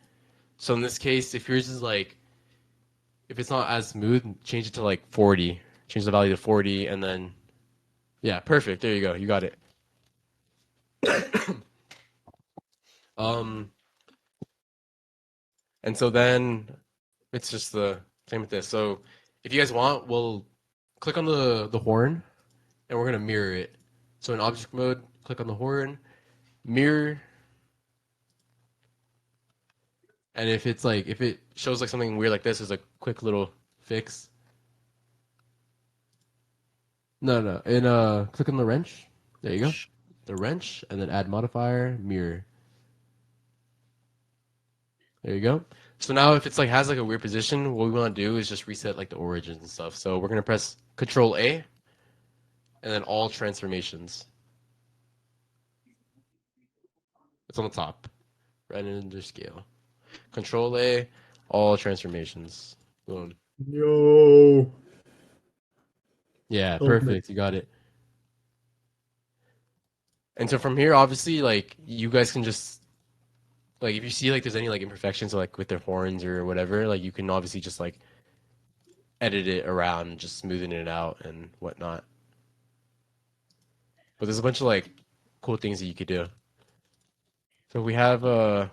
So in this case, if yours is like, if it's not as smooth, change it to like 40. Change the value to 40, and then, yeah, perfect. There you go. You got it. Um, and so then it's just the same with this. So if you guys want, we'll click on the horn, and we're gonna mirror it. So in object mode, click on the horn, mirror, and if it's like if it shows like something weird like this, is a quick little fix. No. And click on the wrench. There you go. The wrench, and then add modifier, mirror. There you go. So now if it's like has like a weird position, what we want to do is just reset like the origins and stuff. So we're gonna press Control A and then all transformations. It's on the top, right under scale. Control A, all transformations. Boom. Yo. Yeah, Oh my. perfect. You got it. And so from here, obviously, like you guys can just like if you see like there's any like imperfections like with their horns or whatever, like you can obviously just like edit it around, just smoothing it out and whatnot. But there's a bunch of like cool things that you could do. So we have well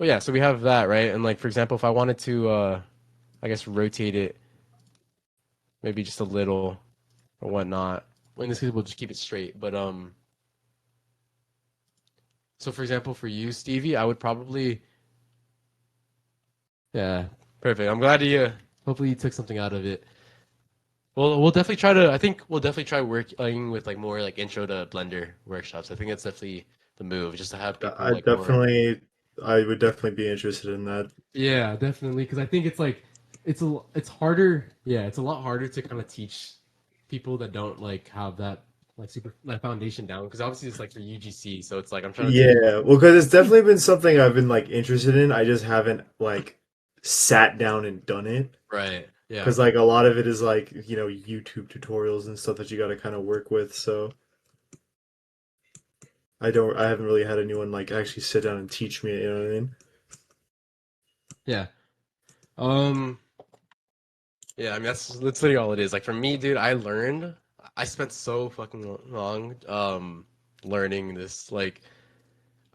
yeah, so we have that, right? And like for example, if I wanted to I guess rotate it maybe just a little or whatnot. In this case we'll just keep it straight. But so for example for you, Stevie, I would probably yeah, perfect. I'm glad you hopefully you took something out of it. Well, we'll definitely try to. I think we'll definitely try working with like more like intro to Blender workshops. I think that's definitely the move, just to have people I like more. definitely, I would definitely be interested in that. Yeah, definitely. Because I think it's like it's harder. Yeah, it's a lot harder to kind of teach people that don't like have that like super that foundation down. Because obviously it's like for UGC, so it's like I'm trying to teach. Yeah, well, because it's definitely been something I've been like interested in. I just haven't like sat down and done it. Right. Yeah. Because like a lot of it is like YouTube tutorials and stuff that you got to kind of work with. So I haven't really had anyone like actually sit down and teach me. You know what I mean? Yeah. Um. Yeah, I mean that's literally all it is. Like for me, dude, I learned. I spent so fucking long learning this. Like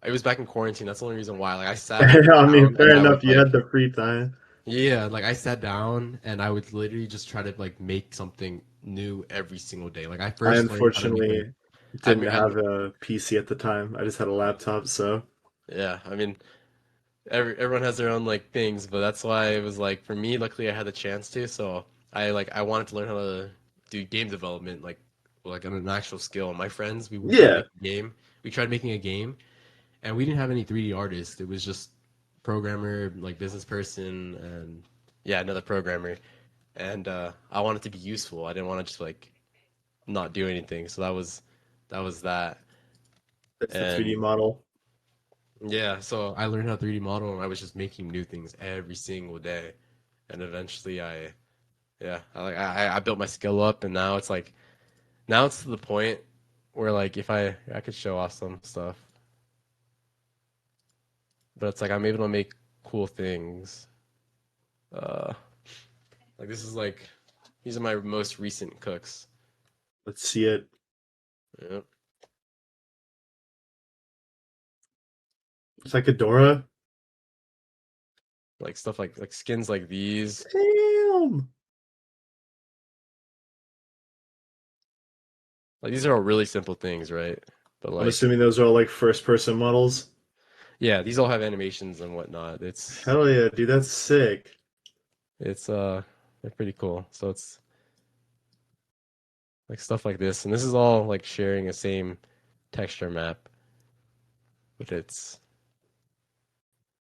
it was back in quarantine. That's the only reason why. Like I sat I mean, down and fair I enough. would You had like the free time. yeah, like I sat down and I would literally just try to like make something new every single day. Like I I first learned how to make unfortunately I didn't mean, have a PC at the time. I just had a laptop. So yeah, I mean everyone has their own like things, but that's why it was like for me, luckily I had the chance to, so I wanted to learn how to do game development like on an actual skill. My friends, we tried to yeah, make a game. We tried making a game and we didn't have any 3D artists. It was just programmer, like business person and yeah, another programmer. And I wanted to be useful. I didn't want to just like not do anything. So that was that. that's the 3D And model. yeah, so I learned how to 3D model and I was just making new things every single day. And eventually I built my skill up and now it's to the point where like if I could show off some stuff, but it's like I'm able to make cool things. Uh like this is like these are my most recent cooks. Let's see it. Yep. It's like a Dora. Like stuff like skins like these. Damn. Like these are all really simple things, right? But I'm like assuming those are all like first person models. yeah, these all have animations and whatnot. Hell yeah, dude, that's sick. It's they're pretty cool. So it's like stuff like this, and this is all like sharing a same texture map, but it's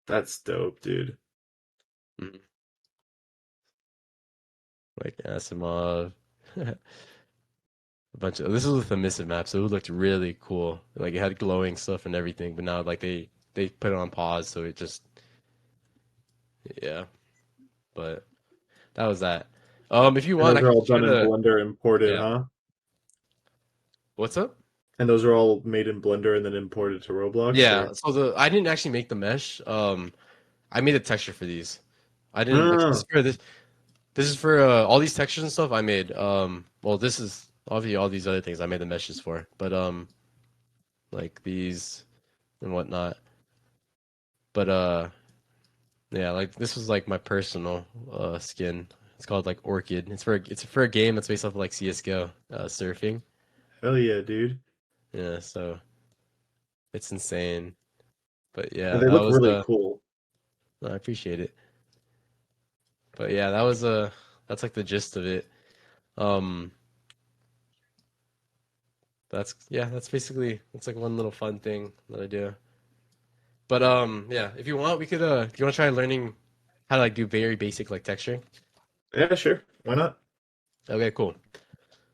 That's dope, dude. mm, like Asimov. A bunch of this is with a emissive map, so it looked really cool. Like it had glowing stuff and everything, but now like they put it on pause, so it just yeah. But that was that. If you And want, those I are can all share done in the Blender imported, yeah. huh? What's up? And those are all made in Blender and then imported to Roblox, Yeah, or? so the I didn't actually make the mesh. I made a texture for these. I didn't like Ah, this is for all these textures and stuff I made. Well, this is obviously all these other things I made the meshes for, but like these and whatnot. But yeah, like this was like my personal skin. It's called like Orchid. It's for a game that's based off of like CS:GO surfing. hell yeah, dude. Yeah, so it's insane. But Yeah, yeah, they that look was really cool. I appreciate it. But yeah, that's like the gist of it. Um, that's yeah, that's basically that's like one little fun thing that I do. But yeah, if you want, we could if you want to try learning how to like do very basic like texturing. Yeah, sure. Why not? Okay, cool.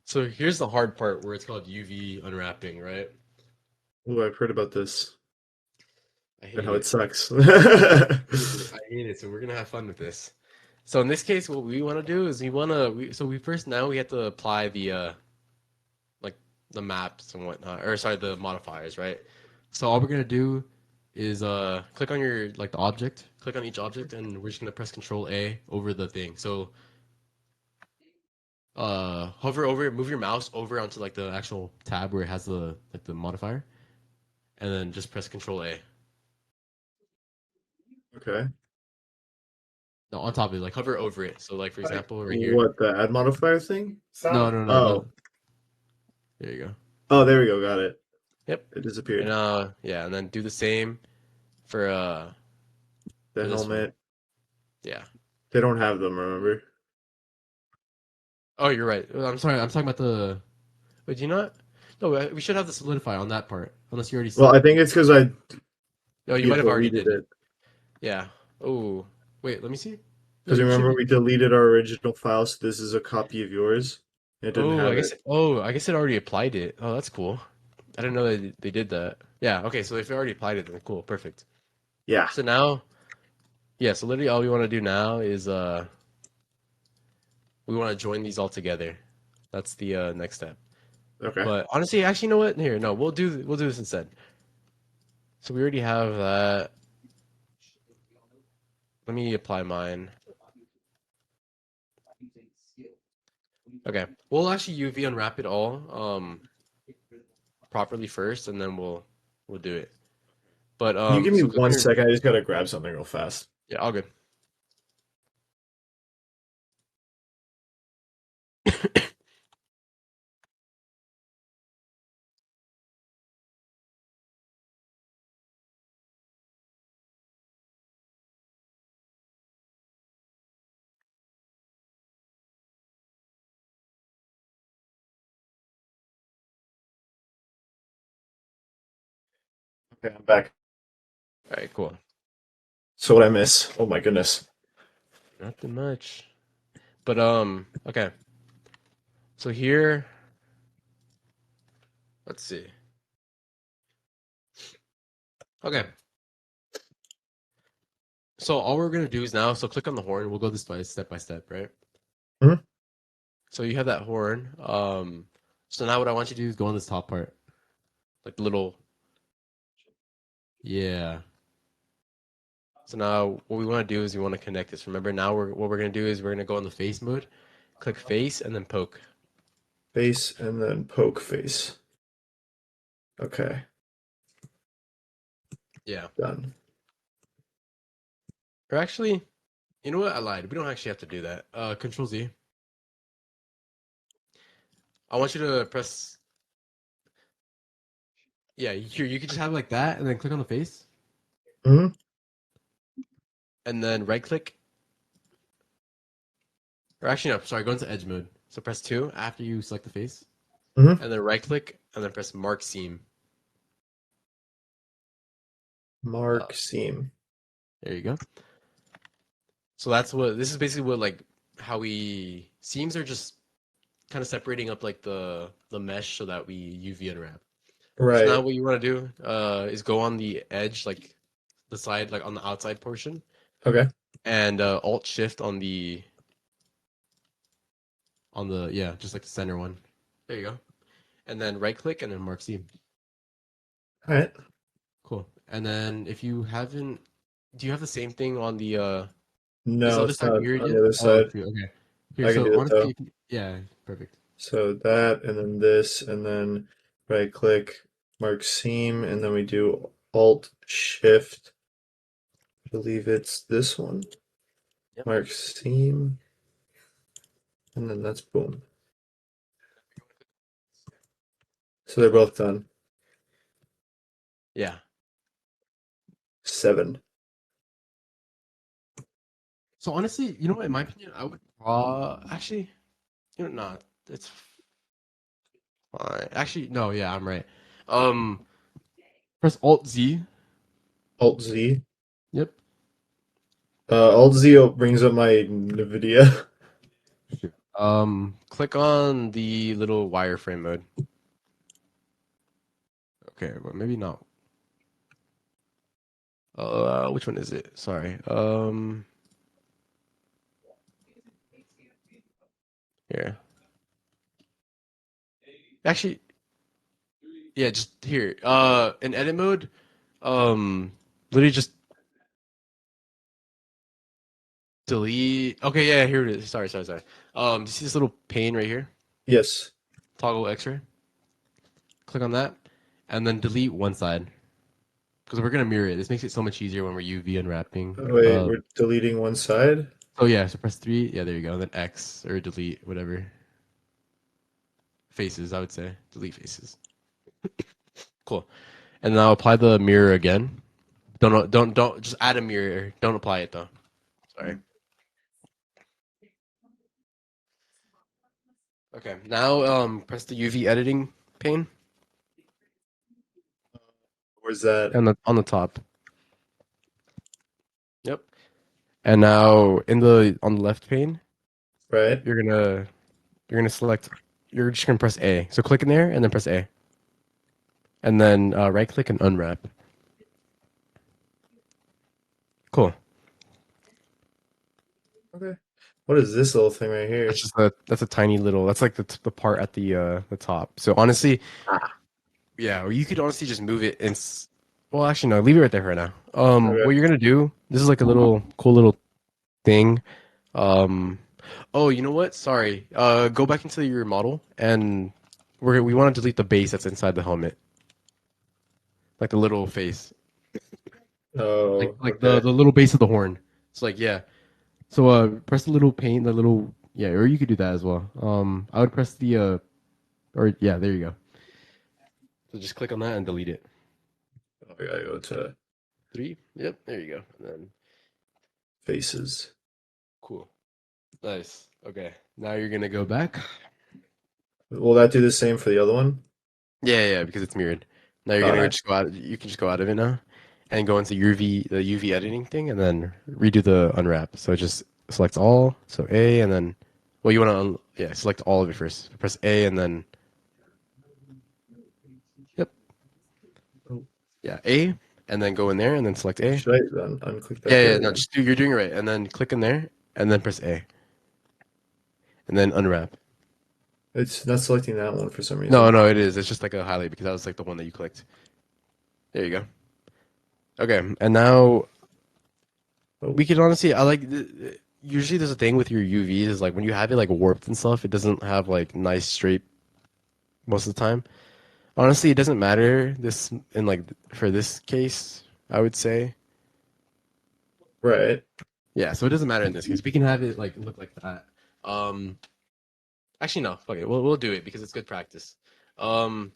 So here's the hard part where it's called UV unwrapping, right? Oh, I've heard about this I and hate how it it. sucks. I hate it. So we're gonna have fun with this. So in this case, what we want to do is we first now we have to apply the like the maps and whatnot, or sorry, the modifiers, right? So all we're gonna do is click on your like the object, click on each object, and we're just gonna press Control A over the thing. So hover over it, move your mouse over onto like the actual tab where it has the like the modifier, and then just press Control A. Okay. No, on top of it, like hover over it. So like for Like example, right here. what, the add modifier thing? No, no, no, no. Oh. There you go. Oh, there we go. Got it. Yep. It And disappeared. yeah, and then do the same for The this one. helmet. Yeah. They don't have them, remember? Oh, you're right. I'm sorry. I'm talking about the. Wait, do you not? No, we should have the solidify on that part. Unless you already. Well, I think it's because Oh, you you might have already deleted did it. it. Yeah. Oh, wait. Let me see. No, Because you should remember be. we deleted our original file, so this is a copy of yours. It didn't Oh, I have guess. it. Oh, I guess it already applied it. Oh, that's cool. I didn't know they did that. Yeah. Okay. So if it already applied it, then cool. Perfect. Yeah. So now, yeah. So literally, all we want to do now is we want to join these all together. That's the next step. Okay. But honestly, actually, you know what? Here, no, we'll do this instead. So we already have that. Let me apply mine. Okay, we'll actually UV unwrap it all properly first, and then we'll do it. But Can you give me so click on one your second? I just gotta grab something real fast. yeah, all good. Okay, I'm back. All right, cool. So what I miss? Oh my goodness. Nothing much. But okay. So here, let's see. Okay. So all we're gonna do is now. So click on the horn. We'll go this by step by step, right? Hmm? So you have that horn. So now what I want you to do is go on this top part, like the little yeah. So now what we want to do is we want to connect this. Remember now what we're going to do is we're going to go on the face mode, click face and then poke. Face and then poke face. Okay, Yeah. done. Or actually, you know what? I lied. We don't actually have to do that. Control Z. I want you to press yeah, here you could just have it like that and then click on the face Hmm? and then right click. Or actually no, sorry, go into edge mode. So press 2 after you select the face Hmm? and then right click and then press mark seam. Mark seam. There you go. So that's what this is basically what like how we seams are just kind of separating up like the mesh so that we UV unwrap. So now Right. what you want to do is go on the edge, like the side, like on the outside portion, Okay. and Alt Shift on the yeah, just like the center one. There you go. And then right click and then mark seam. All right. Cool. And then if you haven't, do you have the same thing on the this No, other it's side not you already on the did? other Oh, side. true. Okay. Here, I can so do this honestly, though. yeah, perfect. So that, and then this, and then right click, mark seam, and then we do Alt Shift. I believe it's this one. Yep. Mark seam, and then that's boom. So they're both done. Yeah. 7. So honestly, you know what? In my opinion, I would actually, you know, nah, it's fine. Actually, no, yeah, I'm right. Um, press Alt Z Alt Z. Yep. Alt Z brings up my NVIDIA. Sure. Click on the little wireframe mode. Okay, well maybe not. Which one is it? Sorry. Here. Actually, yeah, just here. In edit mode, literally just delete. Okay, yeah, here it is. Sorry. Do you see this little pane right here? Yes. Toggle X-ray. Click on that, and then delete one side because we're gonna mirror it. This makes it so much easier when we're UV unwrapping. Oh, wait, we're deleting one side? Oh yeah, so press 3. Yeah, there you go. And then X or delete whatever. Faces, I would say. Delete faces. Cool. And now apply the mirror again. Don't just add a mirror. Don't apply it though. Sorry. Okay. Now press the UV editing pane Where's that? on the top. Yep. And now in the on the left pane, Right? you're gonna select. You're just gonna press A. So click in there and then press A, and then right click and unwrap. Cool. Okay. What is this little thing right here? That's a tiny little. That's like the part at the top. So honestly, Ah. yeah, or you could honestly just move it and. Well, actually, no. Leave it right there for now. Okay. What you're gonna do? This is like a little cool little thing. Um, oh, you know what? Sorry. Go back into your model, and we want to delete the base that's inside the helmet, like the little face, like Oh, like the okay. the little base of the horn. It's like yeah. So press the little paint, the little yeah, or you could do that as well. I would press the or yeah, there you go. So just click on that and delete it. Oh, I gotta go to 3. Yep, there you go. And then faces. cool, nice. Okay, now you're gonna go back. Will that do the same for the other one? Yeah, because it's mirrored. Now you're Oh, gonna nice. just go out. You can just go out of it now, and go into the UV editing thing, and then redo the unwrap. So just select all. So A, and then well, you want to yeah, select all of it first. Press A, and then yep, Oh, yeah, A, and then go in there, and then select A. should I unclick that Yeah, part no, again? just do. You're doing it right, and then click in there, and then press A, and then unwrap. It's not selecting that one for some No, reason. no, it is. It's just like a highlight because that was like the one that you clicked. There you go. Okay, and now Oh, we can honestly, I like. Usually, there's a thing with your UVs is like when you have it like warped and stuff, it doesn't have like nice straight most of the time. Honestly, it doesn't matter this in like for this case, I would say. right. Yeah, so it doesn't matter in this case. We can have it like look like that. Um, actually, no, fuck it. We'll do it because it's good practice. Um,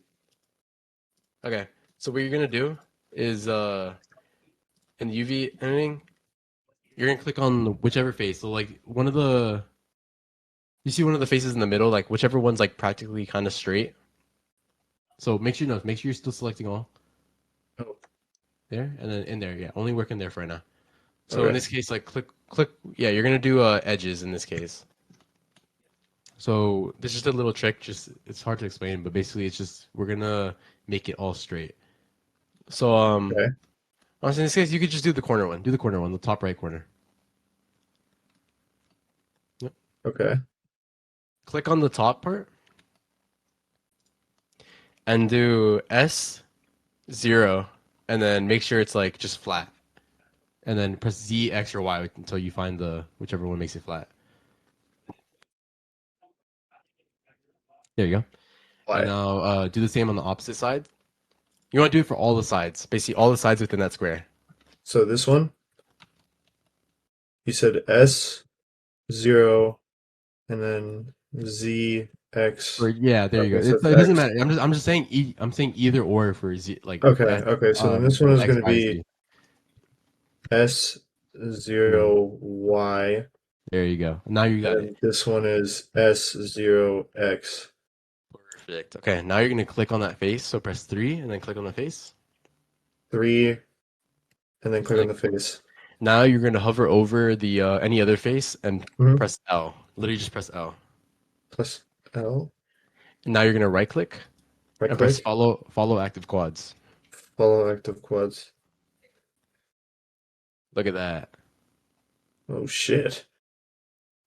okay. So what you're gonna do is in the UV editing, you're gonna click on whichever face. So like one of the you see one of the faces in the middle, like whichever one's like practically kind of straight. So make sure you're still selecting all Oh, there and then in there. Yeah, only work in there for right now. So in okay. this case, like click. Yeah, you're gonna do edges in this case. So this is just a little trick. Just it's hard to explain, but basically it's just we're gonna make it all straight. So Okay. honestly, in this case, you could just do the corner one. Do the corner one, the top right corner. Yep. Okay. Click on the top part and do S0, and then make sure it's like just flat. And then press Z, X, or Y until you find the whichever one makes it flat. There you go. And Why? now do the same on the opposite side. You want to do it for all the sides, basically all the sides within that square. So this one, you said S0 and then Z Or X. yeah, there you Okay, go. so It it's doesn't X. matter. I'm just saying I'm saying either or for Z like Okay, S okay. So then this one is X going to Y be Z. Mhm. S0Y, There you go. Now you and got it. then this one is S0X. Perfect. Okay, now you're gonna click on that face. So press 3 and then click on the face. 3, And then click on Like the face. now you're gonna hover over the any other face and Hmm. press L. Literally just press L. Plus L. And now you're gonna right click Right and press click. follow active quads. Follow active quads. Look at that. Oh shit.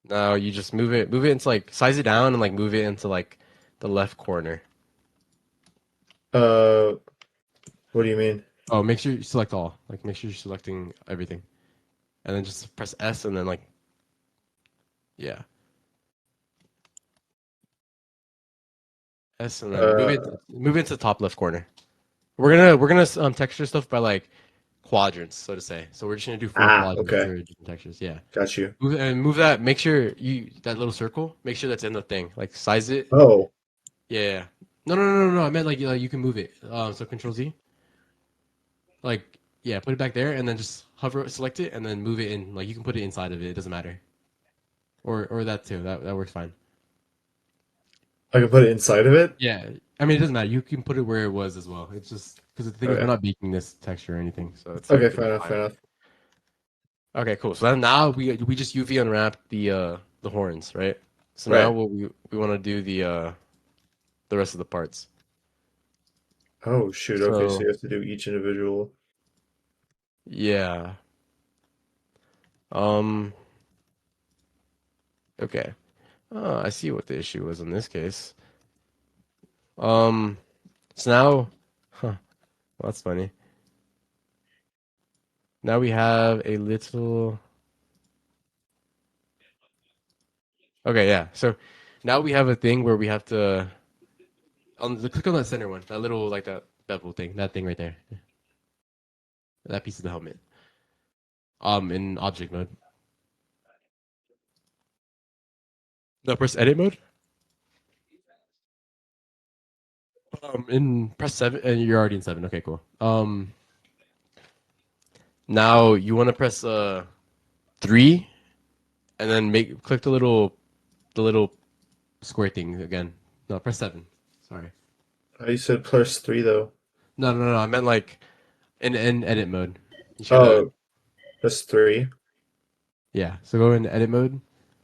Now you just move it into like size it down and like move it into like the left corner. Uh, what do you mean? Oh, make sure you select all. Like make sure you're selecting everything. And then just press S and then like yeah. S and then Uh, move it into the top left corner. We're gonna texture stuff by like quadrants, so to say. So we're just gonna do four quadrants okay. for different textures. Yeah. Got you. Move that. Make sure you that little circle. Make sure that's in the thing. Like size it. Oh, Yeah. Yeah. No. I meant like you can move it. So Control Z. Like yeah, put it back there, and then just hover, select it, and then move it in. Like you can put it inside of it. It doesn't matter. Or that too. That works fine. I can put it inside of it? Yeah. I mean, it doesn't matter. You can put it where it was as well. It's just because the thing is, we're Okay. not baking this texture or anything, so Okay, it'll fair be enough, fine. fair enough. Okay, cool. So then now we just UV unwrap the horns, right? So now Right. what we want to do the rest of the parts. Oh, shoot. Okay, so So you have to do each individual. yeah. Um. Okay. I see what the issue was in this case. Um. So now, huh? Well, that's funny. Now we have a little. Okay, yeah. So now we have a thing where we have to click on that center one, that little like that bevel thing, that thing right there, that piece of the helmet. In object mode. No, press edit mode. In press seven, and you're already in seven. Okay, cool. Now you want to press three, and then make click the little square thing again. No, press seven. Sorry. You said plus three, though. No. I meant like in edit mode. You just gotta Oh, that's three, yeah. So go in edit mode,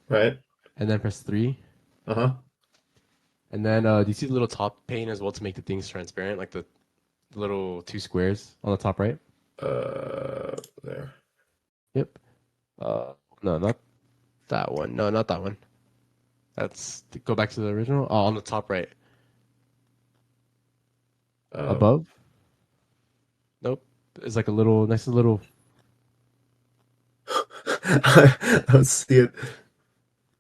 right? and then press three, Uh-huh. and then do you see the little top pane as well to make the things transparent, like the little two squares on the top right? There. Yep. No, not that one. No, not that one. That's go back to the original. Oh, on the top right. Um, Above? Nope. It's like a little nice little. I don't see it.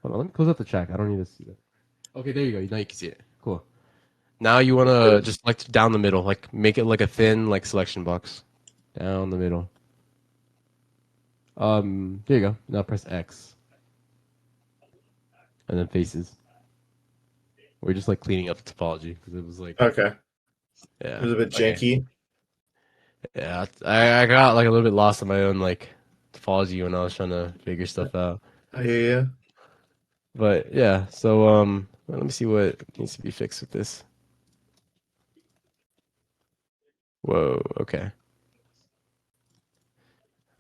Hold on, let me close up the check. I don't need to see that. Okay, there you go. Now you can see it. Cool. Now you want to just select down the middle, like make it like a thin like selection box down the middle. There you go. Now press X and then faces. We're just like cleaning up the topology because it was like Okay. It yeah. was a bit Okay. janky. Yeah, I got like a little bit lost in my own like topology when I was trying to figure stuff out. I hear you. But yeah, so let me see what needs to be fixed with this. Whoa, okay.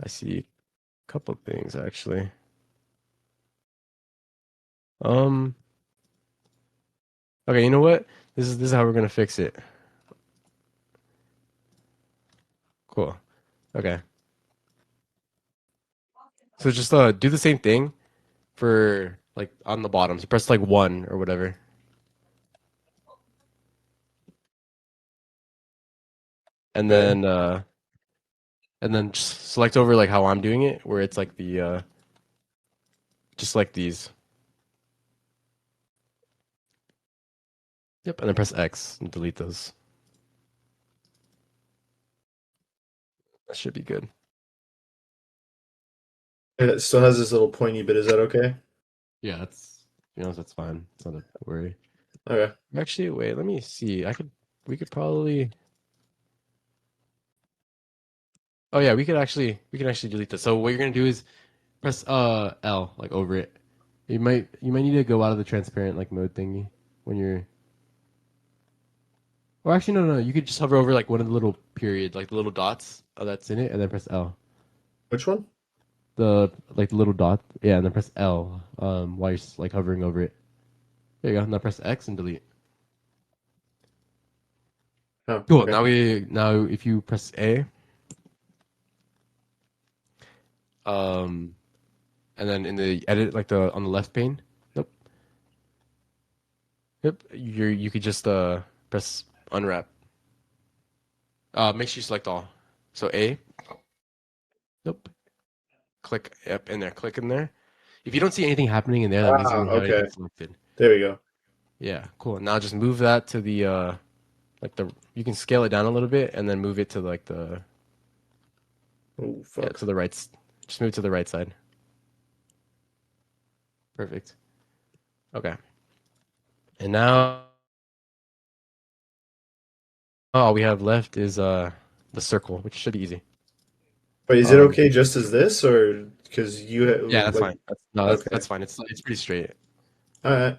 I see a couple things actually. Um, okay, you know what? This is how we're gonna fix it. Cool. Okay. So just do the same thing for like on the bottom. So press like one or whatever. And Okay. then just select over like how I'm doing it, where it's like the just like these. Yep, and then press X and delete those. That should be good. It still has this little pointy bit. Is that okay? Yeah, that's you know that's fine. It's not a worry. Okay. Actually, wait, let me see. We could probably oh yeah, we can actually delete this. So what you're gonna do is press L like over it. You might need to go out of the transparent like mode thingy when you're or actually no, you could just hover over like one of the little period, like the little dots that's in it, and then press L. Which one? The like the little dot. Yeah, and then press L. While you're like hovering over it. There you go. Now press X and delete. Oh, Cool. okay. Now if you press A, um, and then in the edit like the on the left pane. Nope. Yep. You could just press unwrap. Make sure you select all. So A. Nope. Click yep in there. Click in there. If you don't see anything happening in there, that means you Ah, don't have okay. anything selected. There we go. Yeah, cool. Now just move that to the like the you can scale it down a little bit and then move it to like the Oh, yeah fuck. to the right. Just move to the right side. Perfect. Okay. And now all we have left is the circle, which should be easy. But is it Um okay just as this, or because you yeah, that's like? fine. No, Okay. that's fine. It's pretty straight. All right.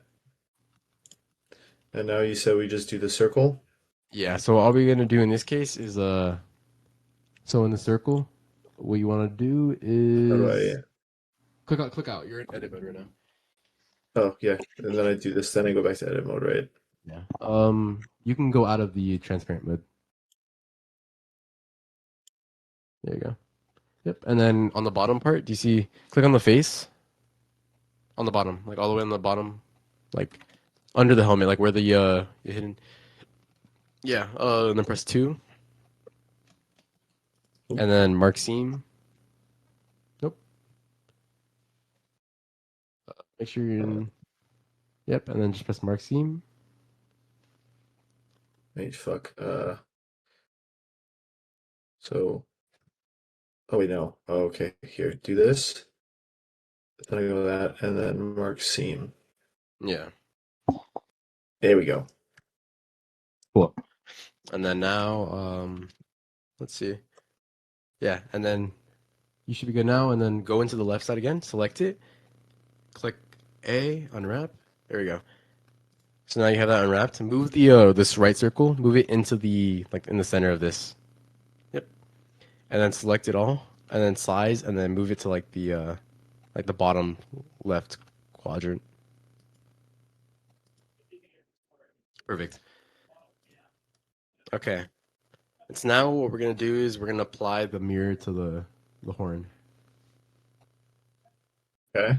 And now you said we just do the circle. Yeah. So all we're gonna do in this case is so in the circle, what you want to do How do is I? click out. Click out. You're in edit mode right now. Oh, yeah. And then I do this. Then I go back to edit mode, right? Yeah. You can go out of the transparent mode. There you go. Yep. And then on the bottom part, do you see? Click on the face on the bottom, like all the way on the bottom, like under the helmet, like where the hidden. Yeah. And then press two, Oop. and then mark seam. Nope. Make sure you're Uh, in. Yep. And then just press mark seam. wait, fuck. So. Oh wait, no. Oh, okay. Here, do this. Then I go that, and then mark seam. Yeah. There we go. Cool. And then now, let's see. Yeah. And then you should be good now. And then go into the left side again. Select it. Click A. Unwrap. There we go. So now you have that unwrapped. Move the this right circle. Move it into the like in the center of this. Yep. And then select it all. And then size. And then move it to like the bottom left quadrant. Perfect. Okay. It's now what we're gonna do is we're gonna apply the mirror to the horn. Okay.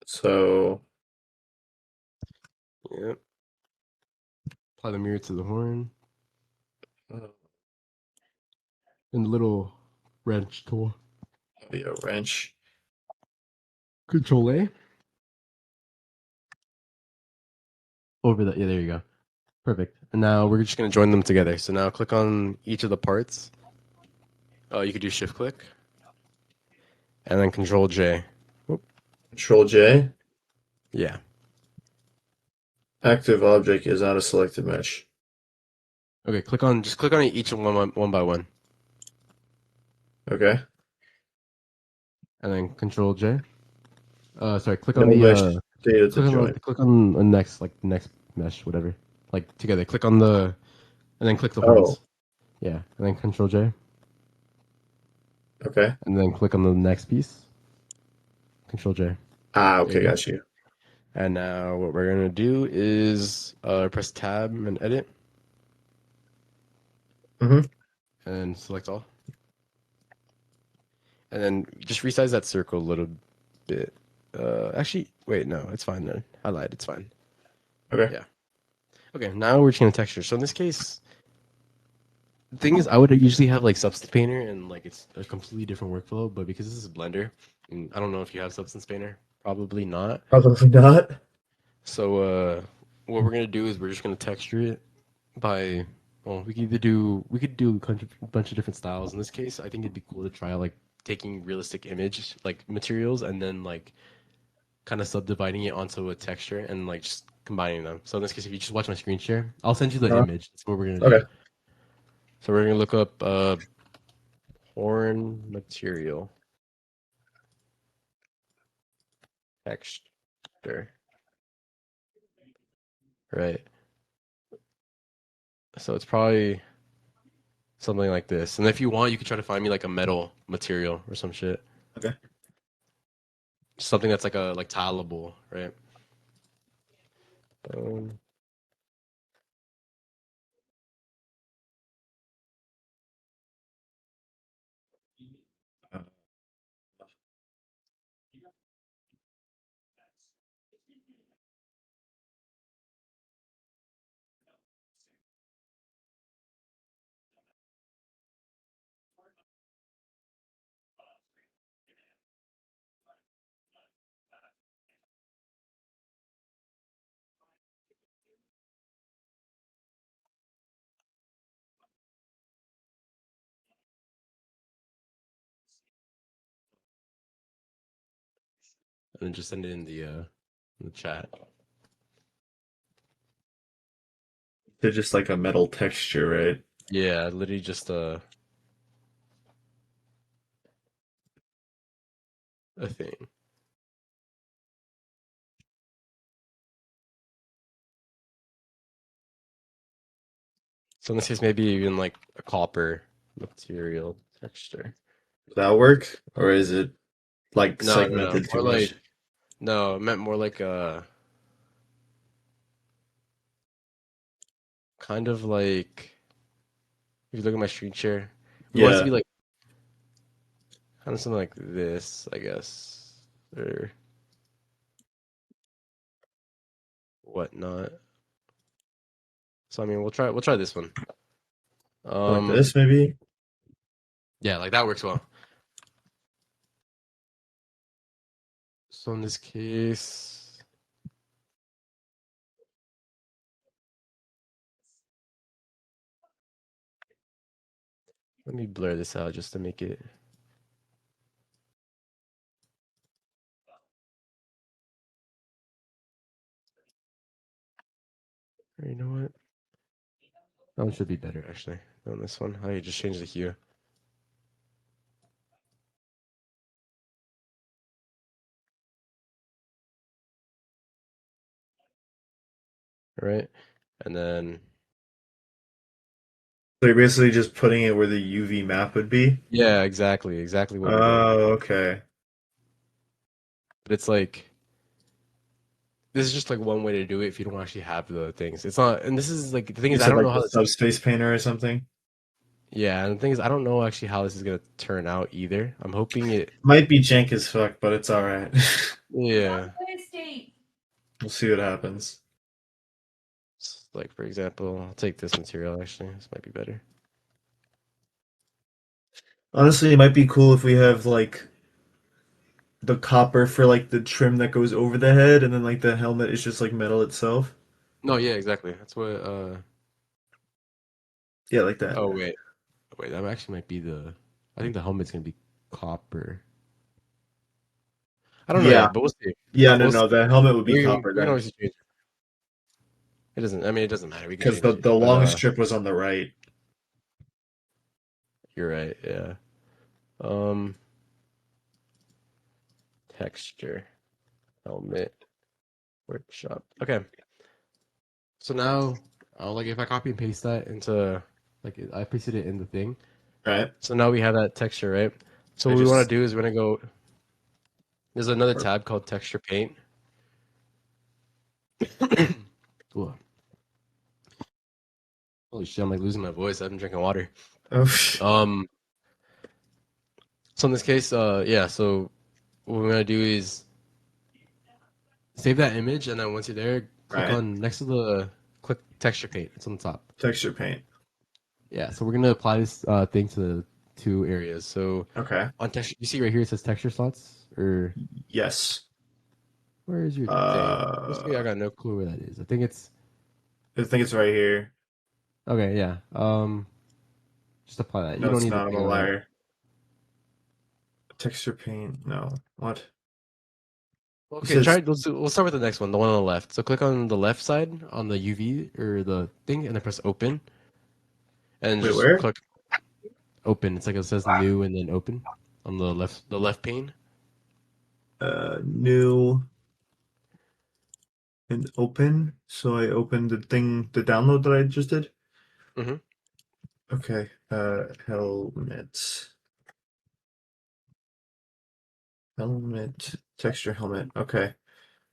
So, Yep. Apply the mirror to the horn. oh, And the little wrench tool. yeah, wrench. Control A. Over the yeah, there you go. Perfect. And now we're just gonna join them together. So now click on each of the parts. You could do shift click and then control J. Whoop. Control J. Yeah. Active object is not a selected mesh. Okay, just click on each one by one. Okay. And then control J. Sorry, No mesh data to join. click on the next like next mesh, whatever. Like together. Click on the and then click the Oh, horns. Yeah. And then control J. okay. And then click on the next piece. Control J. Ah, There you okay, go. got you. And now what we're gonna do is press tab and edit Mm-hmm. and select all. And then just resize that circle a little bit. Actually, wait, no, it's fine then. I lied, it's fine. Okay. Yeah. Okay, now we're just gonna texture. So in this case, the thing is, I would usually have like Substance Painter and like it's a completely different workflow, but because this is Blender, and I don't know if you have Substance Painter, probably not. Probably not. So what we're gonna do is we're just gonna texture it by well, we could do a bunch of different styles. In this case, I think it'd be cool to try like taking realistic image like materials and then like kind of subdividing it onto a texture and like just combining them. So in this case, if you just watch my screen share, I'll send you the Uh, image. That's what we're gonna okay. do. So we're gonna look up horn material texture. Right. So it's probably something like this. And if you want, you can try to find me like a metal material or some shit. Okay. Something that's like a like tileable, right? Um, Uh, and then just send it in the chat. they're just like a metal texture, right? Yeah, literally just a thing. So in this case, maybe even like a copper material texture. Does that work? Or is it like No, no, no. segmented too More like much? no, it meant more like kind of like if you look at my screen share, we want it to be Yeah. like kind of something like this, I guess, or whatnot. So I mean, we'll try this one. Like Um, this, maybe? yeah, like that works well. So in this case, let me blur this out just to make it. You know what? That one should be better actually than this one. I just change the hue. Right? And then So you're basically just putting it where the UV map would be? yeah, exactly what we're doing. Oh, okay. But it's like this is just like one way to do it if you don't actually have the things. It's not, and this is like the thing You is I said don't like know the how this. subspace painter or something? Yeah, and the thing is I don't know actually how this is gonna turn out either. I'm hoping it. Might be jank as fuck, but it's alright. Yeah, We'll see what happens. like for example, I'll take this material actually. This might be better. Honestly, it might be cool if we have like the copper for like the trim that goes over the head, and then like the helmet is just like metal itself. No, yeah, exactly. That's what. Yeah, like that. Oh wait, that actually might be the. I think the helmet's gonna be copper. I don't know Yeah. yet, but we'll see. Yeah, no, We'll no, see. the helmet would be copper We can then. always change it. It doesn't. I mean, it doesn't matter. We can Because change the it. But long strip was on the right. you're right. Yeah. Um, texture helmet workshop. Okay. So now, like if I copy and paste that into like I pasted it in the thing. Right? So now we have that texture, right? So I what we want just to do is we're gonna go. There's another or, tab called texture paint. Whoa. Holy shit! I'm like losing my voice. I've been drinking water. oh, Um. So in this case, yeah. So what we're gonna do is save that image, and then once you're there, click right. on next to the click texture paint. It's on the top. Texture paint. Yeah. So we're gonna apply this thing to the two areas. So Okay. on texture, you see right here it says texture slots, or Yes. where is your thing? Honestly, I Uh got no clue where that is. I think it's I think it's right here. okay. Yeah. Just apply that. You No, don't it's need the not. I'm thing a on it. liar. Texture paint. No. What? It Okay, says we'll start with the next one, the one on the left. So click on the left side on the UV or the thing, and then press open, and wait, just where? click open. It's like it says new and then open on the left pane. New and open. So I opened the thing, the download that I just did. Hmm Okay. Helmet. Helmet. Texture helmet. Okay.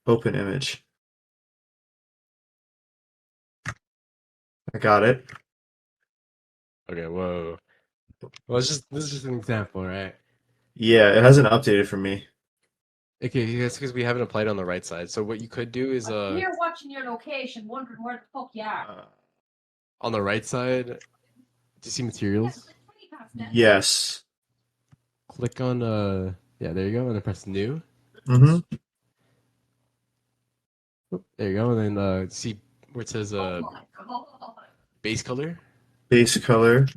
Open image. I got it. Okay, whoa. Well, this is just an example, right? Yeah, it hasn't updated for me. Okay, that's because we haven't applied on the right side. So what you could do is I'm here watching your location, wondering where the fuck you are. on the right side, do you see materials? Yes. Click on yeah, there you go, and then press new. Mm-hmm. Oop, there you go, and then see where it says Oh my god. base color. Base color.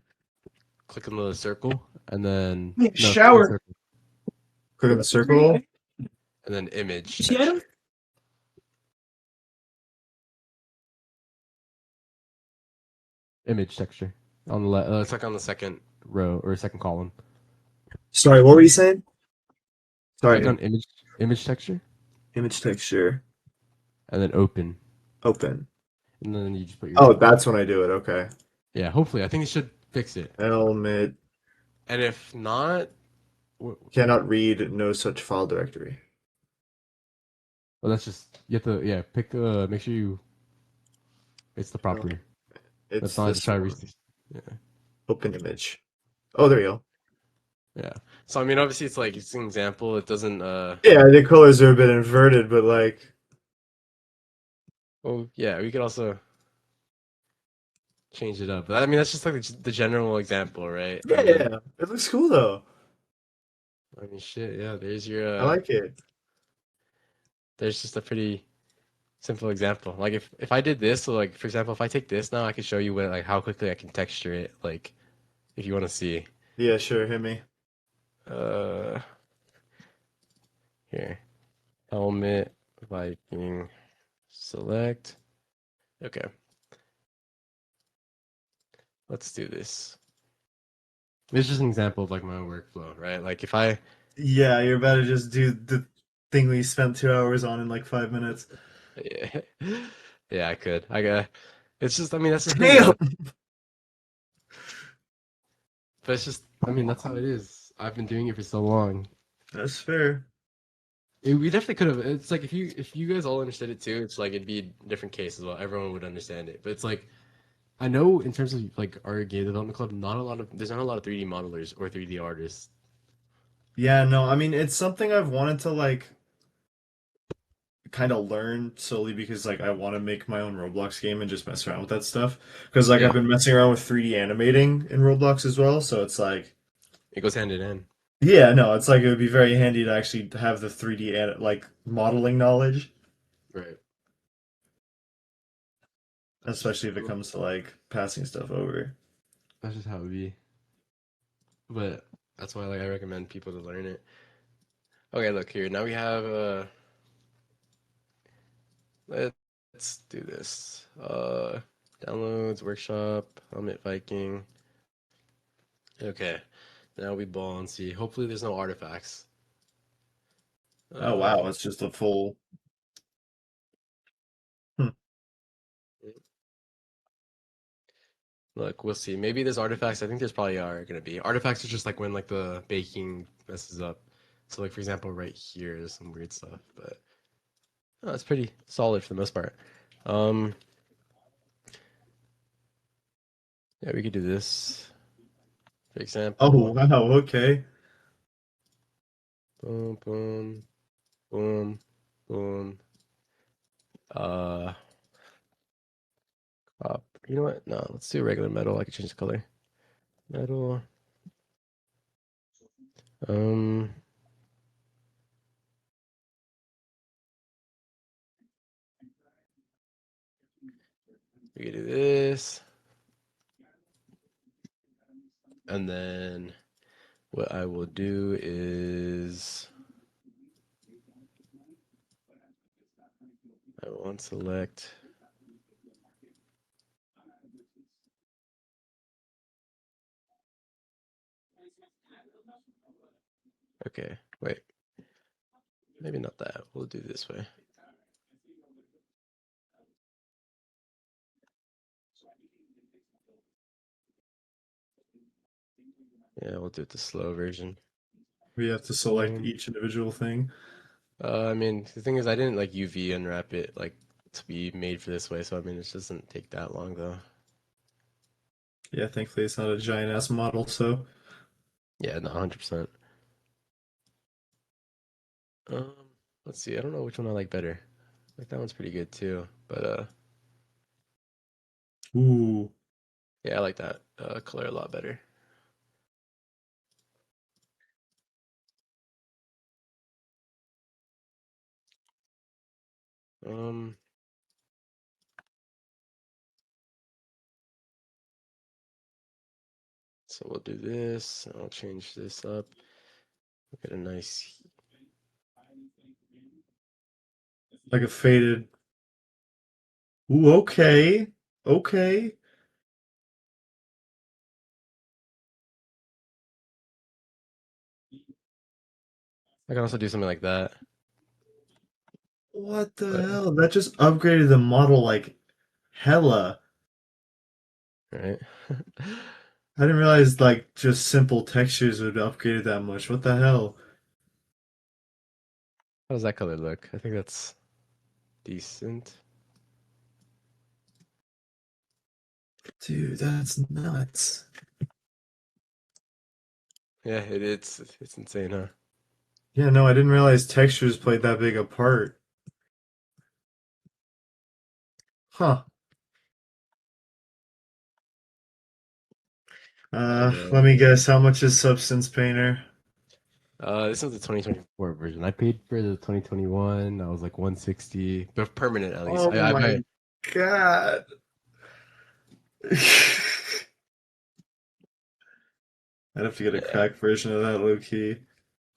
Click on the circle, and then Yeah, no, click on the shower. circle, Click on the circle. and then image See items? texture. Image texture on the left. Click on the second row or second column. Sorry, what were you saying? Click Sorry. on image texture, Image texture. and then open, Open. and then you just put Oh, your that's when I do it. Okay. yeah. Hopefully, I think it should fix it. Helmet. And if not, well, Cannot read no such file directory. that's just you have to yeah pick make sure you it's the No, proper. That's it's not just this try to one. yeah. Open image. Oh, there you go. Yeah. So I mean, obviously, it's an example. It doesn't. Yeah, the colors are a bit inverted, but like, Well, yeah, we could also change it up. But I mean, that's just like the general example, right? I yeah, mean, yeah. It looks cool though. shit. Yeah. There's your. I like it. There's just a pretty simple example. Like if I did this, so like for example, if I take this now, I can show you what like how quickly I can texture it. Like if you want to see. Yeah, sure. Hit me. Uh, here. Helmet Viking select. Okay. Let's do this. It's just an example of like my own workflow, right? Like if I Yeah, you're about to just do the thing we spent 2 hours on in like 5 minutes. yeah, yeah, I could. I got it's just I mean that's the thing, Damn. man. But it's just I mean that's how it is. I've been doing it for so long. That's fair. We definitely could have. It's like if you guys all understood it too, it's like it'd be a different case as well. Everyone would understand it. But it's like I know in terms of like our game development club, there's not a lot of 3D modelers or 3D artists. Yeah, no, I mean it's something I've wanted to like kind of learn solely because like I want to make my own Roblox game and just mess around with that stuff. Because like I've Yeah, been messing around with 3D animating in Roblox as well, so it's like it goes hand in hand. yeah, no, it's like it would be very handy to actually have the 3D like modeling knowledge, Right. That's just especially if it comes to like passing stuff over. that's just how it be. But that's why like I recommend people to learn it. Okay, look here. Now we have let's do this. Downloads, workshop, Helmet Viking. Okay. Now we ball and see. Hopefully there's no artifacts. Oh Uh wow, it's just a full. Hmm. Look, we'll see. Maybe there's artifacts. I think there's probably are gonna be. Artifacts are just like when like the baking messes up. So like for example right here is some weird stuff, but no, it's pretty solid for the most part. Um yeah, we could do this. For Oh example. wow, okay. Boom, boom, boom, boom. Uh, you know what? No, let's do regular metal. I can change the color. Metal. Um, we can do this, and then what I will do is I will unselect. Okay, wait, maybe not that. We'll do this way. Yeah, we'll do it the slow version. We have to select Um, each individual thing. I mean, the thing is, I didn't like UV unwrap it like to be made for this way, so I mean, it doesn't take that long though. Yeah, thankfully it's not a giant ass model, so Yeah, no, 100%. Um, let's see. I don't know which one I like better. Like that one's pretty good too, but ooh, yeah, I like that color a lot better. Um, so we'll do this. I'll change this up. Get a nice. like a faded. Ooh, okay, okay. I can also do something like that, What the but hell? That just upgraded the model like hella. right. I didn't realize like just simple textures would upgrade it that much. What the hell? How does that color look? I think that's decent. Dude, that's nuts. Yeah, it's insane, huh? Yeah, no, I didn't realize textures played that big a part. Huh. And Let me then guess, how much is Substance Painter? this is the 2024 version. I paid for the 2021. I was like 160, but permanent at least. Oh I my buy. God. I'd have to get a Yeah. cracked version of that low key.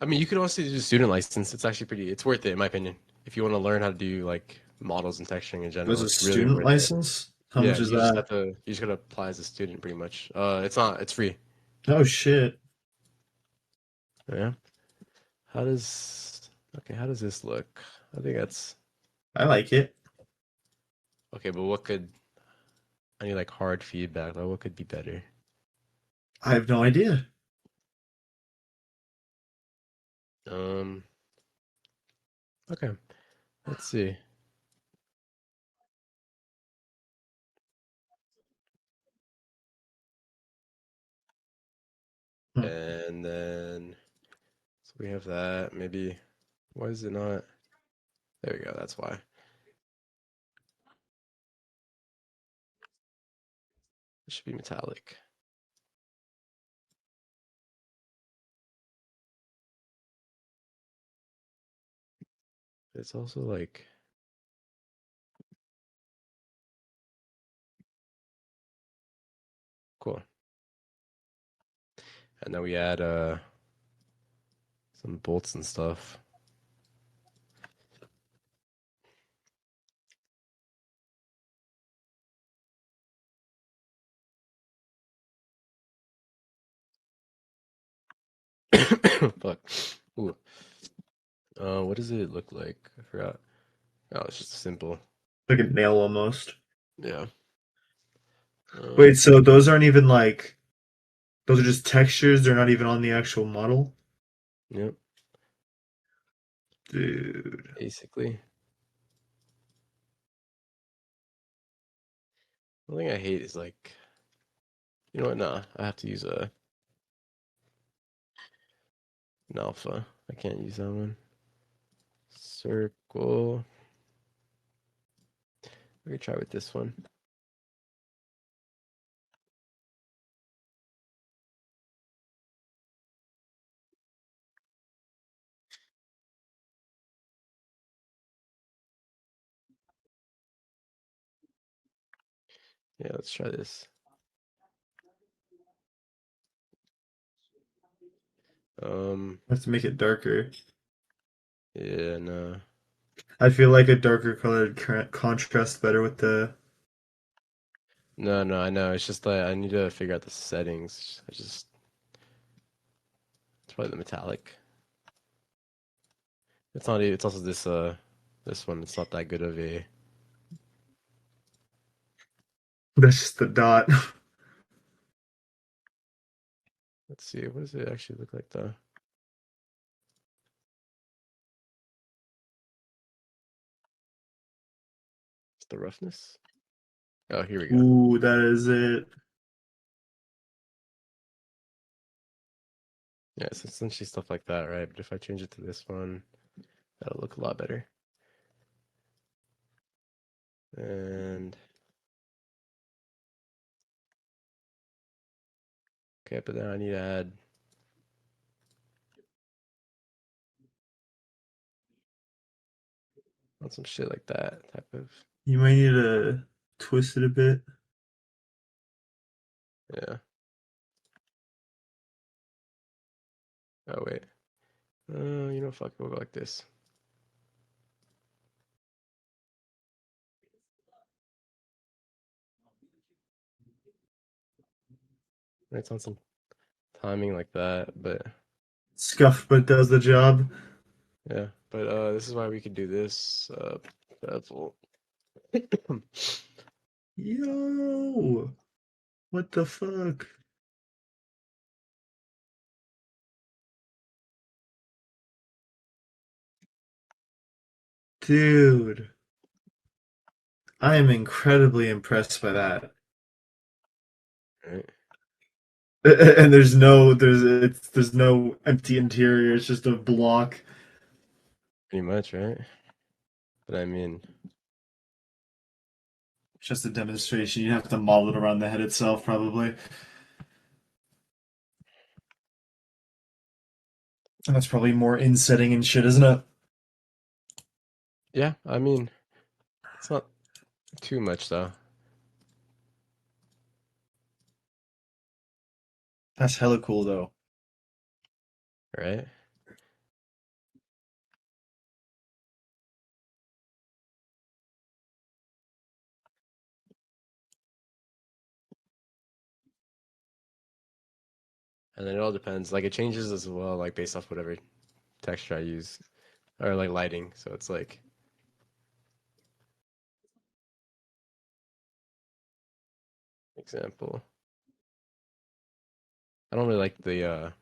I mean, you could also do student license. It's actually pretty. It's worth it in my opinion. If you want to learn how to do like models and texturing in There's general, a it's really student worth it. license? How Yeah, much is you just that? have to. You just gotta apply as a student, pretty much. It's not. It's free. Oh shit. Yeah. How does? Okay. How does this look? I think that's I like it. okay. But what could? I need like hard feedback. Like, what could be better? I have no idea. Um. Okay. Let's see. Hmm. And then so we have that. Maybe. Why is it not? There we go. That's why. It should be metallic. It's also like cool. And then we add some bolts and stuff. Fuck. Ooh. What does it look like? I forgot. Oh, it's just simple. Like a nail almost. Yeah. Wait, Um, so those aren't even like those are just textures, they're not even on the actual model? yep. Dude. Basically. The thing I hate is like, you know what? Nah, I have to use an alpha. I can't use that one. Circle. We could try with this one. Yeah, let's try this. I have to make it darker. Yeah, no. I feel like a darker colored contrasts better with the. No, no, I know. It's just like I need to figure out the settings. It's probably the metallic. It's not. It's also this one. It's not that good of a. That's just the dot. Let's see. What does it actually look like though? It's the roughness. Oh, here we go. Ooh, that is it. Yeah, it's essentially stuff like that, right? But if I change it to this one, that'll look a lot better. And okay, but then I need to add on some shit like that type of. You might need to twist it a bit. Yeah. Oh wait. You know, fuck, we'll go like this. It's on some timing like that, but Scuff, but does the job. yeah. But this is why we could do this. Bevel. Yo, what the fuck? Dude, I am incredibly impressed by that. Right. And there's no empty interior. It's just a block. Pretty much, right? But I mean, It's just a demonstration. You have to model it around the head itself, probably. That's probably more insetting and shit, isn't it? yeah, I mean, it's not too much though, That's hella cool, though. right? And then it all depends. Like it changes as well, like based off whatever texture I use or like lighting. So it's like, example, I don't really like the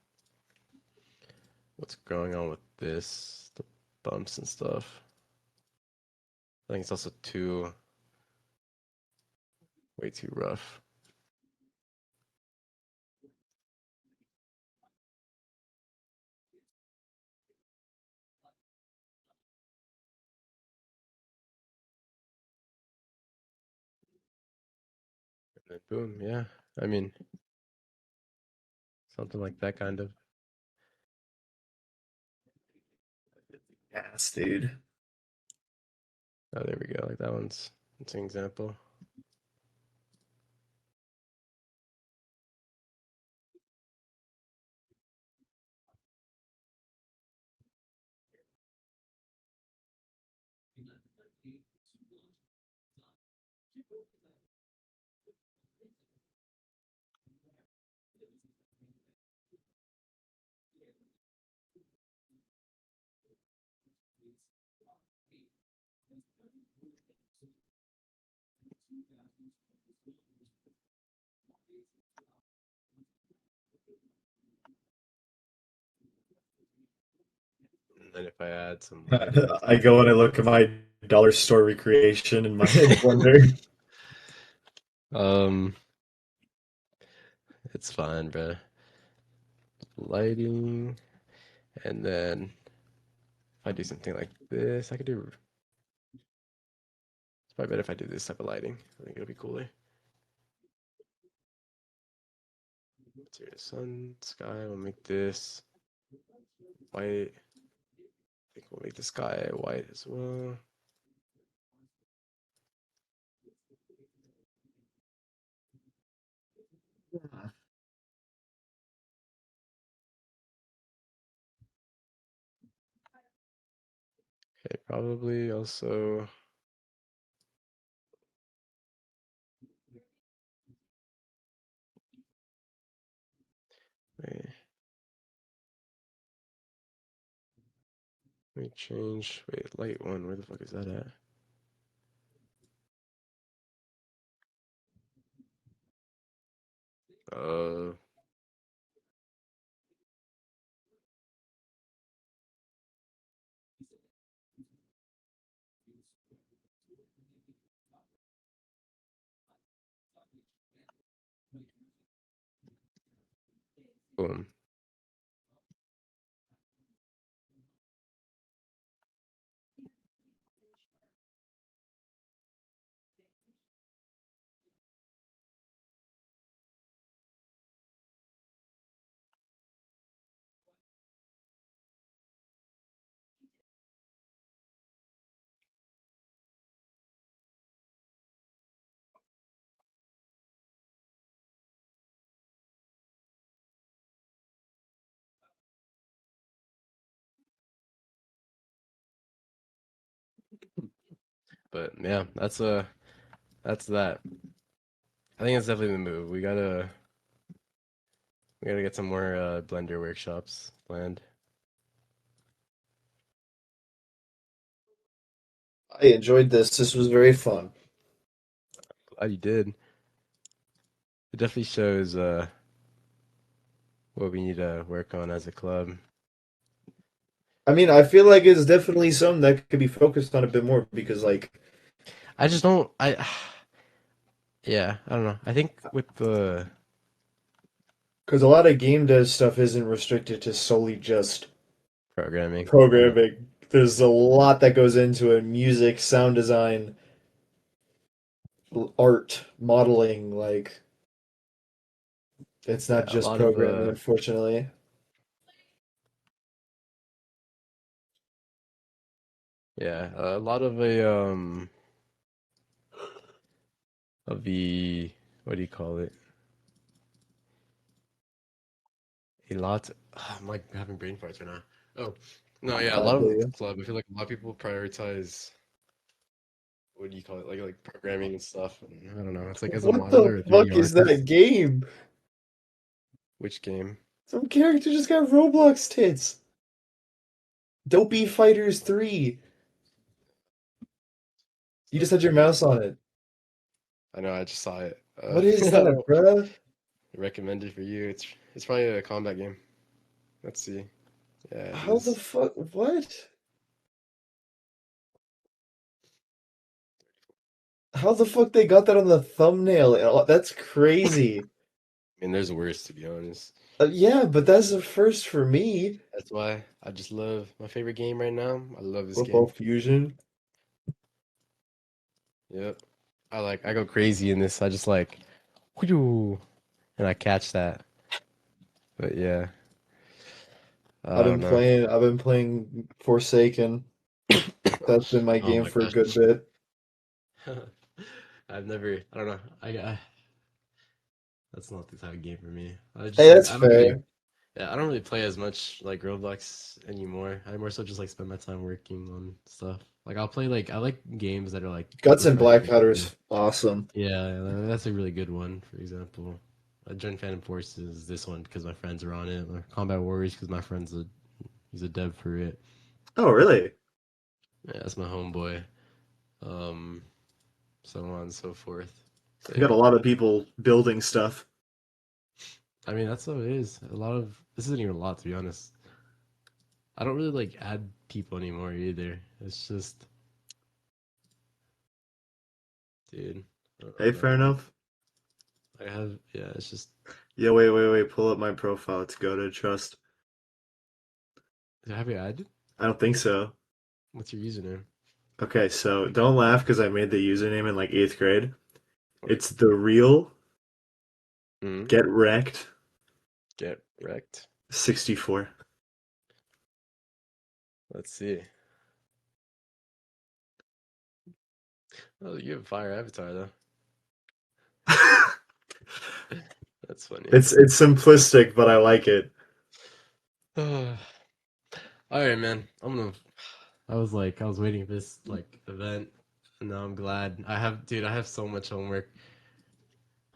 what's going on with this, the bumps and stuff. I think it's also too way too rough. And then boom, yeah. I mean, something like that kind of. Yes, dude. Oh, there we go. Like that one's it's an example. And then if I add some lighting and I stuff. go and I look at my dollar store recreation in my Blender. Um, it's fine, bro. Lighting, and then if I do something like this, I could do. It's probably better if I do this type of lighting. I think it'll be cooler. Let's see, sun, sky. We'll make this white. I think we'll make the sky white as well. Okay, probably also. Wait, let me change. Wait, light one. Where the fuck is that at? Uh, Boom. But yeah, that's that. I think it's definitely the move. We gotta get some more Blender workshops planned. I enjoyed this. This was very fun. Glad you did. It definitely shows what we need to work on as a club. I mean, I feel like it's definitely something that could be focused on a bit more because, like, I just don't. Yeah, I don't know. I think with the because a lot of game dev stuff isn't restricted to solely just programming, yeah, programming. There's a lot that goes into it: music, sound design, art, modeling. Like, it's yeah, not a just lot of programming, unfortunately. yeah, a lot of the what do you call it? A lot. I'm like having brain farts right now. Oh, no, yeah, a I lot feel of the you. club. I feel like a lot of people prioritize what do you call it? Like programming and stuff. And I don't know. It's like as a What the modeler or 3D fuck is that artist. game? Which game? Some character just got Roblox tits. Dopey Fighters 3. You So just had your funny. mouse on it. I know. I just saw it. What is I that, don't bruh? recommend it for you. It's probably a combat game. Let's see. Yeah, it How the is. fuck? What? How the fuck they got that on the thumbnail? That's crazy. I mean, there's worse to be honest. Yeah, but that's a first for me. That's why I just love my favorite game right now. I love this Football game. Fusion. Yep. I go crazy in this. I just like, whew, and I catch that. But yeah, I don't know. I've been playing Forsaken. That's been my Oh game my for a gosh. good bit. I've never. I don't know. That's not the type of game for me. I just Hey, like. that's I don't really. fair. Yeah, I don't really play as much like Roblox anymore. I more so just like spend my time working on stuff. Like I'll play like I like games that are like Guts and Black refreshing. Powder is awesome. Yeah, that's a really good one. For example, I joined Phantom Forces this one because my friends are on it, or Combat Warriors because my friend's a he's a dev for it. Oh, really? Yeah, that's my homeboy. Um, so on and so forth. So You got yeah, a lot of people building stuff. I mean that's what it is. A lot of this isn't even a lot to be honest. I don't really like add people anymore either. It's just, dude, I don't Hey, know, fair man. enough. I have yeah. It's just Yeah, wait. Pull up my profile to go to trust. have you added? I don't think so. What's your username? Okay, so don't laugh because I made the username in like eighth grade. Okay. It's the real Hmm. get wrecked Get wrecked. 64. Let's see. Oh, you have a fire avatar though. That's funny. It's simplistic, but I like it. All right, man. I was waiting for this like event, and now I'm glad. Dude, I have so much homework.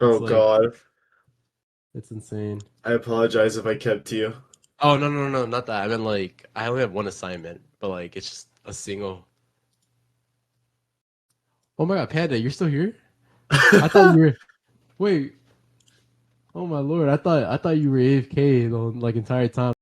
It's Oh like, God. it's insane. I apologize if I kept you. Oh, no, not that. I meant like, I only have one assignment, but like, it's just a single. Oh my God, Panda, you're still here? I thought you were, wait. Oh my Lord, I thought you were AFK the like entire time.